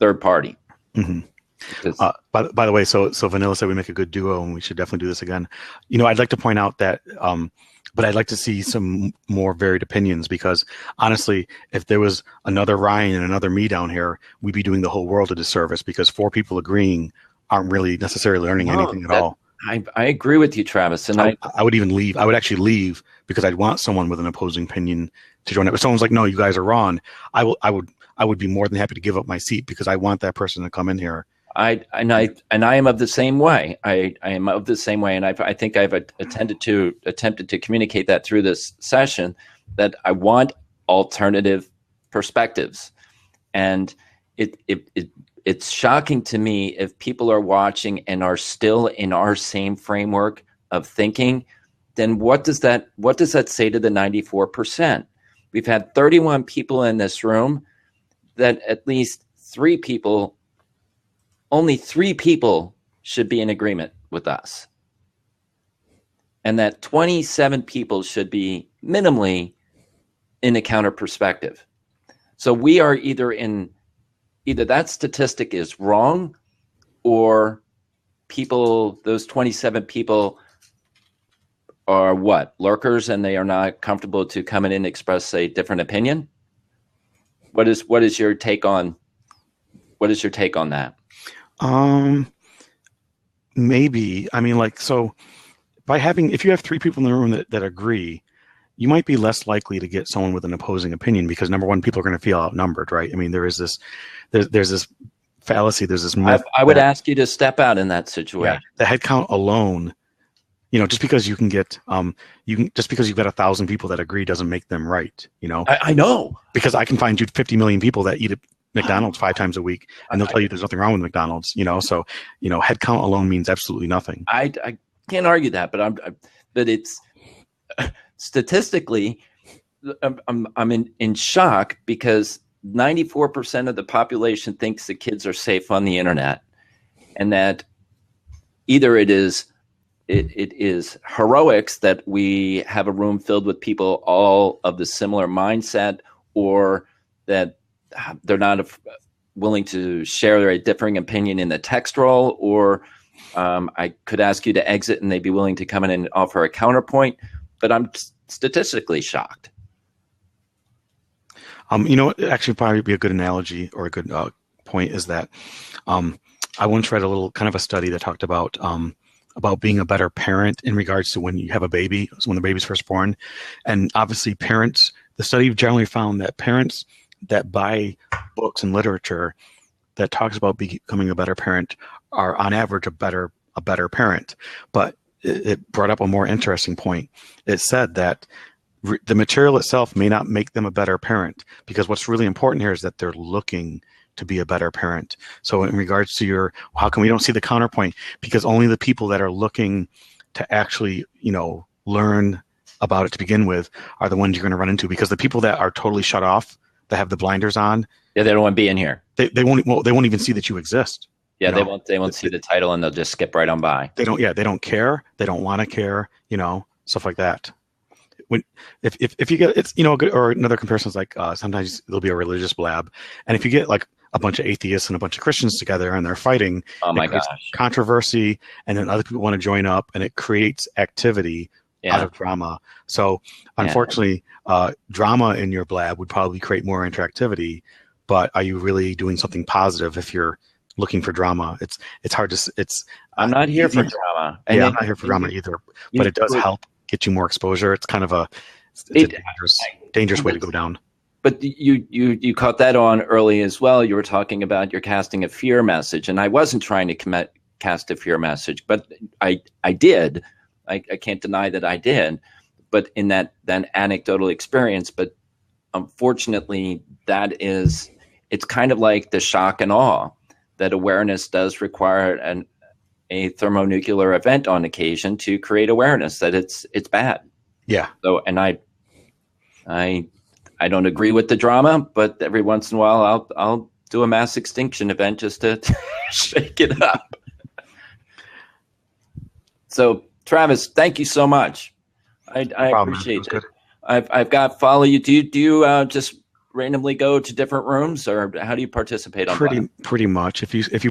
B: Third party.
C: Mm-hmm. By the way, so Vanilla said we make a good duo and we should definitely do this again. I'd like to point out that, but I'd like to see some more varied opinions, because honestly, if there was another Ryan and another me down here, we'd be doing the whole world a disservice, because 4 people agreeing aren't really necessarily learning anything at all.
B: I agree with you, Travis. And
C: I would even leave. I would actually leave because I'd want someone with an opposing opinion to join it. If someone's like, no, you guys are wrong, I would be more than happy to give up my seat, because I want that person to come in here.
B: I am of the same way. I am of the same way, and I think I've attempted to communicate that through this session, that I want alternative perspectives, and it's shocking to me if people are watching and are still in our same framework of thinking. Then what does that say to the 94%? We've had 31 people in this room, that at least only 3 people should be in agreement with us. And that 27 people should be minimally in a counter perspective. So we are either that statistic is wrong, or those 27 people are what? Lurkers, and they are not comfortable to come in and express a different opinion. What is your take on that?
C: Maybe. I mean, so if you have 3 people in the room that agree, you might be less likely to get someone with an opposing opinion, because number one, people are going to feel outnumbered, right? I mean, there's this fallacy, there's this myth.
B: I would ask you to step out in that situation.
C: Yeah, the head count alone, just because you can get, just because you've got 1,000 people that agree doesn't make them right.
B: I know,
C: because I can find you 50 million people that eat at McDonald's 5 times a week, and they'll tell you there's nothing wrong with McDonald's. So head count alone means absolutely nothing.
B: I can't argue that, but it's statistically, I'm in shock, because 94% of the population thinks that kids are safe on the internet, and that either it is heroics that we have a room filled with people all of the similar mindset, or that they're not willing to share their differing opinion in the text role, or I could ask you to exit and they'd be willing to come in and offer a counterpoint, but I'm statistically shocked.
C: Actually probably be a good analogy, or a good point, is that I once read a little kind of a study that talked about being a better parent in regards to when you have a baby, so when the baby's first born. And obviously the study generally found that parents that buy books and literature that talks about becoming a better parent are on average a better parent. But it brought up a more interesting point. It said that the material itself may not make them a better parent, because what's really important here is that they're looking to be a better parent. So in regards to how come we don't see the counterpoint? Because only the people that are looking to actually, learn about it to begin with are the ones you're going to run into, because the people that are totally shut off, that have the blinders on,
B: they don't want to be in here.
C: They won't even see that you exist.
B: Yeah, they won't see the title, and they'll just skip right on by.
C: They don't care. They don't want to care, stuff like that. If you get, it's, or another comparison is like, sometimes there'll be a religious blab, and if you get like a bunch of atheists and a bunch of Christians together and they're fighting,
B: oh my gosh,
C: controversy, and then other people want to join up, and it creates activity out of drama. So unfortunately, drama in your blab would probably create more interactivity, but are you really doing something positive if you're looking for drama? It's hard to,
B: I'm not here for drama.
C: I'm not here for drama either, but it does help get you more exposure. It's kind of a dangerous way to go down.
B: But you caught that on early as well. You were talking about you're casting a fear message, and I wasn't trying to cast a fear message, but I did. I can't deny that I did, but in that anecdotal experience. But unfortunately, it's kind of like the shock and awe, that awareness does require a thermonuclear event on occasion to create awareness that it's bad.
C: Yeah.
B: So, and I don't agree with the drama, but every once in a while I'll do a mass extinction event just to shake it up. So, Travis, thank you so much. I appreciate it. I've got follow you. Do you just randomly go to different rooms, or how do you participate on Blab?
C: Pretty much. If you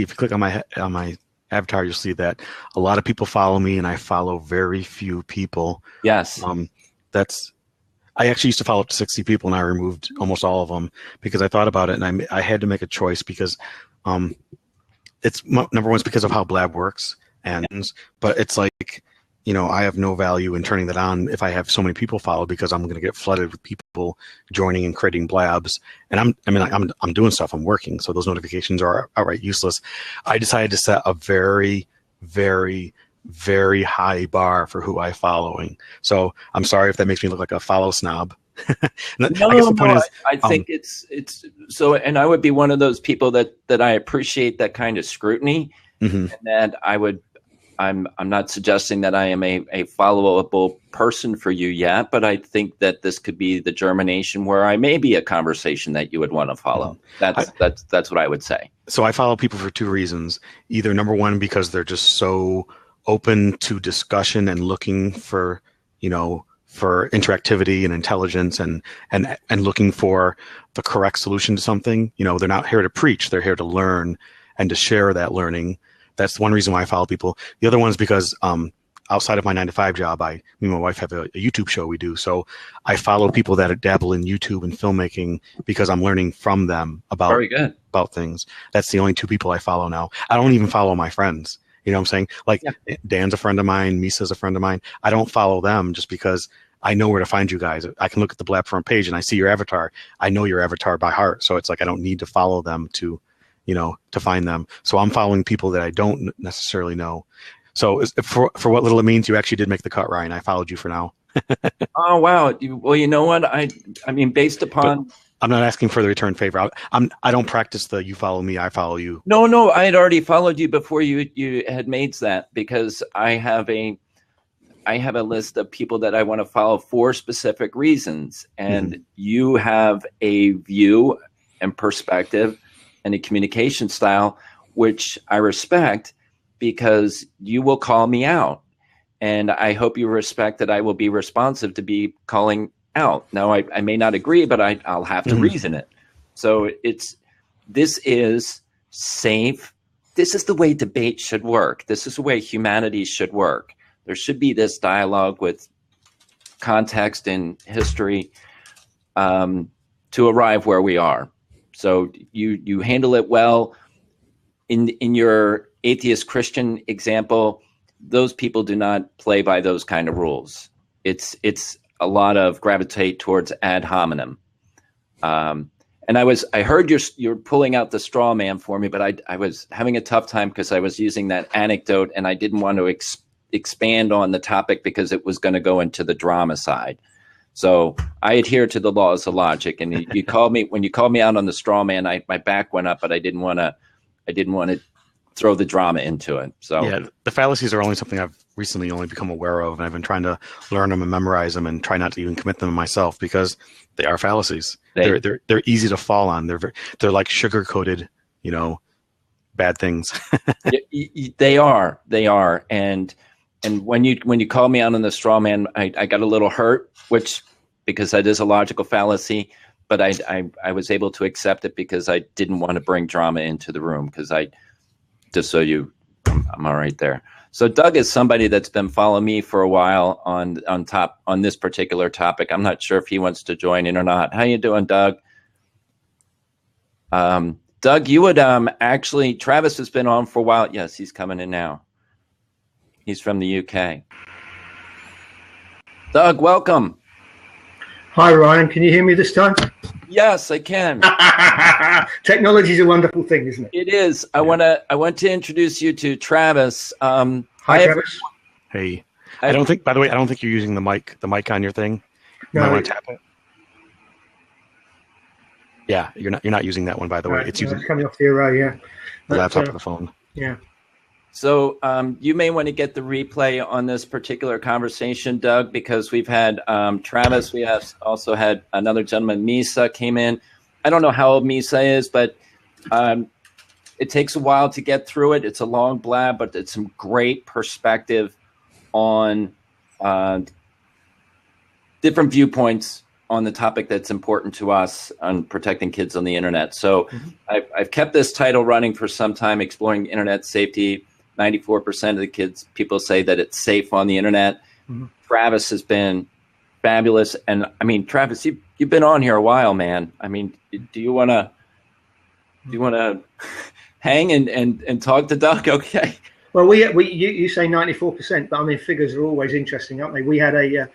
C: click on my avatar, you'll see that a lot of people follow me, and I follow very few people.
B: Yes.
C: I actually used to follow up to 60 people, and I removed almost all of them because I thought about it, and I had to make a choice because it's number one, it's because of how Blab works, but it's like, I have no value in turning that on if I have so many people follow, because I'm going to get flooded with people joining and creating blabs. And I'm doing stuff, I'm working, so those notifications are outright useless. I decided to set a very, very, very high bar for who I'm following. So I'm sorry if that makes me look like a follow snob.
B: I think it's so, and I would be one of those people that I appreciate that kind of scrutiny, and that I'm not suggesting that I am a followable person for you yet, but I think that this could be the germination where I may be a conversation that you would want to follow. That's what I would say.
C: So I follow people for two reasons. Either number one, because they're just so open to discussion and looking for interactivity and intelligence and looking for the correct solution to something. They're not here to preach, they're here to learn and to share that learning. That's one reason why I follow people. The other one is because outside of my 9-to-5 job, me and my wife have a YouTube show we do. So I follow people that dabble in YouTube and filmmaking because I'm learning from them about things. That's the only two people I follow now. I don't even follow my friends. You know what I'm saying? Like, yeah. Dan's a friend of mine. Misa's a friend of mine. I don't follow them just because I know where to find you guys. I can look at the Blab front page and I see your avatar. I know your avatar by heart. So it's like I don't need to follow them to find them. So I'm following people that I don't necessarily know. So for what little it means, you actually did make the cut, Ryan. I followed you for now.
B: Oh, wow. Well, you know what? I mean, based upon... But
C: I'm not asking for the return favor. I don't practice the you follow me, I follow you.
B: No, I had already followed you before you had made that, because I have a list of people that I want to follow for specific reasons. And you have a view and perspective and a communication style, which I respect, because you will call me out. And I hope you respect that I will be responsive to be calling out. Now, I may not agree, but I'll have to reason it. So this is safe. This is the way debate should work. This is the way humanity should work. There should be this dialogue with context and history to arrive where we are. So you handle it well. In your atheist Christian example, those people do not play by those kind of rules. It's a lot of gravitate towards ad hominem. And I heard you're pulling out the straw man for me, but I was having a tough time because I was using that anecdote and I didn't want to expand on the topic because it was going to go into the drama side. So I adhere to the laws of logic. And when you called me out on the straw man, my back went up, but I didn't want to throw the drama into it. So
C: yeah, the fallacies are only something I've recently only become aware of, and I've been trying to learn them and memorize them and try not to even commit them myself because they are fallacies. They're easy to fall on. They're like sugar coated, bad things.
B: They are. And when you call me out on the straw man, I got a little hurt, because that is a logical fallacy, but I was able to accept it because I didn't want to bring drama into the room I'm all right there. So Doug is somebody that's been following me for a while on this particular topic. I'm not sure if he wants to join in or not. How you doing, Doug? Doug, you would actually, Travis has been on for a while. Yes, he's coming in now. He's from the UK. Doug, welcome.
F: Hi, Ryan. Can you hear me this time?
B: Yes, I can.
F: Technology is a wonderful thing, isn't it?
B: It is. I want to introduce you to Travis.
F: Hi, Travis.
C: Hey. I don't think you're using the mic on your thing. You might want to tap it. Yeah, you're not using that one, by the way. It's using
F: coming off the array, yeah.
C: The laptop or the phone.
F: Yeah.
B: So you may want to get the replay on this particular conversation, Doug, because we've had Travis. We have also had another gentleman, Misa, came in. I don't know how old Misa is, but it takes a while to get through it. It's a long blab, but it's some great perspective on different viewpoints on the topic that's important to us on protecting kids on the internet. So I've kept this title running for some time, Exploring Internet Safety. 94% of the people say that it's safe on the internet. Travis has been fabulous. And I mean, Travis, you've been on here a while, man. I mean, do you want to hang and talk to Doug? Okay.
F: Well, you say 94%, but I mean, figures are always interesting, aren't they? We had I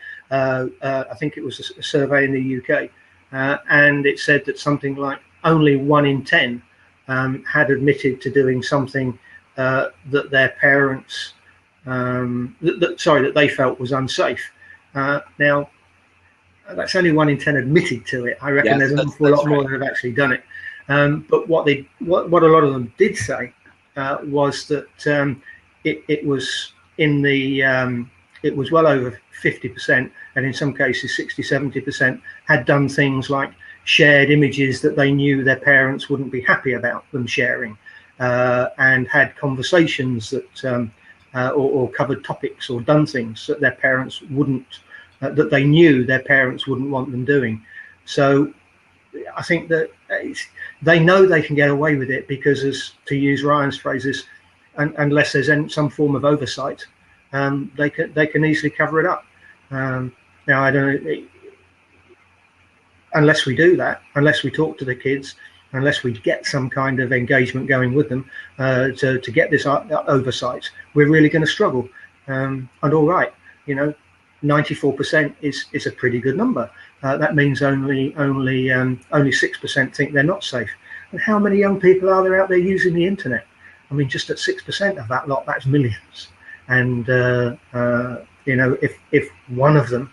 F: think it was a survey in the UK, and it said that something like only 1 in 10 had admitted to doing something that their parents, that they felt was unsafe. Now, that's only 1 in 10 admitted to it. I reckon there's an awful lot more that have actually done it. But what a lot of them did say was that it was in the it was well over 50%, and in some cases 60-70% had done things like shared images that they knew their parents wouldn't be happy about them sharing, and had conversations that or covered topics or done things that their parents wouldn't, that they knew their parents wouldn't want them doing. So I think that they know they can get away with it because, as to use Ryan's phrases, unless there's some form of oversight, they can easily cover it up. Now, I don't know, unless we do that, unless we talk to the kids, unless we get some kind of engagement going with them to get this oversight, we're really going to struggle. And all right, 94% is a pretty good number. That means only 6% think they're not safe. And how many young people are there out there using the internet? I mean, just at 6% of that lot, that's millions. And if one of them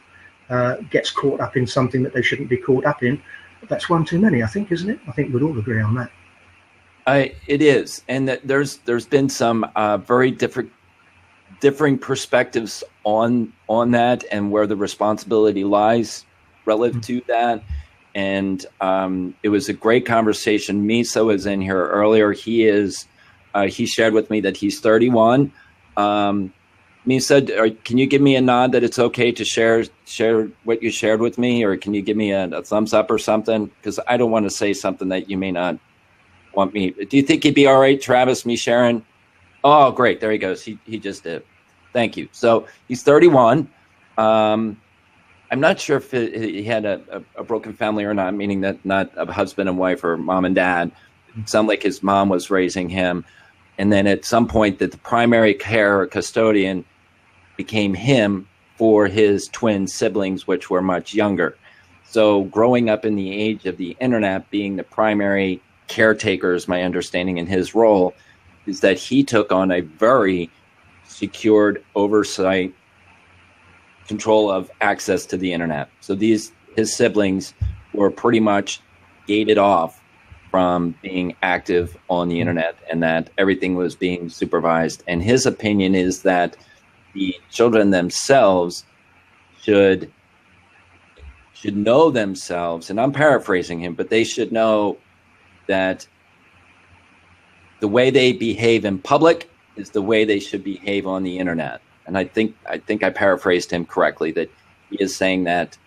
F: gets caught up in something that they shouldn't be caught up in, that's one too many, I think, isn't it? I think we'd all agree on that.
B: It is, and that there's been some very differing perspectives on that and where the responsibility lies relative to that. And it was a great conversation. Misa was in here earlier. He shared with me that he's 31. Misa, can you give me a nod that it's okay to share what you shared with me, or can you give me a thumbs up or something? Because I don't want to say something that you may not want me. Do you think he'd be all right, Travis, me sharing? Oh, great. There he goes. He just did. Thank you. So he's 31. I'm not sure if he had a broken family or not, meaning that not a husband and wife or mom and dad. It sounded like his mom was raising him. And then at some point that the primary care or custodian became him for his twin siblings, which were much younger. So growing up in the age of the internet, being the primary caretaker is my understanding in his role, is that he took on a very secured oversight control of access to the internet. So his siblings were pretty much gated off from being active on the internet, and that everything was being supervised. And his opinion is that the children themselves should know themselves, and I'm paraphrasing him, but they should know that the way they behave in public is the way they should behave on the internet. And I think I paraphrased him correctly, that he is saying that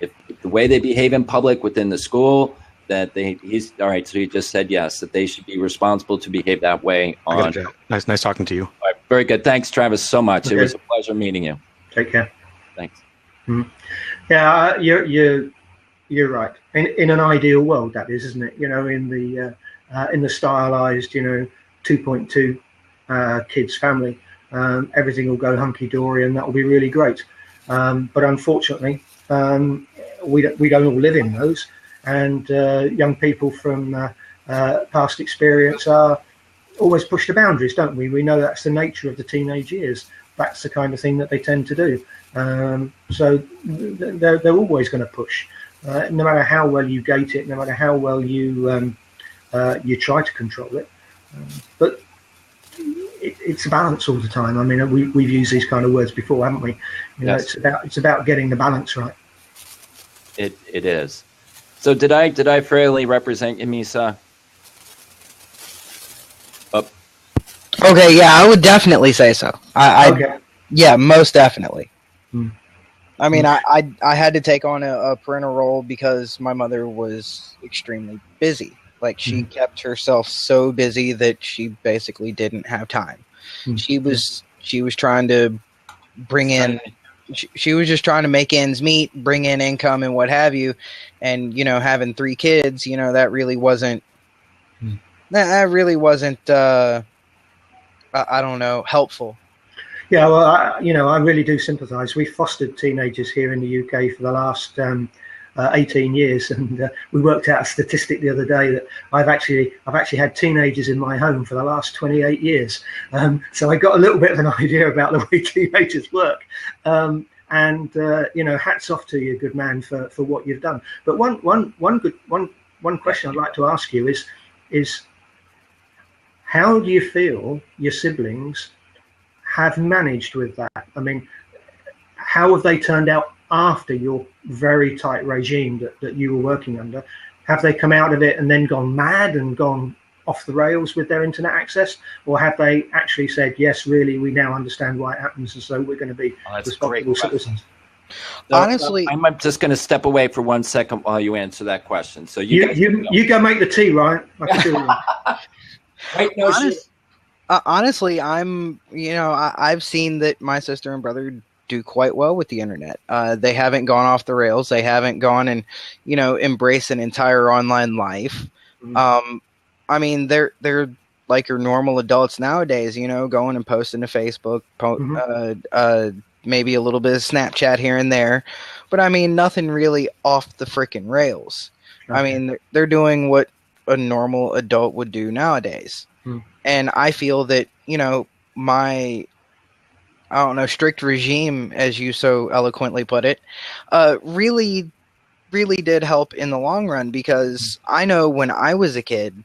B: if the way they behave in public within the school, that he's all right. So he just said yes, that they should be responsible to behave that way.
C: Nice talking to you.
B: All right, very good. Thanks, Travis, so much. Okay. It was a pleasure meeting you.
F: Take care.
B: Thanks.
F: Mm-hmm. Yeah, you're right. In an ideal world, that is, isn't it? In the stylized, 2.2 kids family, everything will go hunky dory, and that will be really great. But unfortunately, we don't all live in those. And young people from past experience are always push the boundaries, don't we? We know that's the nature of the teenage years. That's the kind of thing that they tend to do. So they're always going to push, no matter how well you gate it, no matter how well you try to control it. But it's a balance all the time. I mean, we've used these kind of words before, haven't we? You know,
B: Yes.
F: it's about getting the balance right.
B: It is. So did I fairly represent you, Misa?
A: Okay, yeah, I would definitely say so.
F: Okay.
A: Yeah, most definitely.
F: Hmm.
A: I mean, I had to take on a parental role because my mother was extremely busy. Like, she kept herself so busy that she basically didn't have time. She was trying to bring in. She was just trying to make ends meet, bring in income and what have you, and having 3 kids, that really wasn't. That really wasn't. I don't know, helpful.
F: Yeah, well, I really do sympathise. We fostered teenagers here in the UK for the last 18 years, and we worked out a statistic the other day that I've actually had teenagers in my home for the last 28 years. So I got a little bit of an idea about the way teenagers work. And hats off to you, good man, for what you've done. But one question I'd like to ask you is how do you feel your siblings have managed with that? I mean, how have they turned out after your very tight regime that you were working under? Have they come out of it and then gone mad and gone off the rails with their internet access? Or have they actually said, yes, really, we now understand why it happens, and so we're going to be responsible citizens?
B: So,
A: honestly,
B: I'm just going to step away for 1 second while you answer that question. So
F: you go make the tea, Ryan. I can do it.
B: Wait, no,
A: honestly, I've seen that my sister and brother do quite well with the internet. They haven't gone off the rails. They haven't gone and, embrace an entire online life. I mean, they're like your normal adults nowadays, going and posting to Facebook, maybe a little bit of Snapchat here and there, but I mean, nothing really off the freaking rails. Okay. I mean, they're doing what a normal adult would do nowadays. And I feel that, my, I don't know, strict regime, as you so eloquently put it, really, really did help in the long run, because I know when I was a kid,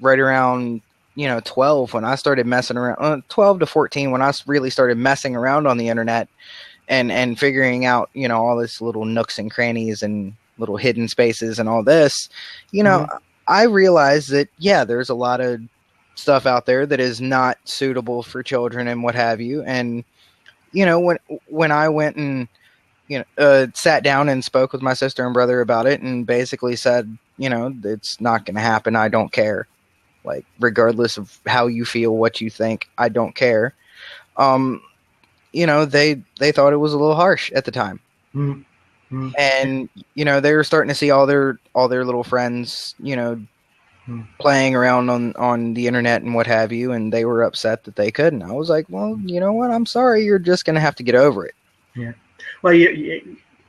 A: right around, 12, when I started messing around, 12 to 14, when I really started messing around on the internet and figuring out, all this little nooks and crannies and little hidden spaces and all this, I realized that, yeah, there's a lot of stuff out there that is not suitable for children and what have you. And, when I went and, sat down and spoke with my sister and brother about it and basically said, it's not going to happen. I don't care. Like, regardless of how you feel, what you think, I don't care. They thought it was a little harsh at the time. And, they were starting to see all their little friends, playing around on the internet and what have you, and they were upset that they couldn't. I was like, well, you know what? I'm sorry. You're just going to have to get over it. Yeah.
F: Well,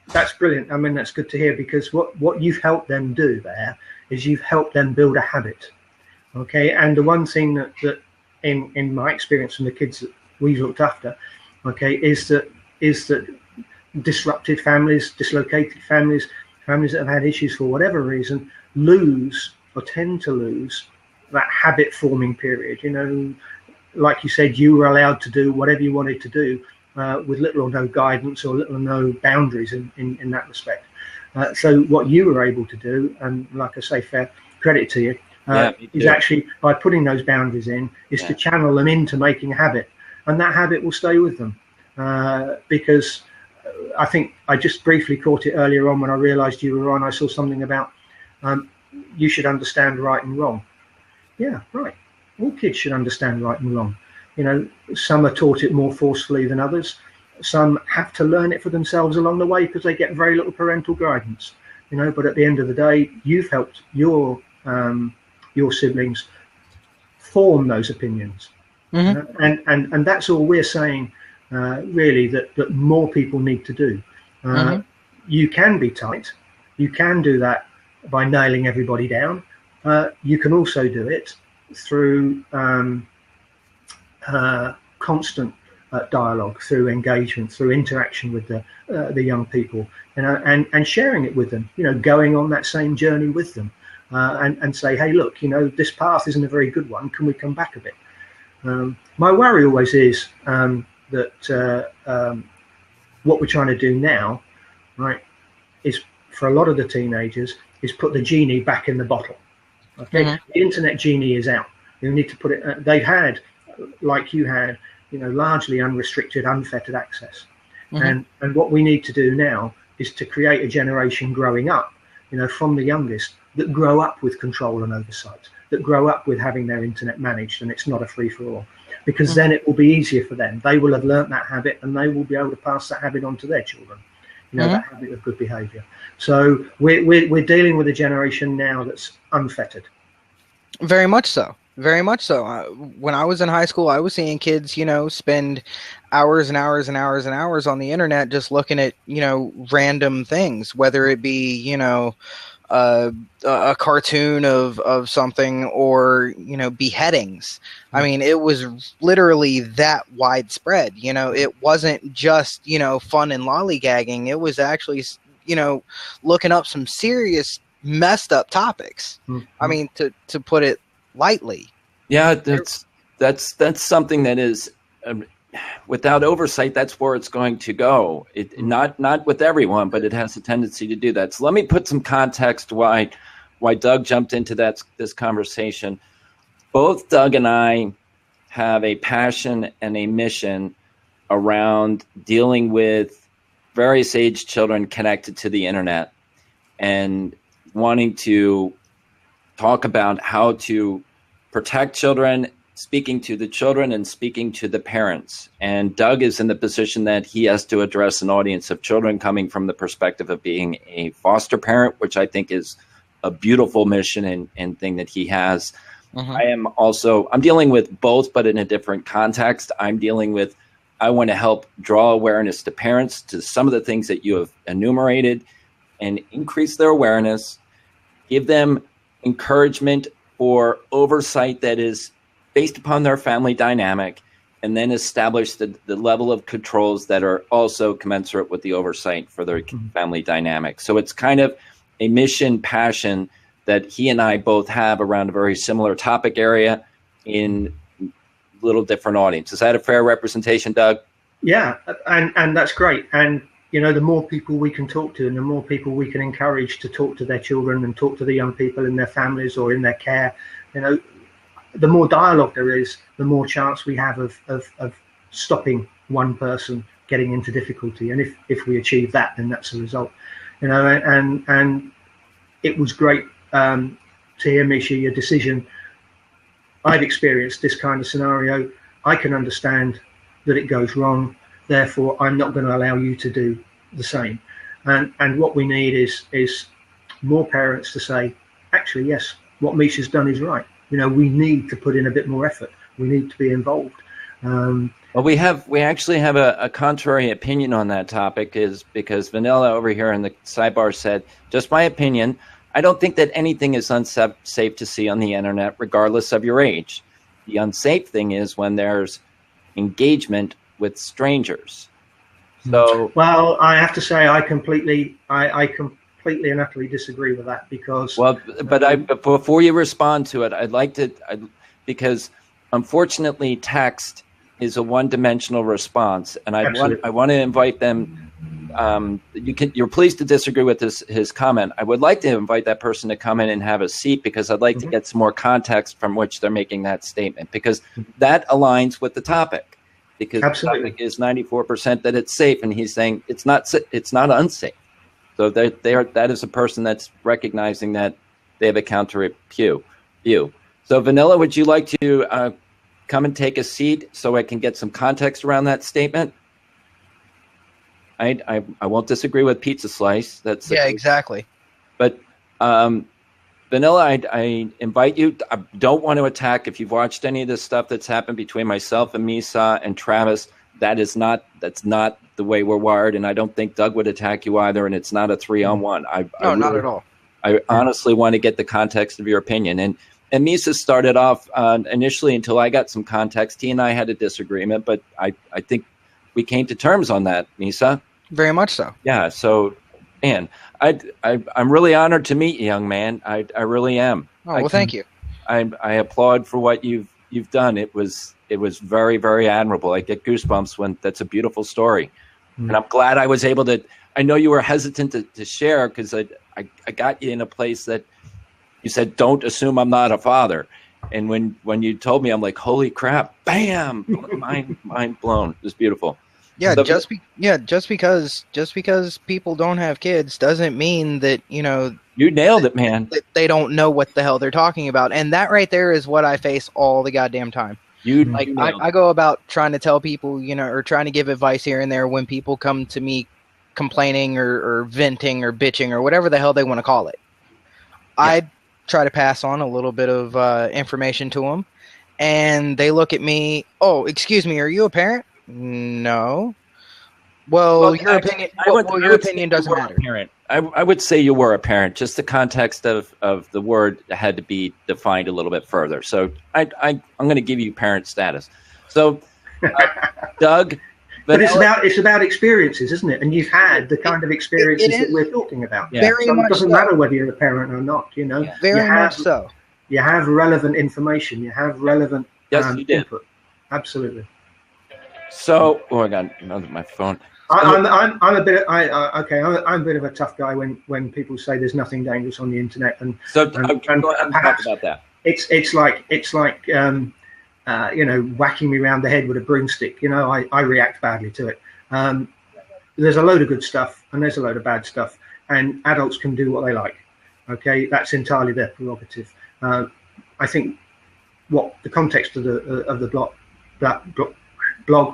F: that's brilliant. I mean, that's good to hear, because what you've helped them do there is you've helped them build a habit. Okay. And the one thing that in my experience from the kids that we've looked after, okay, is that disrupted families, dislocated families that have had issues for whatever reason, lose or tend to lose that habit forming period. Like you said, you were allowed to do whatever you wanted to do with little or no guidance or little or no boundaries in that respect. So what you were able to do, and like I say, fair credit to you, is actually, by putting those boundaries in, is to channel them into making a habit, and that habit will stay with them. Because I think I just briefly caught it earlier on when I realized you were on. I saw something about you should understand right and wrong. Yeah, right. All kids should understand right and wrong. Some are taught it more forcefully than others. Some have to learn it for themselves along the way because they get very little parental guidance. But at the end of the day, you've helped your siblings form those opinions. And that's all we're saying, really, that more people need to do. You can be tight. You can do that by nailing everybody down. You can also do it through constant dialogue, through engagement, through interaction with the young people, and sharing it with them, going on that same journey with them, and say, hey, look, this path isn't a very good one. Can we come back a bit? My worry always is that what we're trying to do now, right, is for a lot of the teenagers, is put the genie back in the bottle. Okay, the internet genie is out. You need to put it. They've had, like you had, largely unrestricted, unfettered access. And what we need to do now is to create a generation growing up, from the youngest, that grow up with control and oversight, that grow up with having their internet managed, and it's not a free-for-all. Because then it will be easier for them. They will have learnt that habit, and they will be able to pass that habit on to their children. That habit of good behaviour. So we're dealing with a generation now that's unfettered.
A: Very much so. Very much so. When I was in high school, I was seeing kids, spend hours and hours and hours and hours on the internet just looking at, random things, whether it be, a cartoon of something or, beheadings. I mean, it was literally that widespread. It wasn't just, fun and lollygagging. It was actually, looking up some serious messed up topics. I mean, to put it lightly.
B: Yeah, that's something that is without oversight. That's where it's going to go. Not with everyone, but it has a tendency to do that. So let me put some context why Doug jumped into this conversation. Both Doug and I have a passion and a mission around dealing with various age children connected to the internet and wanting to talk about how to protect children, speaking to the children and speaking to the parents. And Doug is in the position that he has to address an audience of children coming from the perspective of being a foster parent, which I think is a beautiful mission and thing that he has. I'm dealing with both, but in a different context. I want to help draw awareness to parents to some of the things that you have enumerated and increase their awareness, give them encouragement or oversight that is based upon their family dynamic, and then establish the level of controls that are also commensurate with the oversight for their family dynamic. So it's kind of a mission passion that he and I both have around a very similar topic area in little different audience. Is that a fair representation, Doug?
F: Yeah, and that's great. And the more people we can talk to and the more people we can encourage to talk to their children and talk to the young people in their families or in their care, the more dialogue there is, the more chance we have of stopping one person getting into difficulty. And if we achieve that, then that's a result. And it was great to hear, Misha, your decision. I've experienced this kind of scenario. I can understand that it goes wrong. Therefore, I'm not going to allow you to do the same. And what we need is more parents to say, actually, yes, what Misha's done is right. We need to put in a bit more effort. We need to be involved.
B: Well, we actually have a contrary opinion on that topic, is because Vanilla over here in the sidebar said, just my opinion, I don't think that anything is unsafe to see on the internet, regardless of your age. The unsafe thing is when there's engagement with strangers. So,
F: well, I have to say I completely and utterly disagree with that, because
B: but before you respond to it, I'd like to, because unfortunately text is a one-dimensional response, and I want to invite them. You're pleased to disagree with his comment. I would like to invite that person to come in and have a seat, because I'd like to get some more context from which they're making that statement, because that aligns with the topic. Because
F: Absolutely.
B: The topic is 94% that it's safe, and he's saying it's not unsafe. So that is a person that's recognizing that they have a counter view. So Vanilla, would you like to come and take a seat so I can get some context around that statement? I won't disagree with Pizza Slice.
A: Exactly.
B: But Vanilla, I invite you. I don't want to attack. If you've watched any of this stuff that's happened between myself and Misa and Travis, that's not the way we're wired, and I don't think Doug would attack you either, and it's not a 3-on-1.
A: No, not at all.
B: I honestly want to get the context of your opinion. And Misa started off initially, until I got some context. He and I had a disagreement, but I think we came to terms on that, Misa.
A: Very much so.
B: Yeah, so, man, I'm really honored to meet you, young man. I really am.
A: Oh, well, thank you.
B: I applaud for what you've you've done. It was very, very admirable. I get goosebumps when that's a beautiful story. And I'm glad I was able to. I know you were hesitant to share because I got you in a place that you said, don't assume I'm not a father. And when you told me, I'm like, holy crap, bam, mind blown. It was beautiful.
A: Yeah, just because people don't have kids doesn't mean that, you
B: nailed it, man.
A: That they don't know what the hell they're talking about. And that right there is what I face all the goddamn time. I go about trying to tell people, or trying to give advice here and there when people come to me complaining or venting or bitching or whatever the hell they want to call it. Yeah. I try to pass on a little bit of information to them, and they look at me, oh, excuse me, are you a parent? No. Well, your opinion. Your opinion doesn't matter.
B: Parent. I would say you were a parent. Just the context of the word had to be defined a little bit further. So I'm going to give you parent status. So, Doug.
F: But it's about experiences, isn't it? And you've had the kind of experiences that we're talking about.
A: Yeah. Very
F: so
A: much
F: it doesn't matter whether you're a parent or not.
A: Yeah. Very much so.
F: You have relevant information. You have relevant input. Absolutely.
B: So, I got my phone.
F: I'm a bit of a tough guy when people say there's nothing dangerous on the internet, and
B: go ahead and talk about that.
F: It's like whacking me around the head with a broomstick. I react badly to it. There's a load of good stuff and there's a load of bad stuff, and adults can do what they like. Okay, that's entirely their prerogative. I think what the context of the blog,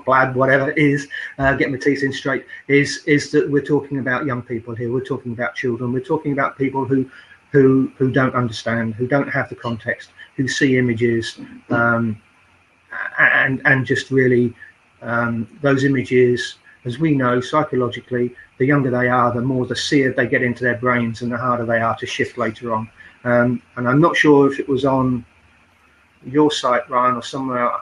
F: Blab, whatever it is, get my teeth in straight, is that we're talking about young people here. We're talking about children. We're talking about people who don't understand, who don't have the context, who see images, and just really those images, as we know psychologically, the younger they are, the more the seared they get into their brains, and the harder they are to shift later on. And I'm not sure if it was on your site, Ryan, or somewhere.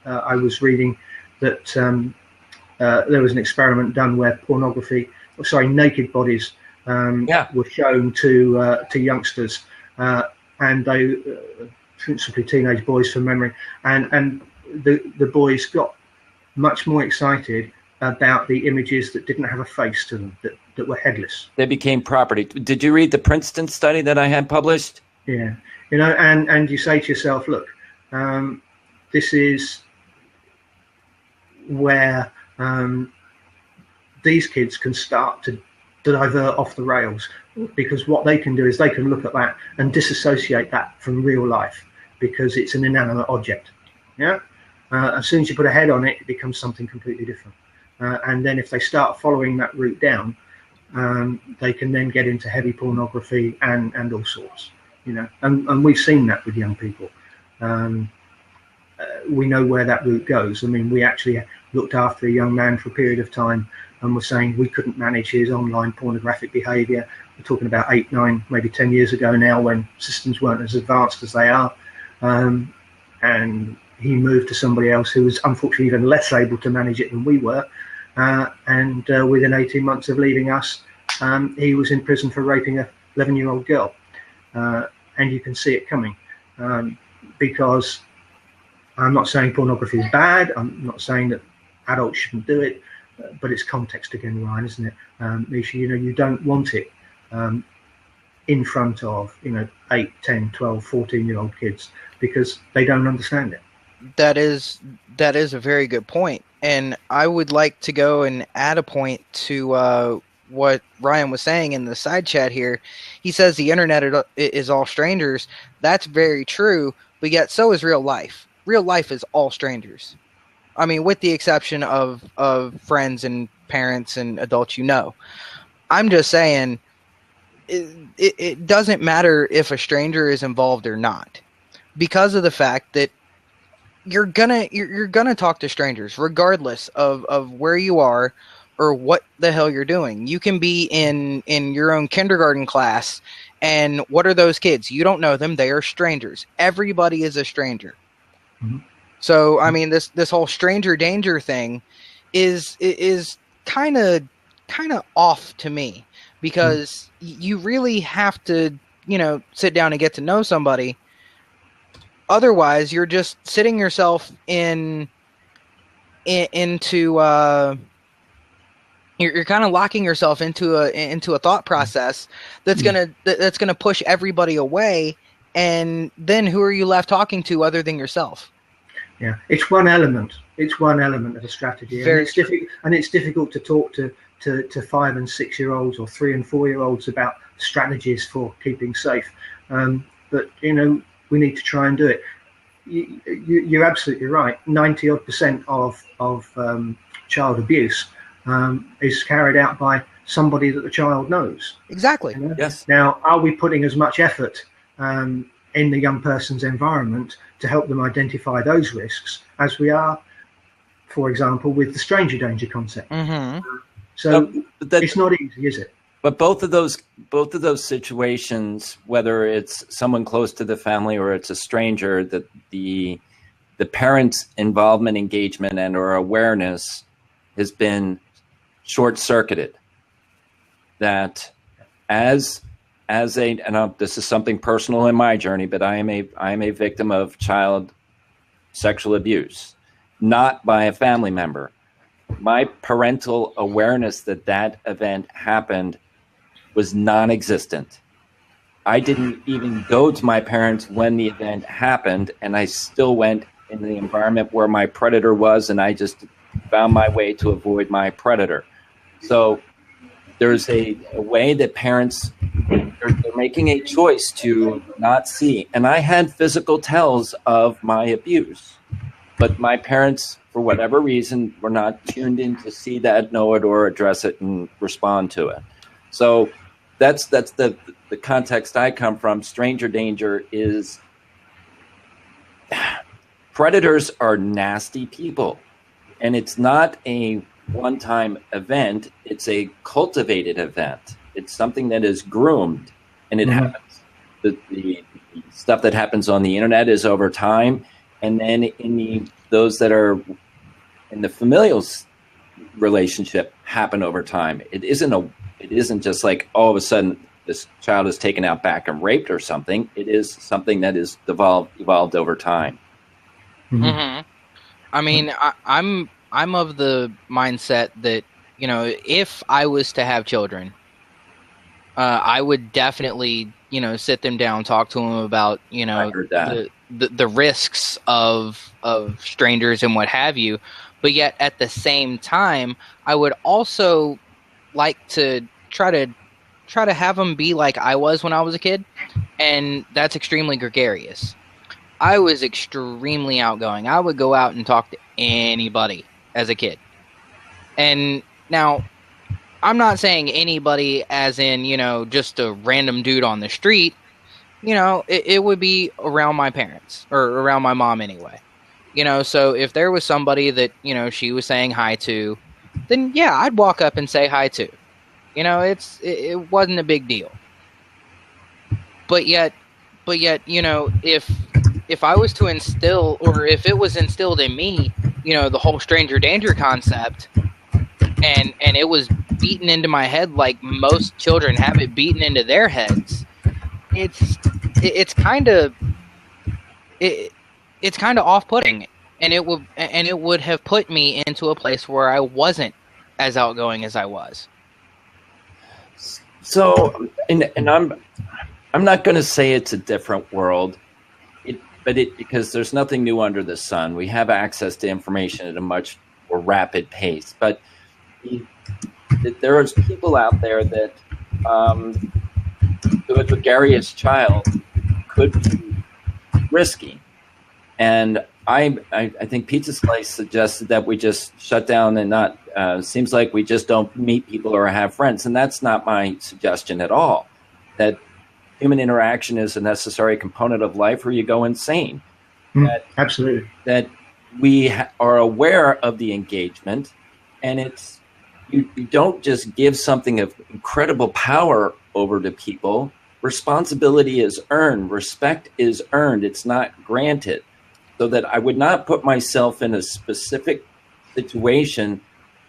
F: I was reading that there was an experiment done where naked bodies were shown to youngsters, and they principally teenage boys from memory, and the boys got much more excited about the images that didn't have a face to them, that were headless.
B: They became property. Did you read the Princeton study that I had published?
F: Yeah, and you say to yourself, look, this is where these kids can start to divert off the rails, because what they can do is they can look at that and disassociate that from real life, because it's an inanimate object. Yeah. As soon as you put a head on it, it becomes something completely different. And then if they start following that route down, they can then get into heavy pornography and all sorts. And we've seen that with young people. We know where that route goes. I mean, we actually looked after a young man for a period of time, and were saying we couldn't manage his online pornographic behavior. We're talking about 8, 9, maybe 10 years ago now, when systems weren't as advanced as they are. And he moved to somebody else who was unfortunately even less able to manage it than we were. And within 18 months of leaving us, he was in prison for raping a 11-year-old girl. And you can see it coming, because I'm not saying pornography is bad. I'm not saying that adults shouldn't do it, but it's context again, Ryan, isn't it? Misha, you don't want it in front of 8, 10, 12, 14-year-old kids, because they don't understand it.
A: That is a very good point, and I would like to go and add a point to what Ryan was saying in the side chat here. He says the internet is all strangers. That's very true, but yet so is real life. Real life is all strangers. I mean, with the exception of friends and parents and adults, I'm just saying it doesn't matter if a stranger is involved or not, because of the fact that you're gonna talk to strangers regardless of where you are or what the hell you're doing. You can be in your own kindergarten class, and what are those kids? You don't know them. They are strangers. Everybody is a stranger. Mm-hmm. So, I mean, this whole stranger danger thing is kind of off to me, because you really have to, sit down and get to know somebody otherwise, you're just sitting yourself into you're kind of locking yourself into a thought process that's gonna push everybody away, and then who are you left talking to other than yourself?
F: Yeah, it's one element. It's one element of a strategy, and it's difficult to talk to 5 and 6 year olds or 3 and 4 year olds about strategies for keeping safe. But we need to try and do it. You're absolutely right. 90% of child abuse is carried out by somebody that the child knows.
A: Exactly.
B: Yes.
F: Now, are we putting as much effort in the young person's environment to help them identify those risks as we are, for example, with the stranger danger concept?
A: Mm-hmm.
F: So it's not easy, is it?
B: But both of those situations, whether it's someone close to the family or it's a stranger, that the parents' involvement, engagement, and or awareness has been short-circuited. That this is something personal in my journey, but I am a victim of child sexual abuse, not by a family member. My parental awareness that event happened was non-existent. I didn't even go to my parents when the event happened, and I still went in the environment where my predator was, and I just found my way to avoid my predator. So there's a way that parents, they're making a choice to not see. And I had physical tells of my abuse, but my parents, for whatever reason, were not tuned in to see that, know it, or address it and respond to it. So that's the context I come from. Stranger danger is predators are nasty people, and it's not a one-time event. It's a cultivated event. It's something that is groomed, and it happens. The stuff that happens on the internet is over time, and then in those that are in the familial relationship happen over time. It isn't just like all of a sudden this child is taken out back and raped or something. It is something that is evolved over time.
A: Mm-hmm. I mean, I'm of the mindset that, if I was to have children, I would definitely, sit them down, talk to them about, the risks of strangers and what have you. But yet at the same time, I would also like to try to have them be like I was when I was a kid, and that's extremely gregarious. I was extremely outgoing. I would go out and talk to anybody as a kid. And now, I'm not saying anybody as in, just a random dude on the street. It would be around my parents, or around my mom anyway. So if there was somebody that, she was saying hi to, then yeah, I'd walk up and say hi to. It wasn't a big deal. But yet, if I was to instill, or if it was instilled in me, the whole stranger danger concept, and it was beaten into my head like most children have it beaten into their heads, it's kind of off-putting, and it would have put me into a place where I wasn't as outgoing as I was.
B: So, and I'm not going to say it's a different world, because there's nothing new under the sun. We have access to information at a much more rapid pace, but there are people out there that a gregarious child could be risky. And I think Pizza Slice suggested that we just shut down and not, seems like we just don't meet people or have friends. And that's not my suggestion at all. That human interaction is a necessary component of life, or you go insane.
F: Absolutely.
B: That we are aware of the engagement, and it's, you don't just give something of incredible power over to people. Responsibility is earned. Respect is earned. It's not granted. So that I would not put myself in a specific situation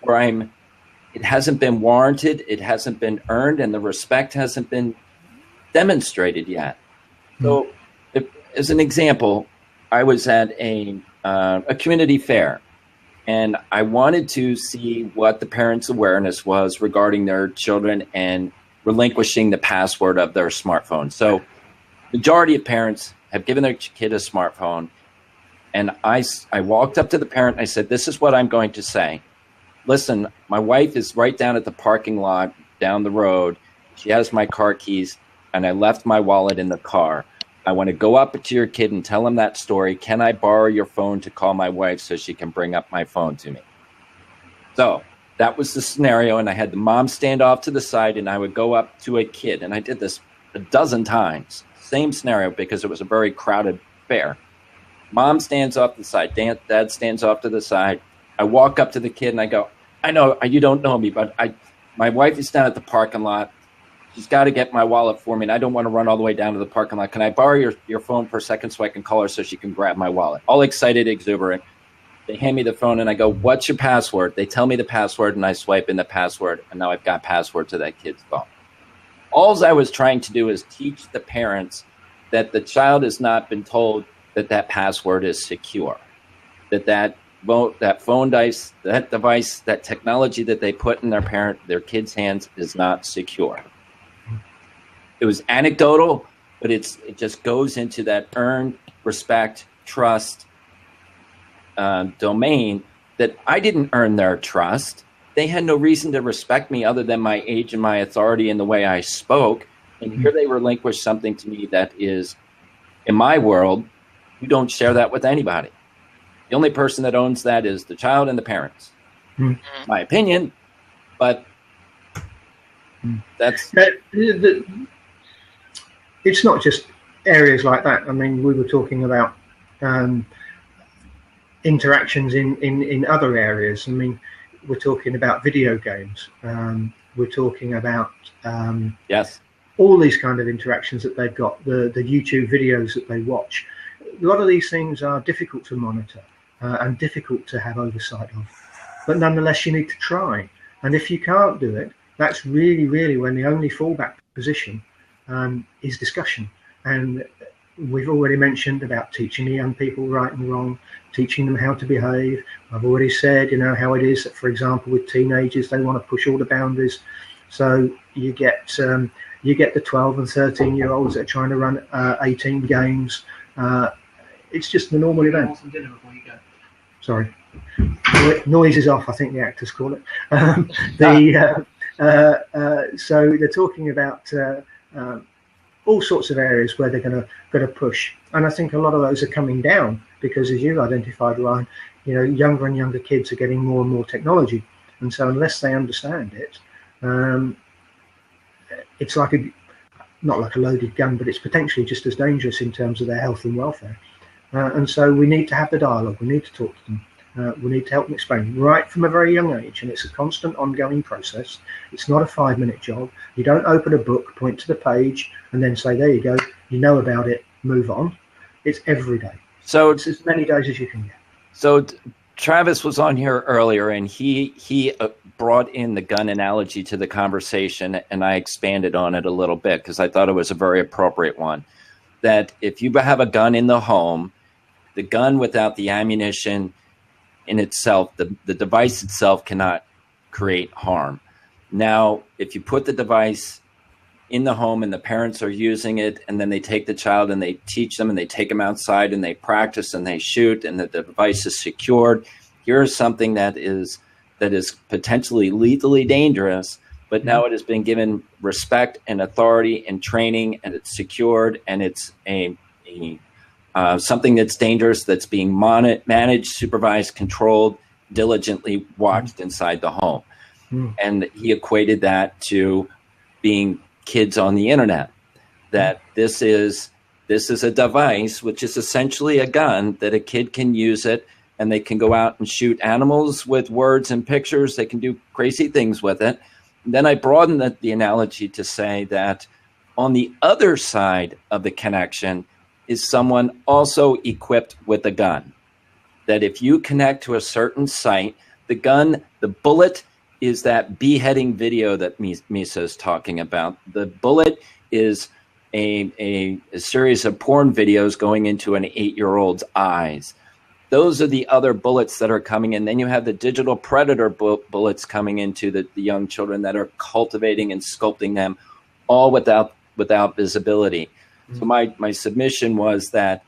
B: where it hasn't been warranted, it hasn't been earned, and the respect hasn't been demonstrated yet. So, as an example, I was at a community fair, and I wanted to see what the parents' awareness was regarding their children and relinquishing the password of their smartphone. So majority of parents have given their kid a smartphone, and I walked up to the parent and I said, this is what I'm going to say. Listen, my wife is right down at the parking lot down the road. She has my car keys, and I left my wallet in the car. I want to go up to your kid and tell him that story. Can I borrow your phone to call my wife so she can bring up my phone to me? So that was the scenario, and I had the mom stand off to the side, and I would go up to a kid, and I did this a dozen times. Same scenario, because it was a very crowded fair. Mom stands off to the side. Dad stands off to the side. I walk up to the kid, and I go, I know you don't know me, but my wife is down at the parking lot. She's got to get my wallet for me, and I don't want to run all the way down to the parking lot. Can I borrow your phone for a second so I can call her so she can grab my wallet? All excited, exuberant. They hand me the phone, and I go, what's your password? They tell me the password, and I swipe in the password, and now I've got password to that kid's phone. All I was trying to do is teach the parents that the child has not been told that password is secure, that phone device, that device, that technology that they put in their kids' hands is not secure. It was anecdotal, but it just goes into that earned respect, trust domain that I didn't earn their trust. They had no reason to respect me other than my age and my authority and the way I spoke. And here they relinquished something to me that is, in my world, you don't share that with anybody. The only person that owns that is the child and the parents. My opinion, but that's...
F: It's not just areas like that. I mean, we were talking about interactions in other areas. I mean, we're talking about video games. We're talking about
B: yes,
F: all these kind of interactions that they've got, the YouTube videos that they watch. A lot of these things are difficult to monitor and difficult to have oversight of. But nonetheless, you need to try. And if you can't do it, that's really, really when the only fallback position is discussion. And we've already mentioned about teaching the young people right and wrong, teaching them how to behave. I've already said, how it is that, for example, with teenagers, they want to push all the boundaries. So you get the 12 and 13-year-olds that are trying to run 18 games. It's just the normal event. Sorry. Noise is off, I think the actors call it. So they're talking about all sorts of areas where they're going to push, and I think a lot of those are coming down because, as you identified, Ryan, younger and younger kids are getting more and more technology, and so unless they understand it, it's like not like a loaded gun, but it's potentially just as dangerous in terms of their health and welfare. And so we need to have the dialogue. We need to talk to them. We need to help them explain right from a very young age, and it's a constant ongoing process. It's not a 5-minute job. You don't open a book, point to the page, and then say, there you go, you know about it, move on. It's every day. So it's as many days as you can get.
B: So Travis was on here earlier, and he brought in the gun analogy to the conversation, and I expanded on it a little bit because I thought it was a very appropriate one. That if you have a gun in the home, the gun without the ammunition in itself, the device itself cannot create harm. Now, if you put the device in the home and the parents are using it, and then they take the child and they teach them and they take them outside and they practice and they shoot and the device is secured, here's something that is potentially lethally dangerous, but now it has been given respect and authority and training, and it's secured, and it's something that's dangerous, that's being managed, supervised, controlled, diligently watched inside the home. And he equated that to being kids on the internet, that this is a device, which is essentially a gun, that a kid can use it, and they can go out and shoot animals with words and pictures. They can do crazy things with it. And then I broadened the analogy to say that on the other side of the connection is someone also equipped with a gun. That if you connect to a certain site, the bullet is that beheading video that Misa is talking about. The bullet is a series of porn videos going into an 8-year-old's eyes. Those are the other bullets that are coming in. Then you have the digital predator bullets coming into the young children that are cultivating and sculpting them, all without visibility. So my submission was that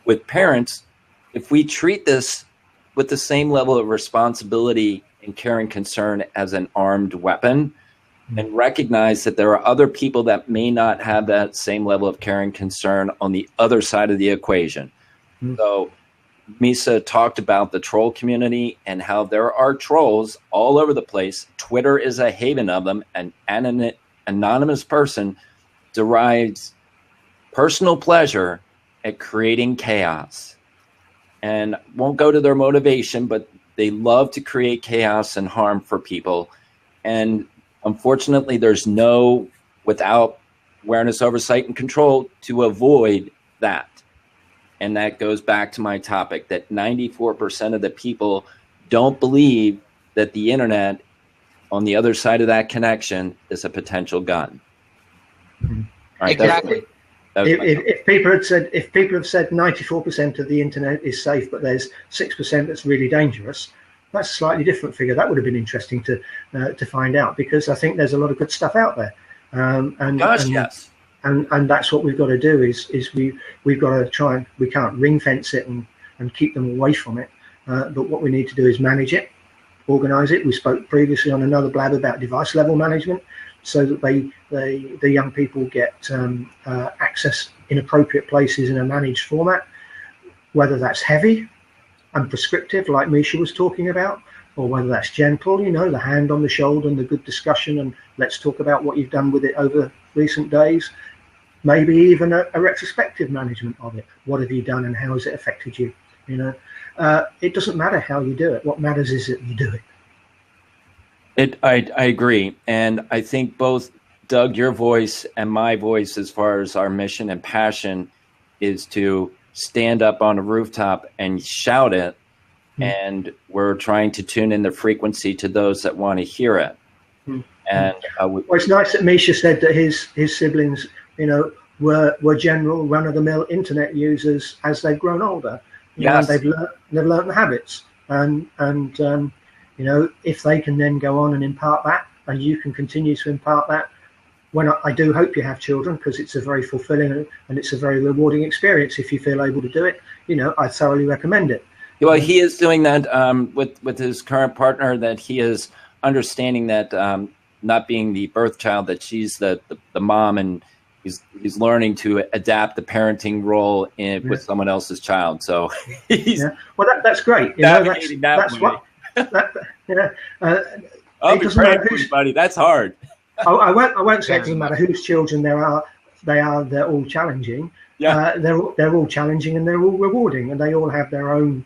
B: with parents, if we treat this with the same level of responsibility and care and concern as an armed weapon, and recognize that there are other people that may not have that same level of care and concern on the other side of the equation. So Misa talked about the troll community and how there are trolls all over the place. Twitter is a haven of them. An anonymous person derives personal pleasure at creating chaos. And won't go to their motivation, but they love to create chaos and harm for people. And unfortunately, there's no, without awareness, oversight, and control, to avoid that. And that goes back to my topic that 94% of the people don't believe that the internet on the other side of that connection is a potential gun. All right,
A: exactly.
F: If people have said 94% of the internet is safe, but there's 6% that's really dangerous, that's a slightly different figure. That would have been interesting to find out, because I think there's a lot of good stuff out there.
B: Yes.
F: And that's what we've got to do is we've got to try, and we can't ring fence it and keep them away from it. But what we need to do is manage it, organize it. We spoke previously on another Blab about device level management, so that the young people get access in appropriate places in a managed format, whether that's heavy and prescriptive like Misha was talking about, or whether that's gentle, the hand on the shoulder and the good discussion, and let's talk about what you've done with it over recent days. Maybe even a retrospective management of it. What have you done and how has it affected you? It doesn't matter how you do it. What matters is that you do it.
B: I agree. And I think both, Doug, your voice and my voice, as far as our mission and passion, is to stand up on a rooftop and shout it. And we're trying to tune in the frequency to those that want to hear it. And
F: well, it's nice that Misha said that his siblings, were general run-of-the-mill internet users as they've grown older.
B: Yes.
F: They've learned the habits, and if they can then go on and impart that, and you can continue to impart that. When I do hope you have children, because it's a very fulfilling and it's a very rewarding experience if you feel able to do it. I thoroughly recommend it.
B: Well, he is doing that with his current partner, that he is understanding that not being the birth child, that she's the mom, and he's learning to adapt the parenting role with someone else's child. So
F: well, that's great. That's what.
B: I'll be praying for you, buddy. That's hard.
F: I won't say it doesn't matter whose children there are. They're all challenging. Yeah. They're all challenging and they're all rewarding, and they all have their own,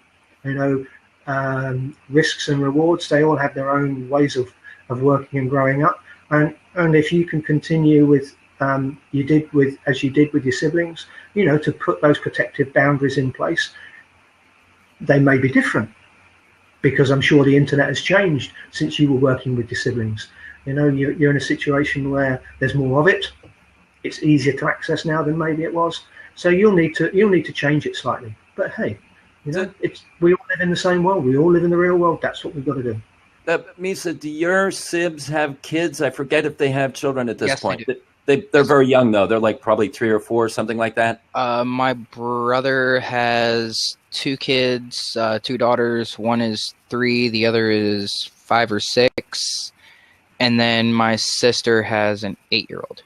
F: risks and rewards. They all have their own ways of working and growing up. And if you can continue with as you did with your siblings, to put those protective boundaries in place, they may be different, because I'm sure the internet has changed since you were working with your siblings. You're in a situation where there's more of it. It's easier to access now than maybe it was. So you'll need to change it slightly. But hey, we all live in the same world. We all live in the real world. That's what we've got to do.
B: Misa, do your sibs have kids? I forget if they have children at this point.
A: They're
B: very young, though. They're like probably 3 or 4, something like that.
A: My brother has 2 kids, 2 daughters. One is 3, the other is 5 or 6. And then my sister has an 8-year-old.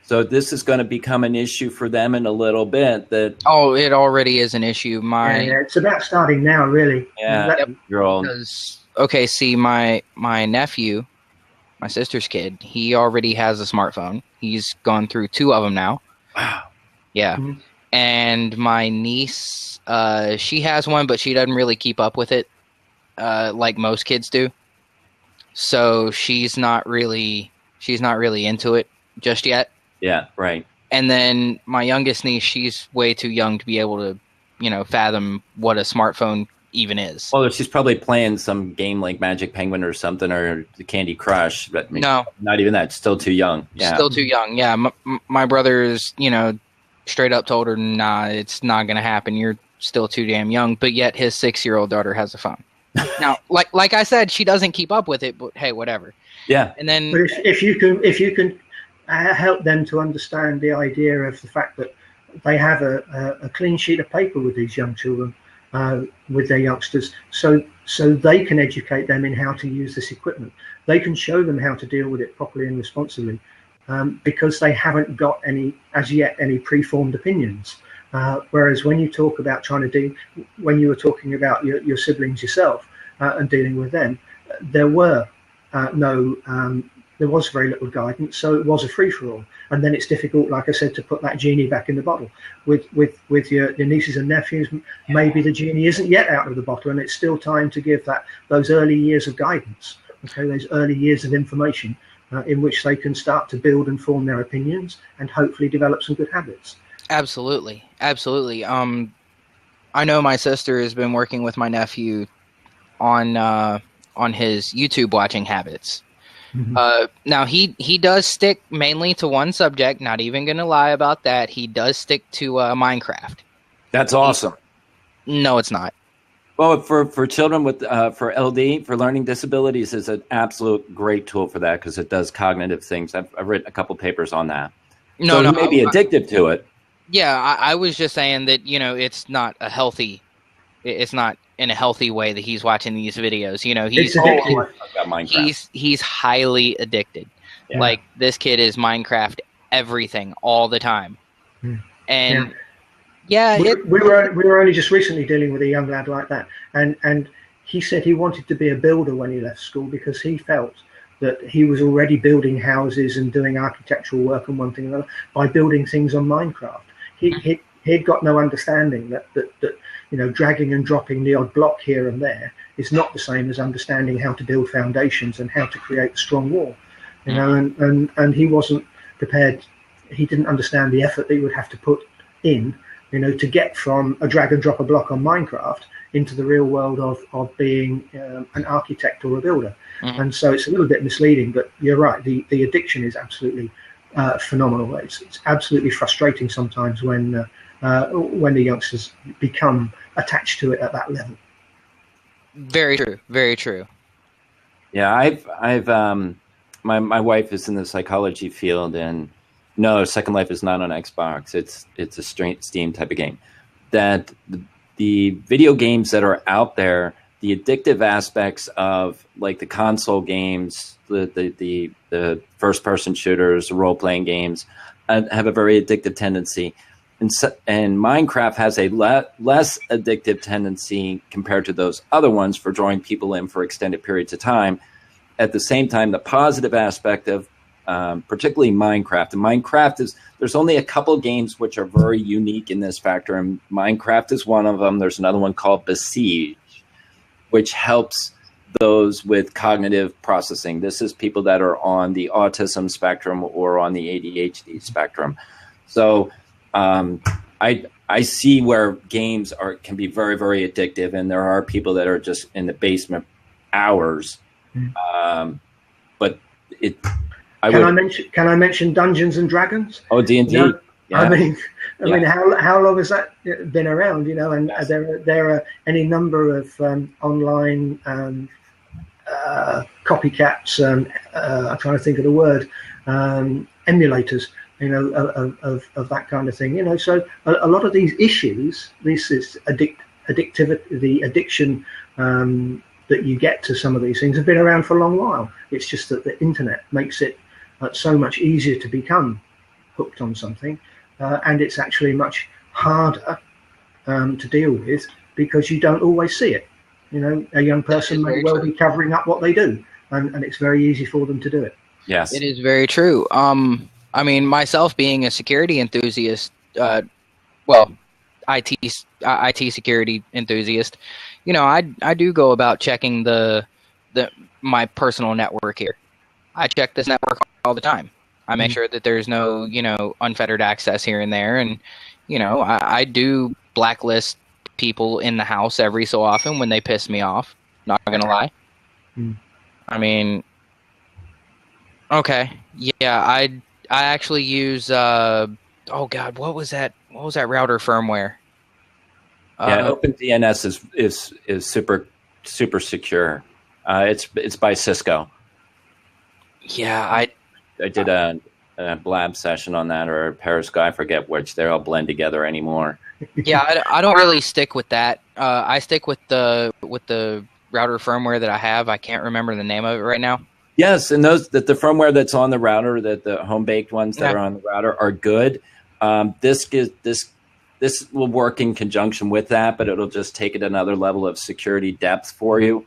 B: So this is going to become an issue for them in a little bit. It
A: already is an issue.
F: It's about starting now, really.
B: Yeah,
A: my nephew, my sister's kid, he already has a smartphone. He's gone through 2 of them now.
B: Wow.
A: Yeah. Mm-hmm. And my niece, she has one, but she doesn't really keep up with it like most kids do. So she's not really into it just yet.
B: Yeah, right.
A: And then my youngest niece, she's way too young to be able to, fathom what a smartphone even is.
B: Well, she's probably playing some game like Magic Penguin or something, or Candy Crush. But
A: No,
B: not even that. Still too young. Yeah.
A: still too young. Yeah, my brother's, straight up told her, nah, it's not going to happen. You're still too damn young. But yet his 6-year-old daughter has a phone. Now, like I said, she doesn't keep up with it, but hey, whatever.
B: Yeah.
A: And then,
F: But if you can help them to understand the idea of the fact that they have a clean sheet of paper with these young children, with their youngsters, so they can educate them in how to use this equipment. They can show them how to deal with it properly and responsibly, because they haven't got any preformed opinions. Whereas when you talk about when you were talking about your siblings yourself and dealing with them, there was very little guidance, so it was a free-for-all. And then it's difficult, like I said, to put that genie back in the bottle. With your nieces and nephews, maybe the genie isn't yet out of the bottle, and it's still time to give those early years of guidance, those early years of information in which they can start to build and form their opinions and hopefully develop some good habits.
A: absolutely. I know my sister has been working with my nephew on his YouTube watching habits.
F: Mm-hmm.
A: Now he does stick mainly to one subject. Not even going to lie about that. He does stick to Minecraft.
B: That's awesome.
A: No, it's not.
B: Well, for children with for LD, for learning disabilities, is an absolute great tool for that because it does cognitive things. I've written a couple papers on that.
A: No,
B: He may be addictive to it.
A: Yeah, I was just saying that it's not a healthy. It's not in a healthy way that he's watching these videos. He's
F: It's addictive.
A: he's highly addicted.
F: Yeah.
A: Like this kid is Minecraft everything all the time, and
F: we were only just recently dealing with a young lad like that, and he said he wanted to be a builder when he left school because he felt that he was already building houses and doing architectural work and one thing and another by building things on Minecraft. He'd got no understanding that dragging and dropping the odd block here and there is not the same as understanding how to build foundations and how to create a strong wall. And he wasn't prepared. He didn't understand the effort that he would have to put in, to get from a drag and drop a block on Minecraft into the real world of being an architect or a builder.
A: Mm-hmm.
F: And so it's a little bit misleading, but you're right. The addiction is absolutely phenomenal. It's absolutely frustrating sometimes when the youngsters become attached to it at that level.
A: very true, very true.
B: Yeah, I've my wife is in the psychology field, and no, Second Life is not on Xbox. It's a straight Steam type of game. That the video games that are out there, the addictive aspects of like the console games, the first person shooters, the role playing games, have a very addictive tendency. And Minecraft has a less addictive tendency compared to those other ones for drawing people in for extended periods of time. At the same time, the positive aspect of particularly Minecraft. And Minecraft there's only a couple games which are very unique in this factor, and Minecraft is one of them. There's another one called Besiege, which helps those with cognitive processing. This is people that are on the autism spectrum or on the ADHD spectrum. So I see where games can be very, very addictive, and there are people that are just in the basement hours. But
F: Can I mention Dungeons and Dragons?
B: Oh, D&D. Yeah.
F: I mean, how long has that been around? And
B: yes.
F: there are any number of online copycats. I'm trying to think of the word. Emulators. Of that kind of thing. So a lot of these issues, this is addictivity, the addiction that you get to some of these things have been around for a long while. It's just that the internet makes it so much easier to become hooked on something, and it's actually much harder to deal with because you don't always see it. A young person may well be covering up what they do, and it's very easy for them to do it.
B: Yes,
A: it is very true. I mean, myself being a security enthusiast, IT security enthusiast, I do go about checking my personal network here. I check this network all the time. I make sure that there's no, unfettered access here and there, and I do blacklist people in the house every so often when they piss me off. Not gonna lie. I mean, okay, yeah, I actually use oh god, what was that router firmware?
B: Yeah, OpenDNS is super secure. It's by Cisco.
A: Yeah,
B: I did a Blab session on that, or a Periscope, I forget which. They all blend together anymore.
A: yeah, I don't really stick with that. I stick with the router firmware that I have. I can't remember the name of it right now.
B: Yes, and the firmware that's on the router, that the home baked ones that are on the router are good. This will work in conjunction with that, but it'll just take it another level of security depth for you,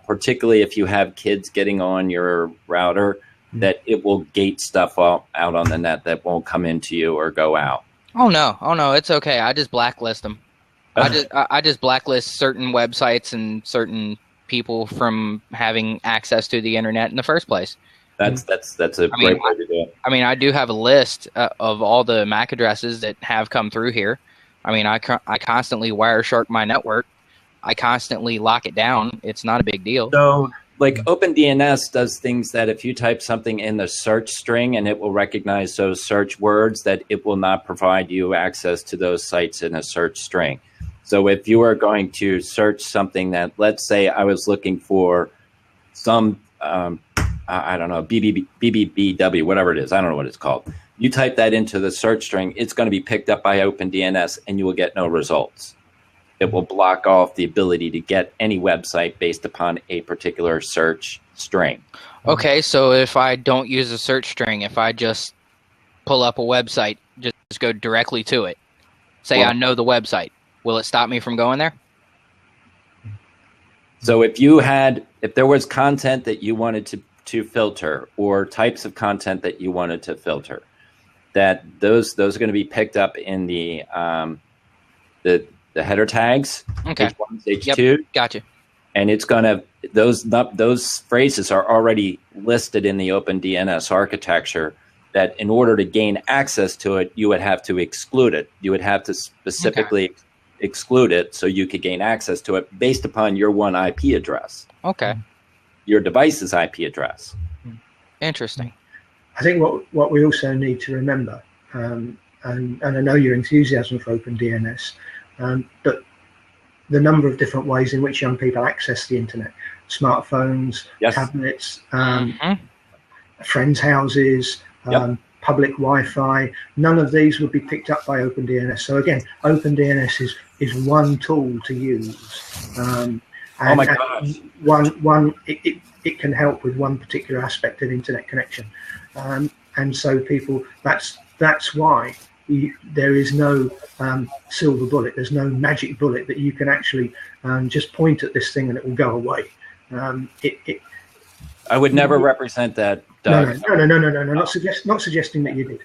B: particularly if you have kids getting on your router, that it will gate stuff out on the net that won't come into you or go out.
A: Oh no, it's okay. I just blacklist them. I just blacklist certain websites and certain people from having access to the internet in the first place.
B: That's a great way to do it.
A: I mean, I do have a list of all the MAC addresses that have come through here. I mean, I constantly Wireshark my network. I constantly lock it down. It's not a big deal.
B: So, like, OpenDNS does things that if you type something in the search string and it will recognize those search words, that it will not provide you access to those sites in a search string. So if you are going to search something that, let's say I was looking for some I don't know, BBBW, whatever it is. I don't know what it's called. You type that into the search string, it's going to be picked up by OpenDNS, and you will get no results. It will block off the ability to get any website based upon a particular search string.
A: Okay, so if I don't use a search string, if I just pull up a website, just go directly to it, say I know the website, will it stop me from going there?
B: So if there was content that you wanted to filter, or types of content that you wanted to filter, that those are going to be picked up in the header tags.
A: Okay.
B: H1, H2.
A: Yep. Gotcha.
B: And it's going to those phrases are already listed in the OpenDNS architecture, that in order to gain access to it, you would have to exclude it. You would have to specifically exclude it so you could gain access to it based upon your one IP address.
A: Okay.
B: Your device's IP address.
A: Interesting.
F: I think what we also need to remember, and I know your enthusiasm for OpenDNS, but the number of different ways in which young people access the internet, smartphones, tablets, friends' houses, public Wi-Fi, none of these would be picked up by OpenDNS. So again, OpenDNS is one tool to use.
B: Oh my gosh!
F: It can help with one particular aspect of internet connection, and so people. That's why there is no silver bullet. There's no magic bullet that you can actually just point at this thing and it will go away.
B: I would never represent that, Doug.
F: No. Not suggesting that you did,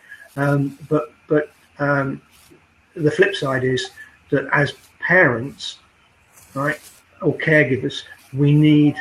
F: but the flip side is that as parents, right, or caregivers, we need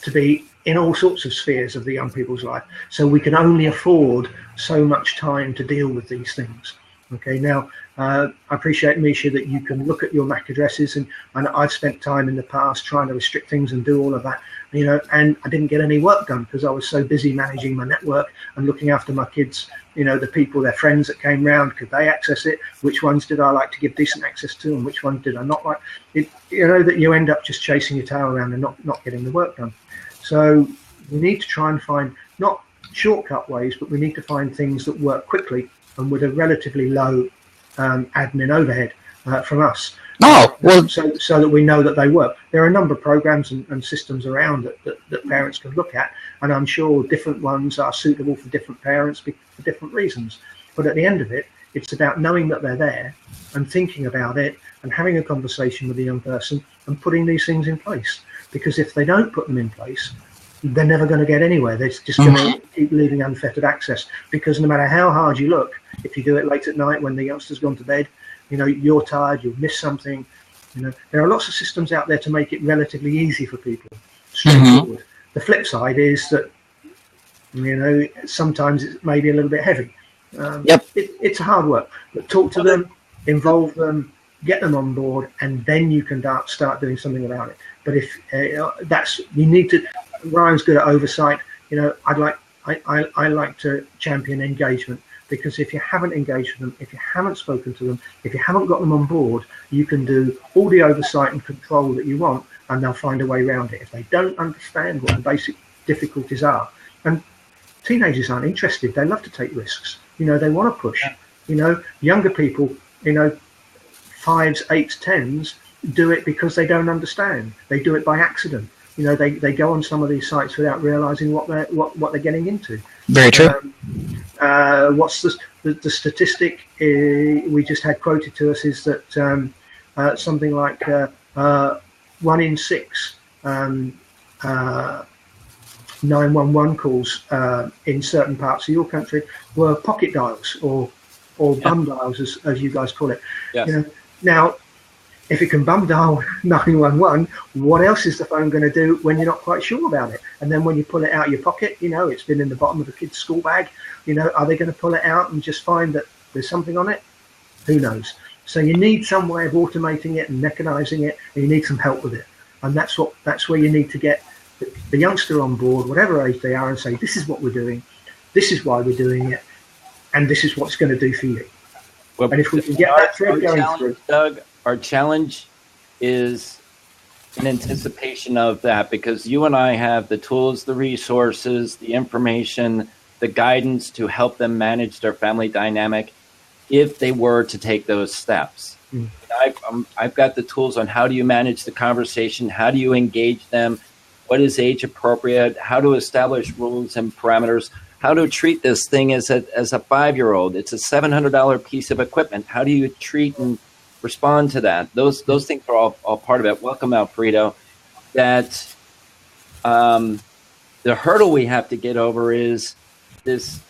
F: to be in all sorts of spheres of the young people's life. So we can only afford so much time to deal with these things. Okay, now I appreciate, Misha, that you can look at your MAC addresses, and I've spent time in the past trying to restrict things and do all of that, and I didn't get any work done because I was so busy managing my network and looking after my kids, the people, their friends that came round, could they access it? Which ones did I like to give decent access to, and which ones did I not like? That you end up just chasing your tail around and not getting the work done. So we need to try and find not shortcut ways, but we need to find things that work quickly and with a relatively low admin overhead from us.
A: Oh, well,
F: so that we know that they work. There are a number of programs and systems around that parents can look at, and I'm sure different ones are suitable for different parents for different reasons. But at the end of it, it's about knowing that they're there and thinking about it and having a conversation with the young person and putting these things in place. Because if they don't put them in place, they're never going to get anywhere. They're just going to keep leaving unfettered access. Because no matter how hard you look, if you do it late at night when the youngster's gone to bed, you're tired, you'll miss something. There are lots of systems out there to make it relatively easy for people, straightforward. The flip side is that, sometimes it's maybe a little bit heavy. It's hard work, but talk to them, involve them, get them on board, and then you can start doing something about it. But if you need to, Ryan's good at oversight. I like to champion engagement, because if you haven't engaged with them, if you haven't spoken to them, if you haven't got them on board, you can do all the oversight and control that you want, and they'll find a way around it if they don't understand what the basic difficulties are. And teenagers aren't interested. They love to take risks. They want to push. Younger people, 5s, 8s, 10s do it because they don't understand. They do it by accident. They go on some of these sites without realizing what they're getting into.
A: Very true.
F: What's the statistic we just had quoted to us is that something like 1 in 6 911 calls in certain parts of your country were pocket dials or bum dials, as you guys call it.
B: Yes.
F: Now, if it can bum dial 911, what else is the phone going to do when you're not quite sure about it? And then when you pull it out of your pocket, it's been in the bottom of a kid's school bag. Are they going to pull it out and just find that there's something on it? Who knows? So you need some way of automating it and mechanizing it, and you need some help with it. And that's where you need to get the youngster on board, whatever age they are, and say, this is what we're doing, this is why we're doing it, and this is what it's going to do for you.
B: Well,
F: and if we can get that thread going through.
B: Doug, our challenge is in anticipation of that, because you and I have the tools, the resources, the information, the guidance to help them manage their family dynamic if they were to take those steps. I've got the tools on how do you manage the conversation, how do you engage them, what is age appropriate, how to establish rules and parameters, how to treat this thing as a 5-year-old. It's a $700 piece of equipment. How do you treat and respond to that? Those things are all part of it. Welcome, Alfredo. That the hurdle we have to get over is this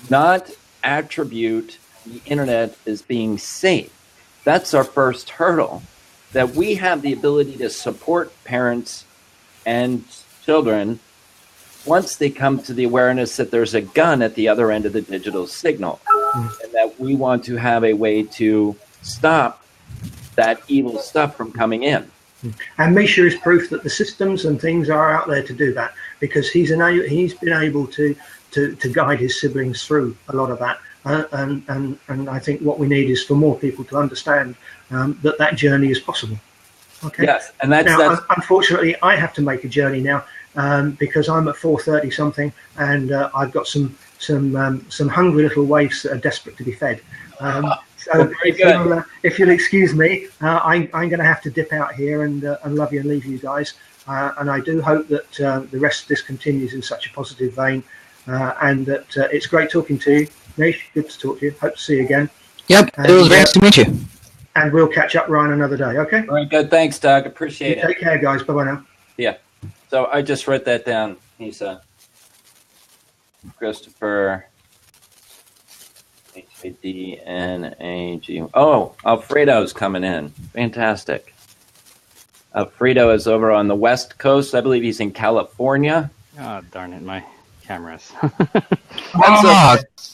B: not attribute the internet as being safe. That's our first hurdle, that we have the ability to support parents and children once they come to the awareness that there's a gun at the other end of the digital signal, and that we want to have a way to stop that evil stuff from coming in.
F: And Misha is proof that the systems and things are out there to do that, because he's been able to guide his siblings through a lot of that. And I think what we need is for more people to understand that journey is possible. Okay.
B: Yes, and that's
F: unfortunately I have to make a journey now because I'm at 4:30 something, and I've got some hungry little waifs that are desperate to be fed. So if you'll excuse me, I'm going to have to dip out here and love you and leave you guys. And I do hope that the rest of this continues in such a positive vein, and that it's great talking to you. Nish, good to talk to you. Hope to see you again.
A: Yep, it was great to meet you.
F: And we'll catch up, Ryan, another day, okay?
B: Very good. Thanks, Doug. Appreciate it.
F: Take care, guys. Bye-bye now.
B: Yeah. So I just wrote that down. He's Christopher, H-A-D-N-A-G. Oh, Alfredo's coming in. Fantastic. Alfredo is over on the West Coast. I believe he's in California.
G: Oh, darn it, my cameras.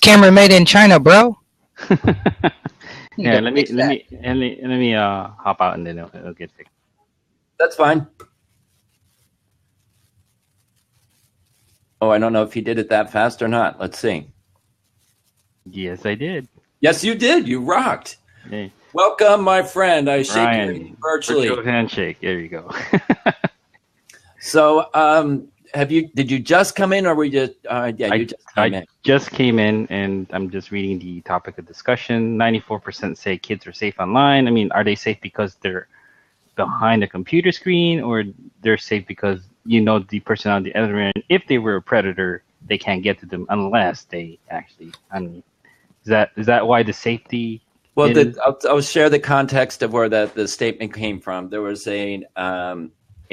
A: Camera made in China, bro.
G: Yeah, let me hop out and then it'll get fixed.
B: That's fine. Oh, I don't know if he did it that fast or not. Let's see.
G: Yes, I did.
B: Yes, you did. You rocked.
G: Hey.
B: Welcome, my friend. I shake your hand virtually.
G: Virtual handshake. There you go.
B: So, did you just come in, or were you just? You just came in.
G: Just came in, and I'm just reading the topic of discussion. 94% say kids are safe online. I mean, are they safe because they're behind a computer screen, or they're safe because the person on the other end, if they were a predator, they can't get to them unless they actually. I mean, is that why the safety?
B: Well, I'll share the context of where the statement came from. There was a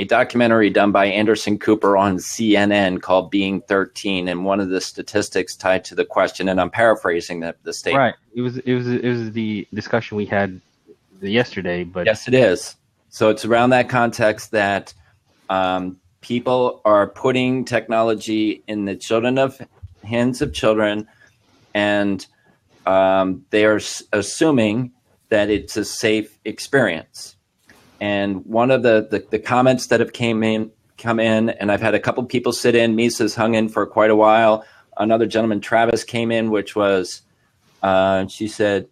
B: documentary done by Anderson Cooper on CNN called Being 13, and one of the statistics tied to the question, and I'm paraphrasing the statement.
G: Right. It was the discussion we had yesterday, but
B: yes, it is. So it's around that context that people are putting technology in the hands of children, and they are assuming that it's a safe experience. And one of the comments that have come in, and I've had a couple people sit in. Misa's hung in for quite a while. Another gentleman, Travis, came in, which was, she said,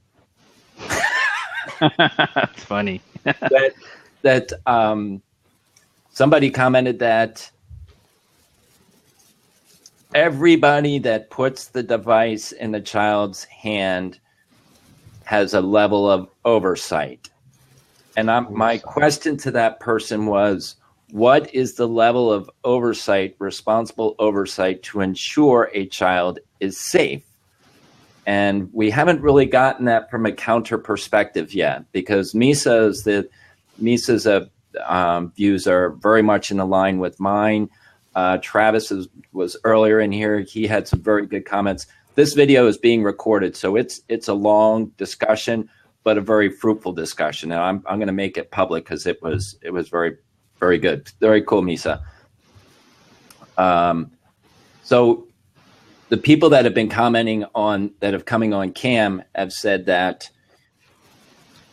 G: That's funny.
B: that somebody commented that everybody that puts the device in the child's hand has a level of oversight. And my question to that person was, what is the level of oversight, responsible oversight, to ensure a child is safe? And we haven't really gotten that from a counter perspective yet, because Misa's views are very much in line with mine. Travis was earlier in here. He had some very good comments. This video is being recorded, so it's a long discussion, but a very fruitful discussion. Now I'm going to make it public because it was very, very good. Very cool, Misa. So the people that have been commenting on, that have coming on cam, have said that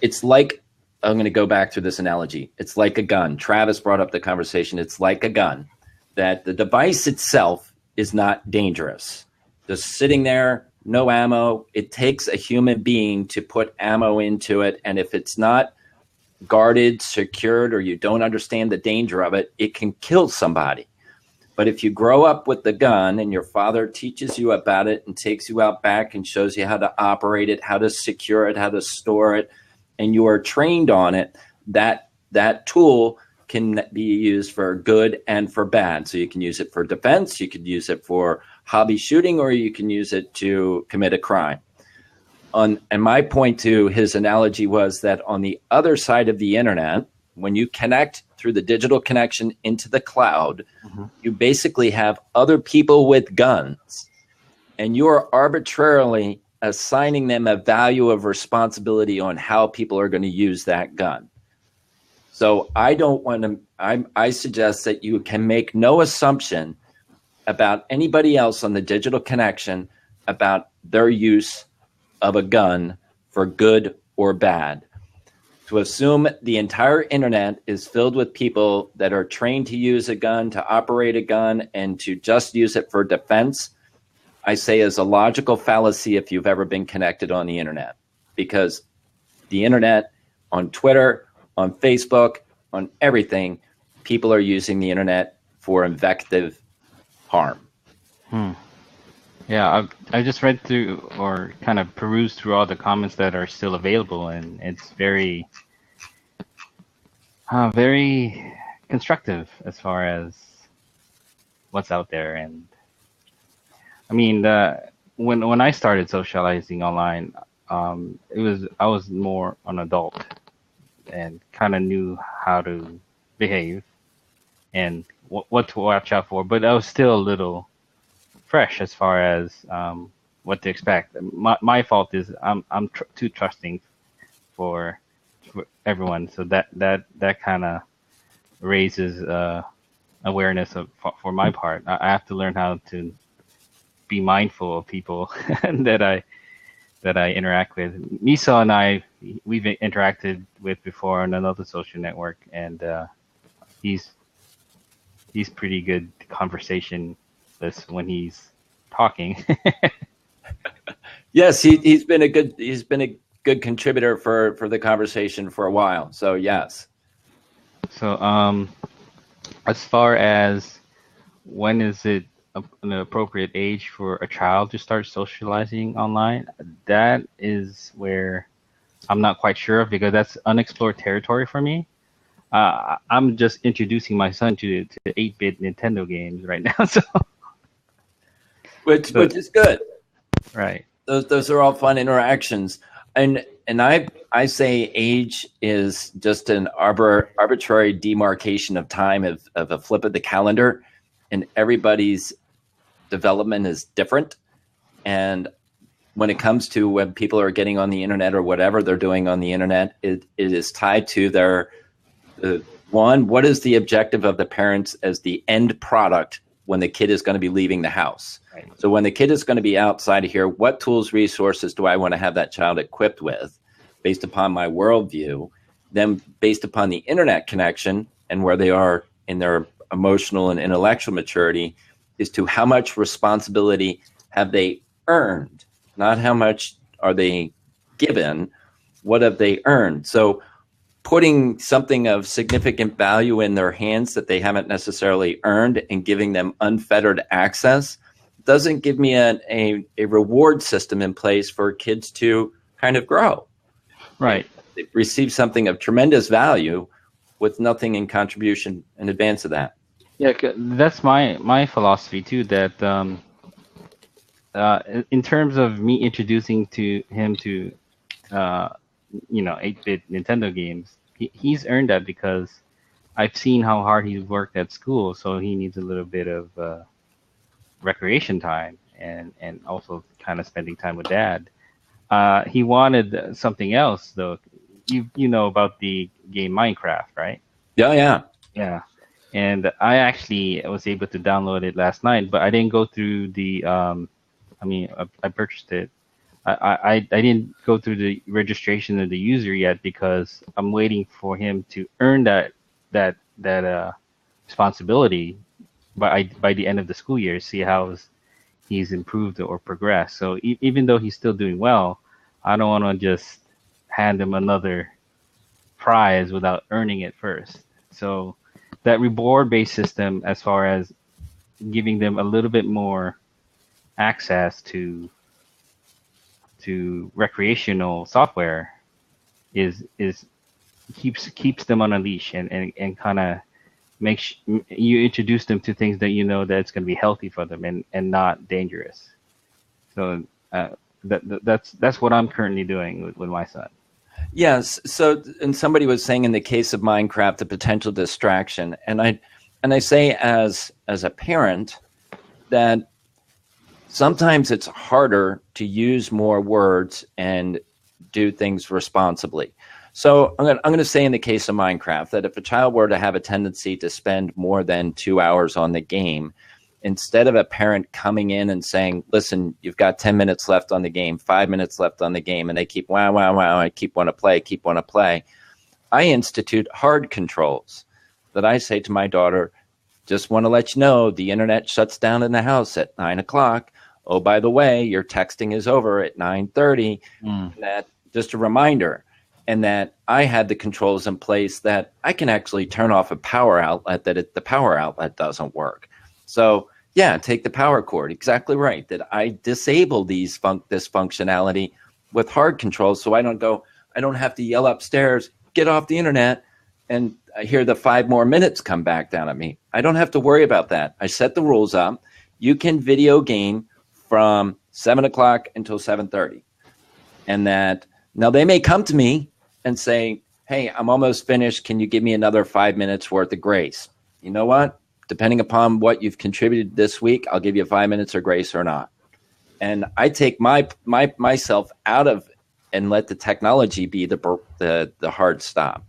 B: it's like, I'm going to go back to this analogy. It's like a gun. Travis brought up the conversation. It's like a gun, that the device itself is not dangerous. Just sitting there, no ammo. It takes a human being to put ammo into it. And if it's not guarded, secured, or you don't understand the danger of it, it can kill somebody. But if you grow up with the gun and your father teaches you about it and takes you out back and shows you how to operate it, how to secure it, how to store it, and you are trained on it, that tool can be used for good and for bad. So you can use it for defense, you could use it for hobby shooting, or you can use it to commit a crime. And my point to his analogy was that on the other side of the internet, when you connect through the digital connection into the cloud, you basically have other people with guns, and you are arbitrarily assigning them a value of responsibility on how people are going to use that gun. So I don't want to, I suggest that you can make no assumption about anybody else on the digital connection about their use of a gun for good or bad. To assume the entire internet is filled with people that are trained to use a gun, to operate a gun, and to just use it for defense, I say is a logical fallacy if you've ever been connected on the internet. Because the internet, on Twitter, on Facebook, on everything, people are using the internet for invective harm.
G: Yeah, I just read through, or kind of perused through all the comments that are still available, and it's very, very constructive as far as what's out there. And I mean, when I started socializing online, I was more an adult and kind of knew how to behave and what to watch out for, but I was still a little fresh as far as what to expect. My fault is I'm too trusting for everyone, so that kind of raises awareness for my part. I have to learn how to be mindful of people that I interact with. Misa and I, we've interacted with before on another social network, and he's pretty good conversationalist when he's talking.
B: Yes, he's been a good contributor for the conversation for a while. So yes.
G: So as far as when is it an appropriate age for a child to start socializing online, that is where I'm not quite sure of, because that's unexplored territory for me. I'm just introducing my son to 8-bit Nintendo games right now, so
B: which is good.
G: Right.
B: Those are all fun interactions, and I say age is just an arbitrary demarcation of time, of a flip of the calendar, and everybody's development is different. And when it comes to when people are getting on the internet or whatever they're doing on the internet, it is tied to their one, what is the objective of the parents as the end product when the kid is going to be leaving the house?
G: Right.
B: So when the kid is going to be outside of here, what tools, resources do I want to have that child equipped with? based upon my worldview, then based upon the internet connection and where they are in their emotional and intellectual maturity, is to how much responsibility have they earned, not how much are they given, what have they earned. So putting something of significant value in their hands that they haven't necessarily earned and giving them unfettered access doesn't give me a reward system in place for kids to kind of grow.
G: Right.
B: They receive something of tremendous value with nothing in contribution in advance of that.
G: Yeah, that's my philosophy too. That in terms of me introducing him to 8-bit Nintendo games, he's earned that because I've seen how hard he's worked at school, so he needs a little bit of recreation time and also kind of spending time with dad. He wanted something else though. You know about the game Minecraft, right?
B: Yeah.
G: Yeah. And I actually was able to download it last night, but I didn't go through the I purchased it. I didn't go through the registration of the user yet because I'm waiting for him to earn that responsibility by the end of the school year, see how he's improved or progressed. So even though he's still doing well, I don't want to just hand him another prize without earning it first. So that reward-based system, as far as giving them a little bit more access to recreational software, is keeps them on a leash and kind of makes you introduce them to things that you know that it's going to be healthy for them and not dangerous. So that's what I'm currently doing with my son.
B: Yes. So, and somebody was saying in the case of Minecraft, the potential distraction, and I say as a parent that sometimes it's harder to use more words and do things responsibly. So I'm going to say in the case of Minecraft that if a child were to have a tendency to spend more than 2 hours on the game, instead of a parent coming in and saying, listen, you've got 10 minutes left on the game, 5 minutes left on the game, and they keep, wow, I keep want to play, I institute hard controls that I say to my daughter, just want to let you know the internet shuts down in the house at 9 o'clock. Oh, by the way, your texting is over at 9:30. That just a reminder. And that I had the controls in place that I can actually turn off a power outlet the power outlet doesn't work. So yeah, take the power cord. Exactly right. That I disable this functionality with hard controls, so I don't have to yell upstairs, get off the internet, and I hear the 5 more minutes come back down at me. I don't have to worry about that. I set the rules up. You can video game from 7 o'clock until 7:30, and that now they may come to me and say, hey, I'm almost finished. Can you give me another 5 minutes worth of grace? You know what? Depending upon what you've contributed this week, I'll give you 5 minutes of grace or not. And I take myself out of and let the technology be the hard stop.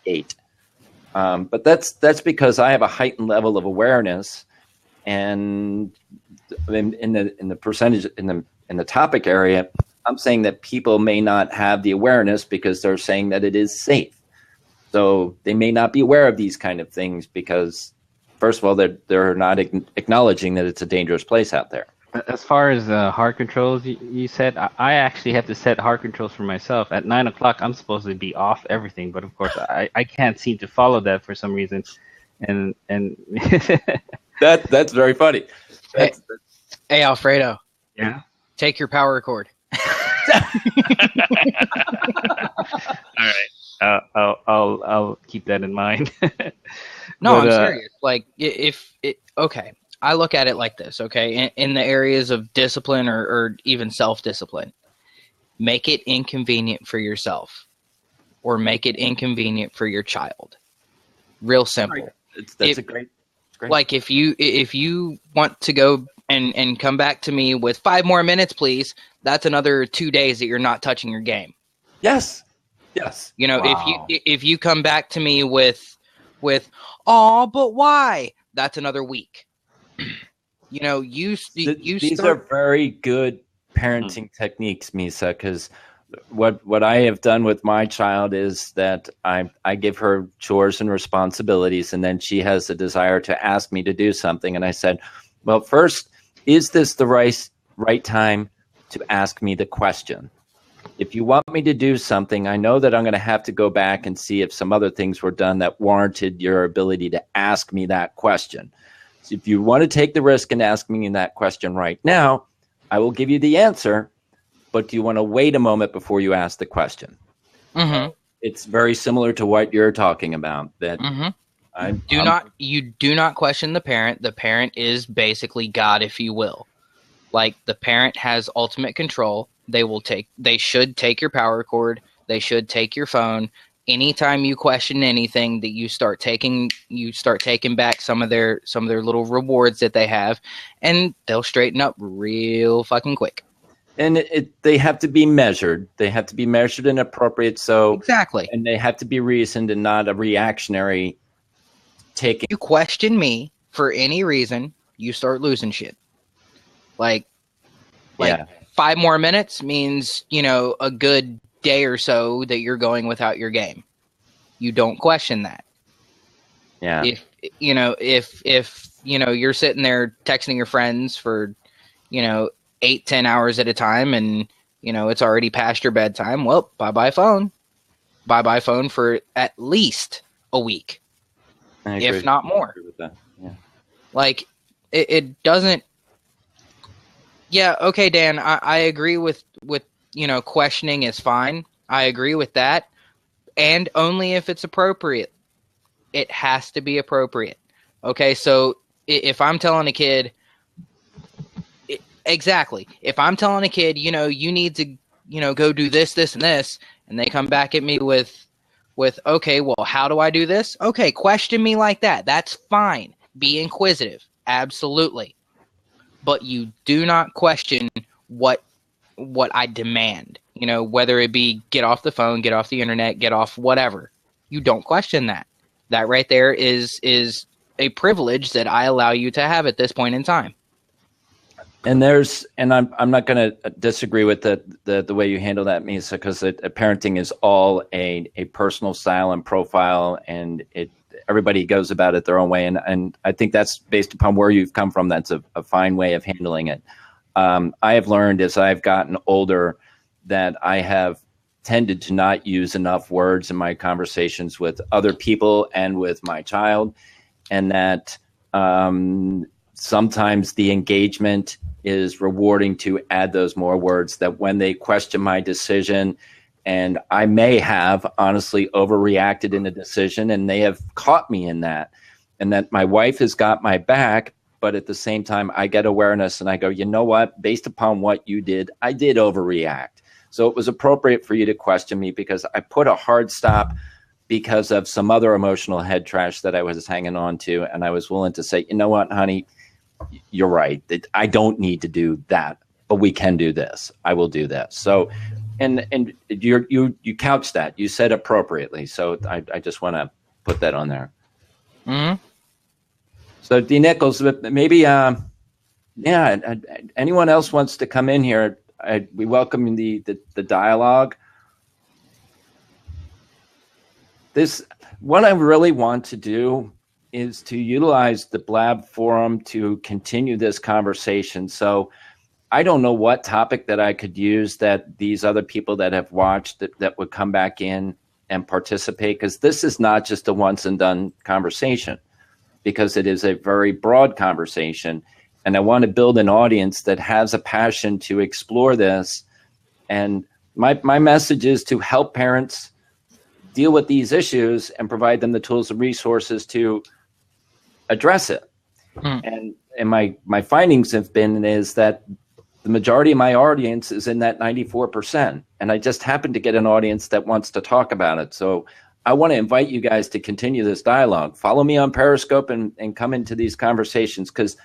B: 8. But that's because I have a heightened level of awareness, and in the percentage in the topic area, I'm saying that people may not have the awareness because they're saying that it is safe. So they may not be aware of these kind of things because, first of all, they're not acknowledging that it's a dangerous place out there.
G: As far as hard controls, you said, I actually have to set hard controls for myself. At 9 o'clock, I'm supposed to be off everything, but of course, I can't seem to follow that for some reason. And
B: that's very funny.
A: Hey, Alfredo.
G: Yeah.
A: Take your power cord.
G: All right. I'll keep that in mind.
A: No, I'm serious. Like, okay, I look at it like this. Okay, in the areas of discipline or even self-discipline, make it inconvenient for yourself, or make it inconvenient for your child. Real simple.
B: That's great.
A: Like if you want to go and come back to me with 5 more minutes, please. That's another 2 days that you're not touching your game.
B: Yes.
A: You know, wow. if you come back to me with, oh, but why? That's another week. You know, these are
B: very good parenting techniques, Misa, because what I have done with my child is that I give her chores and responsibilities, and then she has the desire to ask me to do something. And I said, well, first, is this the right time to ask me the question? If you want me to do something, I know that I'm going to have to go back and see if some other things were done that warranted your ability to ask me that question. So if you want to take the risk and ask me that question right now, I will give you the answer. But do you want to wait a moment before you ask the question?
A: Mm-hmm.
B: It's very similar to what you're talking about. That
A: you do not question the parent. The parent is basically God, if you will. Like, the parent has ultimate control. They should take your power cord. They should take your phone. Anytime you question anything, that you start taking back some of their little rewards that they have, and they'll straighten up real fucking quick.
B: And they have to be measured. They have to be measured and appropriate. So
A: exactly,
B: and they have to be reasoned and not a reactionary taking.
A: You question me for any reason, you start losing shit. Like
B: yeah.
A: 5 more minutes means, a good day or so that you're going without your game. You don't question that.
B: Yeah.
A: If you're sitting there texting your friends for 8-10 hours at a time, and it's already past your bedtime, well, bye phone for at least a week, if not more.
B: Yeah.
A: Like, it doesn't. Yeah, okay, Dan, I agree with questioning is fine. I agree with that, and only if it's appropriate. It has to be appropriate. Okay, so if I'm telling a kid. Exactly. If I'm telling a kid, you need to, go do this, this, and this, and they come back at me with, okay, well, how do I do this? Okay, question me like that. That's fine. Be inquisitive. Absolutely. But you do not question what I demand. Whether it be get off the phone, get off the internet, get off whatever. You don't question that. That right there is a privilege that I allow you to have at this point in time.
B: And I'm not going to disagree with the way you handle that, Misa, because parenting is all a personal style and profile, and everybody goes about it their own way. And I think that's based upon where you've come from. That's a fine way of handling it. I have learned as I've gotten older that I have tended to not use enough words in my conversations with other people and with my child, and that sometimes the engagement is rewarding to add those more words, that when they question my decision, and I may have honestly overreacted in a decision, and they have caught me in that, and that my wife has got my back, but at the same time I get awareness and I go, you know what, based upon what you did, I did overreact. So it was appropriate for you to question me because I put a hard stop because of some other emotional head trash that I was hanging on to, and I was willing to say, you know what, honey, you're right. I don't need to do that, but we can do this. I will do this. So, and you couch that. You said appropriately. So I just want to put that on there.
A: Mm-hmm.
B: So D. Nichols, maybe anyone else wants to come in here? We welcome the dialogue. What I really want to do is to utilize the Blab forum to continue this conversation. So I don't know what topic that I could use that these other people that have watched that would come back in and participate, because this is not just a once and done conversation, because it is a very broad conversation. And I want to build an audience that has a passion to explore this. And my message is to help parents deal with these issues and provide them the tools and resources to address it. And my findings have been is that the majority of my audience is in that 94%. And I just happen to get an audience that wants to talk about it. So I want to invite you guys to continue this dialogue. Follow me on Periscope and come into these conversations, because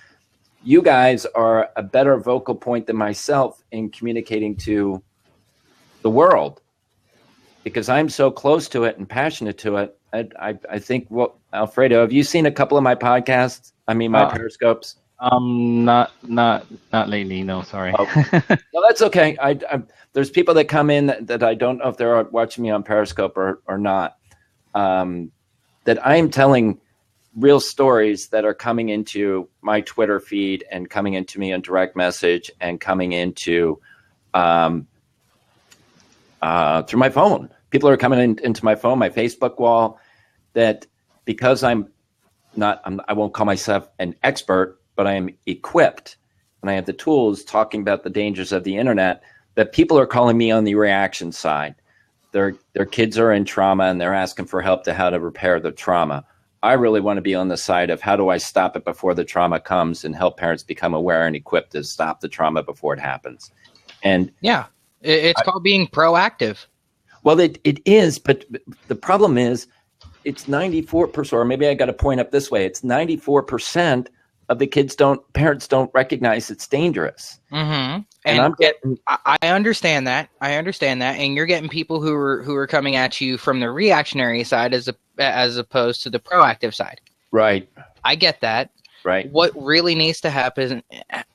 B: you guys are a better vocal point than myself in communicating to the world, because I'm so close to it and passionate to it. I think, Alfredo, have you seen a couple of my podcasts? I mean, my Periscopes?
G: Not lately. No, sorry.
B: Oh. No, that's okay. There's people that come in that I don't know if they're watching me on Periscope or not. That I am telling real stories that are coming into my Twitter feed and coming into me on direct message and coming into through my phone. People are coming into my phone, my Facebook wall, that because I won't call myself an expert, but I am equipped and I have the tools talking about the dangers of the internet, that people are calling me on the reaction side. Their kids are in trauma and they're asking for help to how to repair the trauma. I really want to be on the side of how do I stop it before the trauma comes and help parents become aware and equipped to stop the trauma before it happens. And
A: yeah, it's called being proactive.
B: Well, it is, but the problem is it's 94%, or maybe I got to point up this way. It's 94% of the parents don't recognize it's dangerous.
A: Mm-hmm. And I understand that. And you're getting people who are coming at you from the reactionary side as opposed to the proactive side.
B: Right.
A: I get that.
B: Right.
A: What really needs to happen,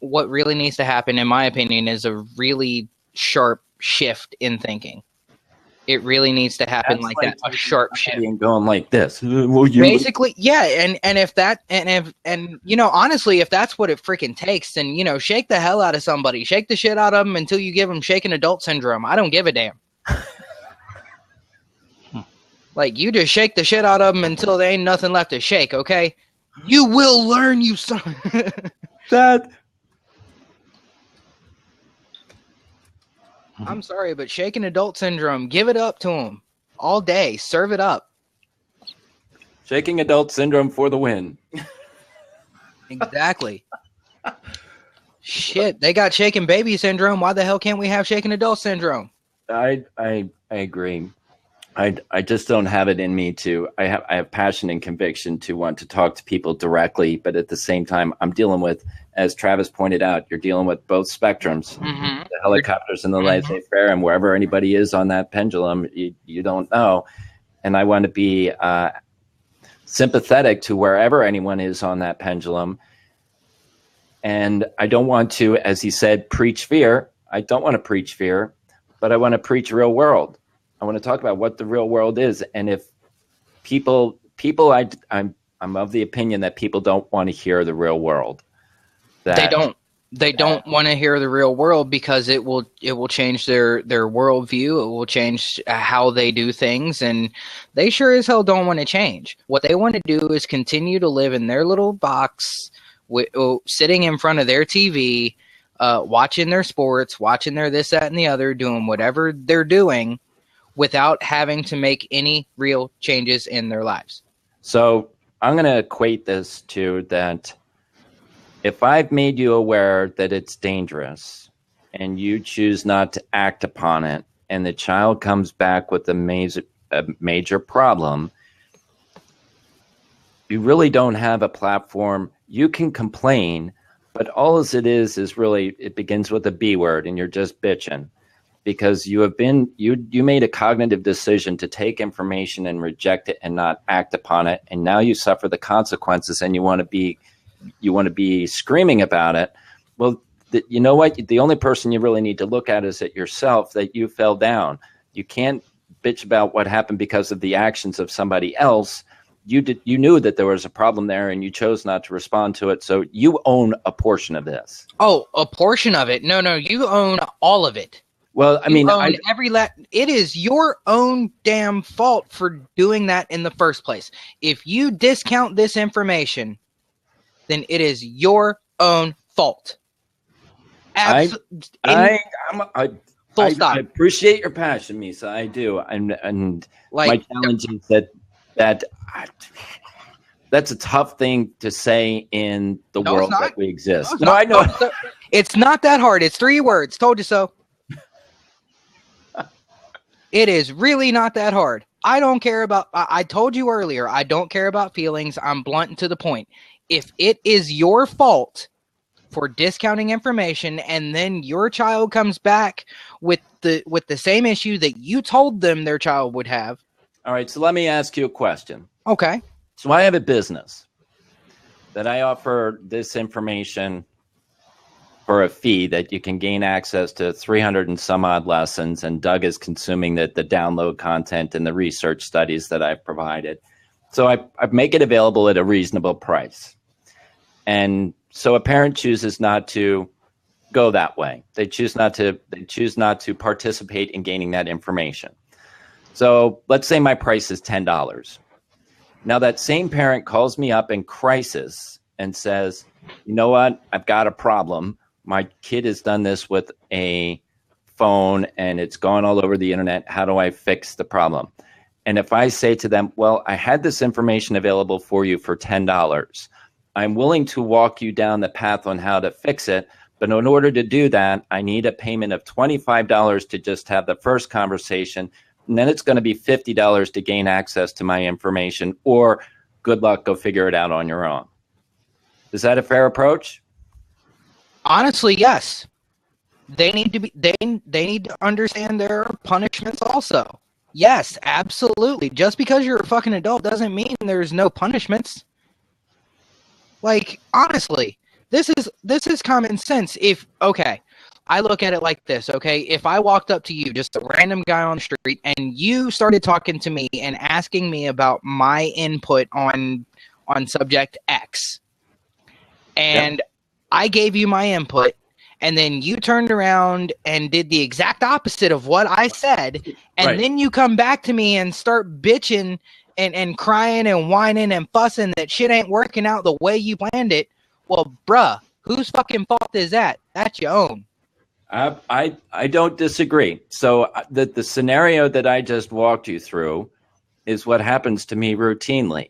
A: in my opinion, is a really sharp shift in thinking. It really needs to happen like that, a sharp shift.
B: And going like this.
A: Basically, yeah, and if that and you know, honestly, if that's what it freaking takes, then you know, shake the hell out of somebody, shake the shit out of them until you give them shaken adult syndrome. I don't give a damn. Like, you just shake the shit out of them until there ain't nothing left to shake. Okay, you will learn, you son.
B: That.
A: I'm sorry, but shaken adult syndrome, give it up to them all day. Serve it up.
B: Shaking adult syndrome for the win.
A: Exactly. Shit, they got shaken baby syndrome. Why the hell can't we have shaken adult syndrome?
B: I agree. I just don't have it in me to. I have passion and conviction to want to talk to people directly, but at the same time, I'm dealing with, as Travis pointed out, you're dealing with both spectrums, the helicopters and the laissez-faire, and wherever anybody is on that pendulum, you don't know. And I want to be sympathetic to wherever anyone is on that pendulum. And I don't want to, as he said, preach fear. I don't want to preach fear, but I want to preach real world. I want to talk about what the real world is. And if people, I'm of the opinion that people don't want to hear the real world.
A: They don't want to hear the real world because it will change their worldview. It will change how they do things, and they sure as hell don't want to change. What they want to do is continue to live in their little box, sitting in front of their TV, watching their sports, watching their this, that, and the other, doing whatever they're doing, without having to make any real changes in their lives.
B: So I'm going to equate this to that. If I've made you aware that it's dangerous and you choose not to act upon it, and the child comes back with a major problem, you really don't have a platform. You can complain, but all as it is really, it begins with a B word, and you're just bitching. Because you made a cognitive decision to take information and reject it and not act upon it, and now you suffer the consequences, and you want to be screaming about it. Well, you know what? The only person you really need to look at is at yourself, that you fell down. You can't bitch about what happened because of the actions of somebody else. You knew that there was a problem there, and you chose not to respond to it. So you own a portion of this.
A: Oh, a portion of it? No, you own all of it.
B: Well, I mean,
A: it is your own damn fault for doing that in the first place. If you discount this information, then it is your own fault.
B: I
A: appreciate
B: your passion, Misa. I do, and my challenge is that's a tough thing to say in the world that we exist.
A: No, I know. It's not that hard. It's 3 words. Told you so. It is really not that hard. I don't care about, I told you earlier, I don't care about feelings. I'm blunt and to the point. If it is your fault for discounting information, and then your child comes back with the same issue that you told them their child would have.
B: All right, so let me ask you a question.
A: Okay.
B: So I have a business. that I offer this information for a fee that you can gain access to 300 and some odd lessons, and Doug is consuming the download content and the research studies that I've provided. So I make it available at a reasonable price. And so a parent chooses not to go that way. They choose not to participate in gaining that information. So let's say my price is $10. Now that same parent calls me up in crisis and says, you know what, I've got a problem. My kid has done this with a phone and it's gone all over the internet. How do I fix the problem? And if I say to them, well, I had this information available for you for $10. I'm willing to walk you down the path on how to fix it. But in order to do that, I need a payment of $25 to just have the first conversation. And then it's going to be $50 to gain access to my information, or good luck, go figure it out on your own. Is that a fair approach?
A: Honestly, yes. They need to be. They need to understand there are punishments also. Yes, absolutely. Just because you're a fucking adult doesn't mean there's no punishments. Like, honestly, this is common sense. I look at it like this, okay? If I walked up to you, just a random guy on the street, and you started talking to me and asking me about my input on subject X, and I gave you my input, and then you turned around and did the exact opposite of what I said, and then you come back to me and start bitching and crying and whining and fussing that shit ain't working out the way you planned it, well, bruh, whose fucking fault is that? That's your own.
B: I don't disagree. So the scenario that I just walked you through is what happens to me routinely,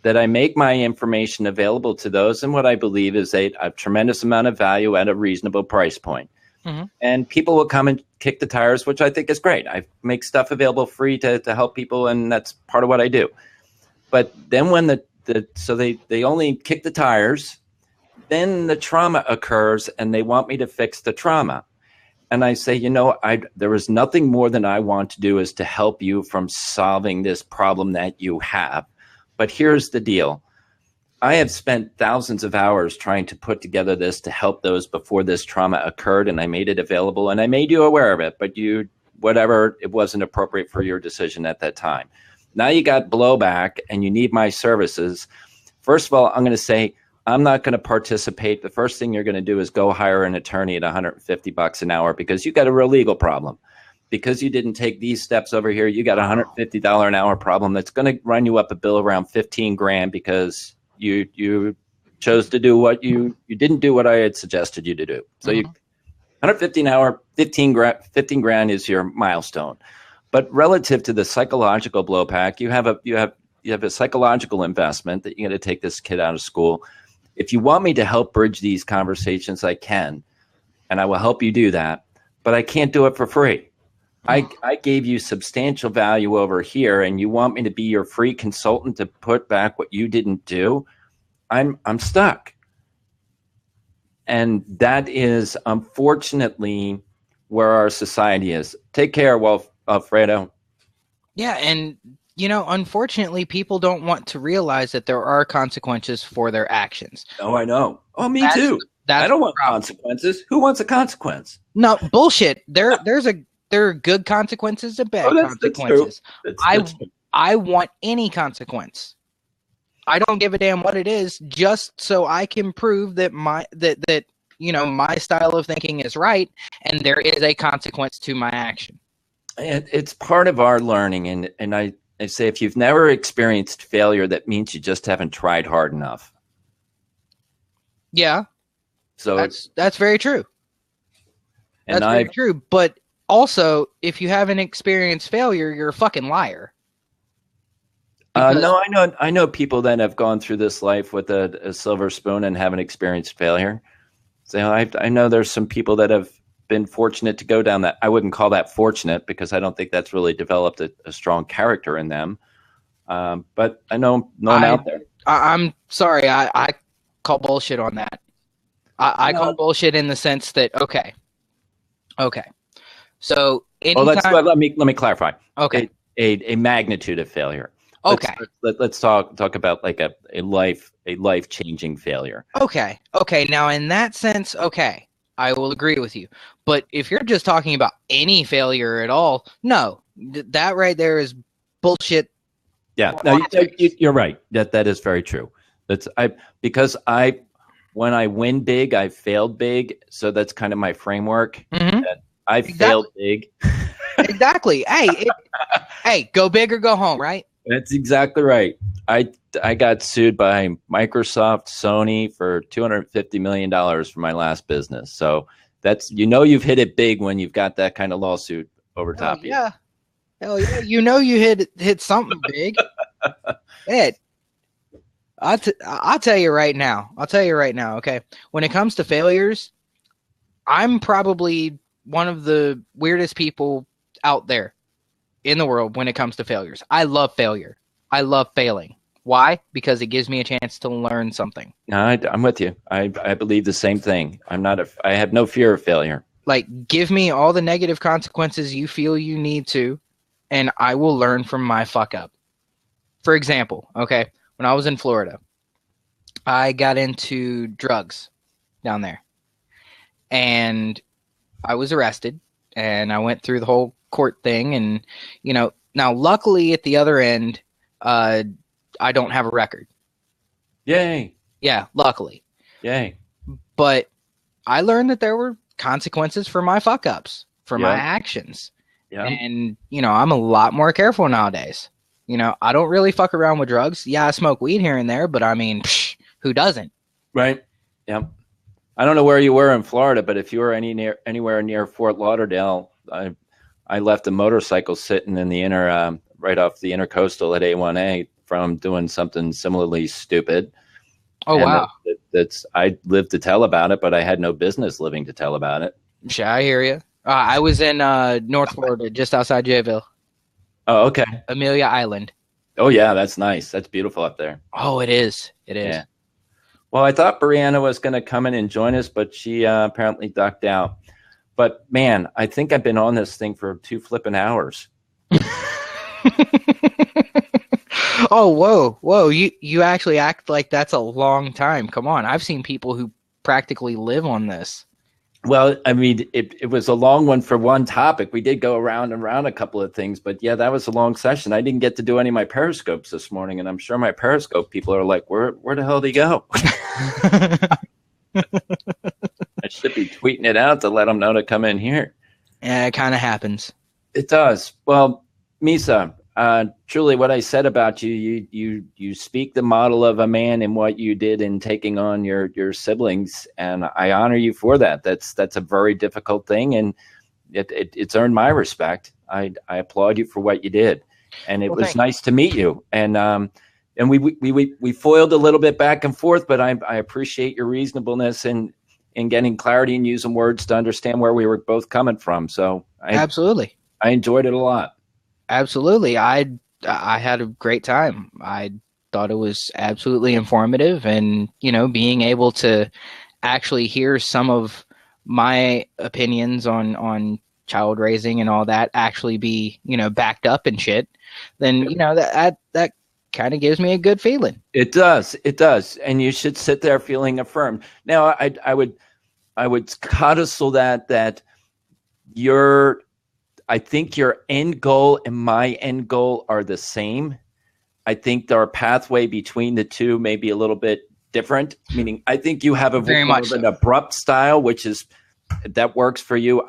B: that I make my information available to those in what I believe is a tremendous amount of value at a reasonable price point. Mm-hmm. And people will come and kick the tires, which I think is great. I make stuff available free to help people, and that's part of what I do. But then when they only kick the tires, then the trauma occurs and they want me to fix the trauma. And I say, there is nothing more than I want to do is to help you from solving this problem that you have. But here's the deal. I have spent thousands of hours trying to put together this to help those before this trauma occurred, and I made it available and I made you aware of it, but it wasn't appropriate for your decision at that time. Now you got blowback and you need my services. First of all, I'm going to say, I'm not going to participate. The first thing you're going to do is go hire an attorney at $150 an hour because you got a real legal problem. Because you didn't take these steps over here, you got a $150 an hour problem that's going to run you up a bill around $15,000 because you chose to do what you didn't do what I had suggested you to do. So you $150 an hour, $15,000 is your milestone. But relative to the psychological blowback, you have a psychological investment that you're going to take this kid out of school. If you want me to help bridge these conversations, I can, and I will help you do that, but I can't do it for free. I gave you substantial value over here, and you want me to be your free consultant to put back what you didn't do? I'm stuck. And that is unfortunately where our society is. Take care, Alfredo.
A: Yeah, and unfortunately, people don't want to realize that there are consequences for their actions.
B: Oh, I know. Oh, me too. I don't want consequences. Who wants a consequence?
A: No, bullshit. There are good consequences and bad consequences. That's true. I want any consequence. I don't give a damn what it is, just so I can prove that my style of thinking is right, and there is a consequence to my action.
B: It's part of our learning, and I say if you've never experienced failure, that means you just haven't tried hard enough. Yeah. So
A: that's very true. That's very true. But also, if you haven't experienced failure, you're a fucno liar.
B: No, I know people that have gone through this life with a silver spoon and haven't experienced failure. So I know there's some people that have been fortunate to go down that. I wouldn't call that fortunate because I don't think that's really developed a strong character in them. But I know one out there.
A: I'm sorry. I call bullshit on that. I call bullshit in the sense that, okay. So let me clarify.
B: Okay. A magnitude of failure.
A: Okay.
B: Let's talk about like a life changing failure.
A: Okay. Now, in that sense, okay, I will agree with you. But if you're just talking about any failure at all, no, that right there is bullshit.
B: Yeah, no, you're right. That is very true. Because when I win big, I failed big. So that's kind of my framework.
A: Mm-hmm.
B: I failed big.
A: Exactly. Hey, go big or go home, right?
B: That's exactly right. I got sued by Microsoft, Sony for $250 million for my last business. So that's, you've hit it big when you've got that kind of lawsuit over top of you.
A: Yeah. Hell yeah. You hit something big. Ed, I'll tell you right now. Okay. When it comes to failures, I'm probably one of the weirdest people out there in the world when it comes to failures. I love failure. I love failing. Why? Because it gives me a chance to learn something.
B: I'm with you. I believe the same thing. I have no fear of failure.
A: Like, give me all the negative consequences you feel you need to, and I will learn from my fuck up. For example, okay, when I was in Florida, I got into drugs down there, and I was arrested, and I went through the whole court thing, and now luckily at the other end, I don't have a record.
B: Yay!
A: Yeah, luckily.
B: Yay!
A: But I learned that there were consequences for my fuck ups, for my actions.
B: Yeah.
A: And I'm a lot more careful nowadays. I don't really fuck around with drugs. Yeah, I smoke weed here and there, but I mean, who doesn't?
B: Right. Yeah. I don't know where you were in Florida, but if you were anywhere near Fort Lauderdale, I left a motorcycle sitting in the right off the intercoastal at A1A from doing something similarly stupid.
A: Oh,
B: and
A: wow.
B: I lived to tell about it, but I had no business living to tell about it.
A: Sure, I hear you. I was in North Florida, just outside Jayville.
B: Oh, okay.
A: Amelia Island.
B: Oh, yeah, that's nice. That's beautiful up there.
A: Oh, it is. It is.
B: Yeah. Well, I thought Brianna was going to come in and join us, but she apparently ducked out. But, man, I think I've been on this thing for 2 flipping hours.
A: Oh, whoa. You actually act like that's a long time. Come on. I've seen people who practically live on this.
B: Well, I mean, it was a long one for one topic. We did go around and around a couple of things, but yeah, that was a long session. I didn't get to do any of my Periscopes this morning, and I'm sure my Periscope people are like, where the hell did he go? I should be tweeting it out to let them know to come in here.
A: Yeah, it kind of happens.
B: It does. Well, Misa, truly what I said about you speak the model of a man in what you did in taking on your siblings, and I honor you for that. That's a very difficult thing, and it's earned my respect. I applaud you for what you did, and it was nice to meet you. And we foiled a little bit back and forth, but I appreciate your reasonableness in getting clarity and using words to understand where we were both coming from. So
A: Absolutely.
B: I enjoyed it a lot.
A: Absolutely. I had a great time. I thought it was absolutely informative, and being able to actually hear some of my opinions on child raising and all that actually be backed up and shit, then that kind of gives me a good feeling. It does,
B: and you should sit there feeling affirmed. Now I would codicil that I think your end goal and my end goal are the same. I think our pathway between the two may be a little bit different. Meaning, I think you have an abrupt style, which is that works for you.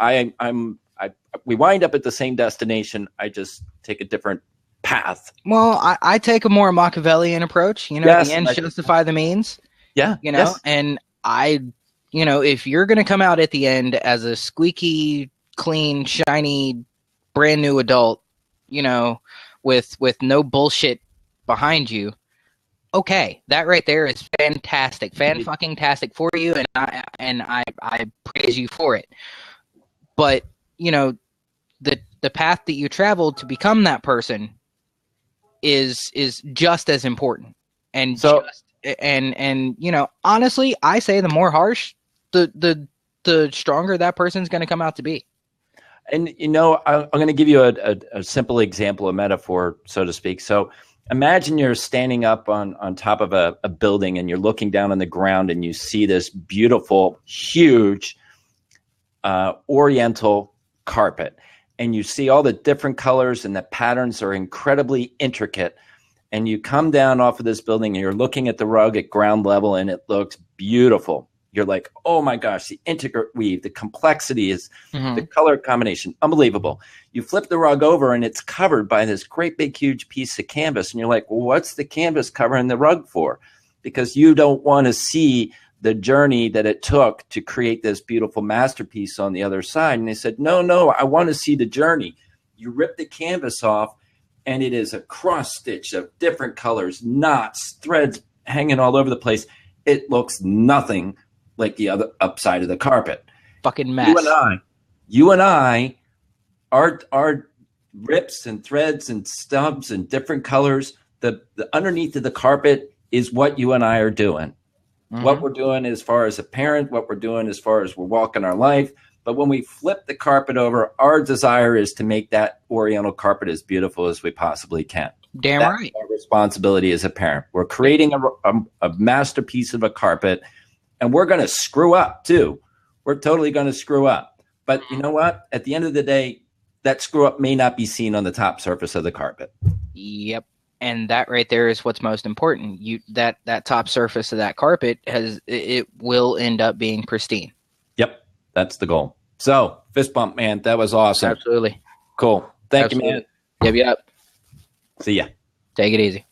B: We wind up at the same destination. I just take a different path.
A: Well, I take a more Machiavellian approach.
B: Yes,
A: the ends justify the means.
B: Yeah.
A: Yes. And if you're going to come out at the end as a squeaky, clean, shiny, brand new adult, with no bullshit behind you, okay, that right there is fantastic, fan-fucking-tastic for you, and I praise you for it. But the path that you traveled to become that person is just as important, and
B: so
A: honestly, I say the more harsh, the stronger that person's going to come out to be.
B: And I'm going to give you a simple example, a metaphor, so to speak. So Imagine you're standing up on top of a building and you're looking down on the ground and you see this beautiful, huge oriental carpet. And you see all the different colors and the patterns are incredibly intricate. And you come down off of this building and you're looking at the rug at ground level and it looks beautiful. You're like, oh my gosh, the intricate weave, the complexity is the color combination, unbelievable. You flip the rug over and it's covered by this great big huge piece of canvas. And you're like, well, what's the canvas covering the rug for? Because you don't want to see the journey that it took to create this beautiful masterpiece on the other side. And they said, no, I want to see the journey. You rip the canvas off and it is a cross stitch of different colors, knots, threads hanging all over the place. It looks nothing like the other upside of the carpet.
A: Fucking mess.
B: You and I, our rips and threads and stubs and different colors, the underneath of the carpet is what you and I are doing. What we're doing as far as a parent, what we're doing as far as we're walking our life. But when we flip the carpet over, our desire is to make that oriental carpet as beautiful as we possibly can.
A: That's right.
B: Our responsibility as a parent. We're creating a masterpiece of a carpet, and we're going to screw up too. We're totally going to screw up. But you know what? At the end of the day, that screw up may not be seen on the top surface of the carpet.
A: Yep. And that right there is what's most important. That top surface of that carpet it will end up being pristine.
B: Yep. That's the goal. So, fist bump, man. That was awesome.
A: Absolutely.
B: Cool. Thank you, man.
A: Yep.
B: See ya.
A: Take it easy.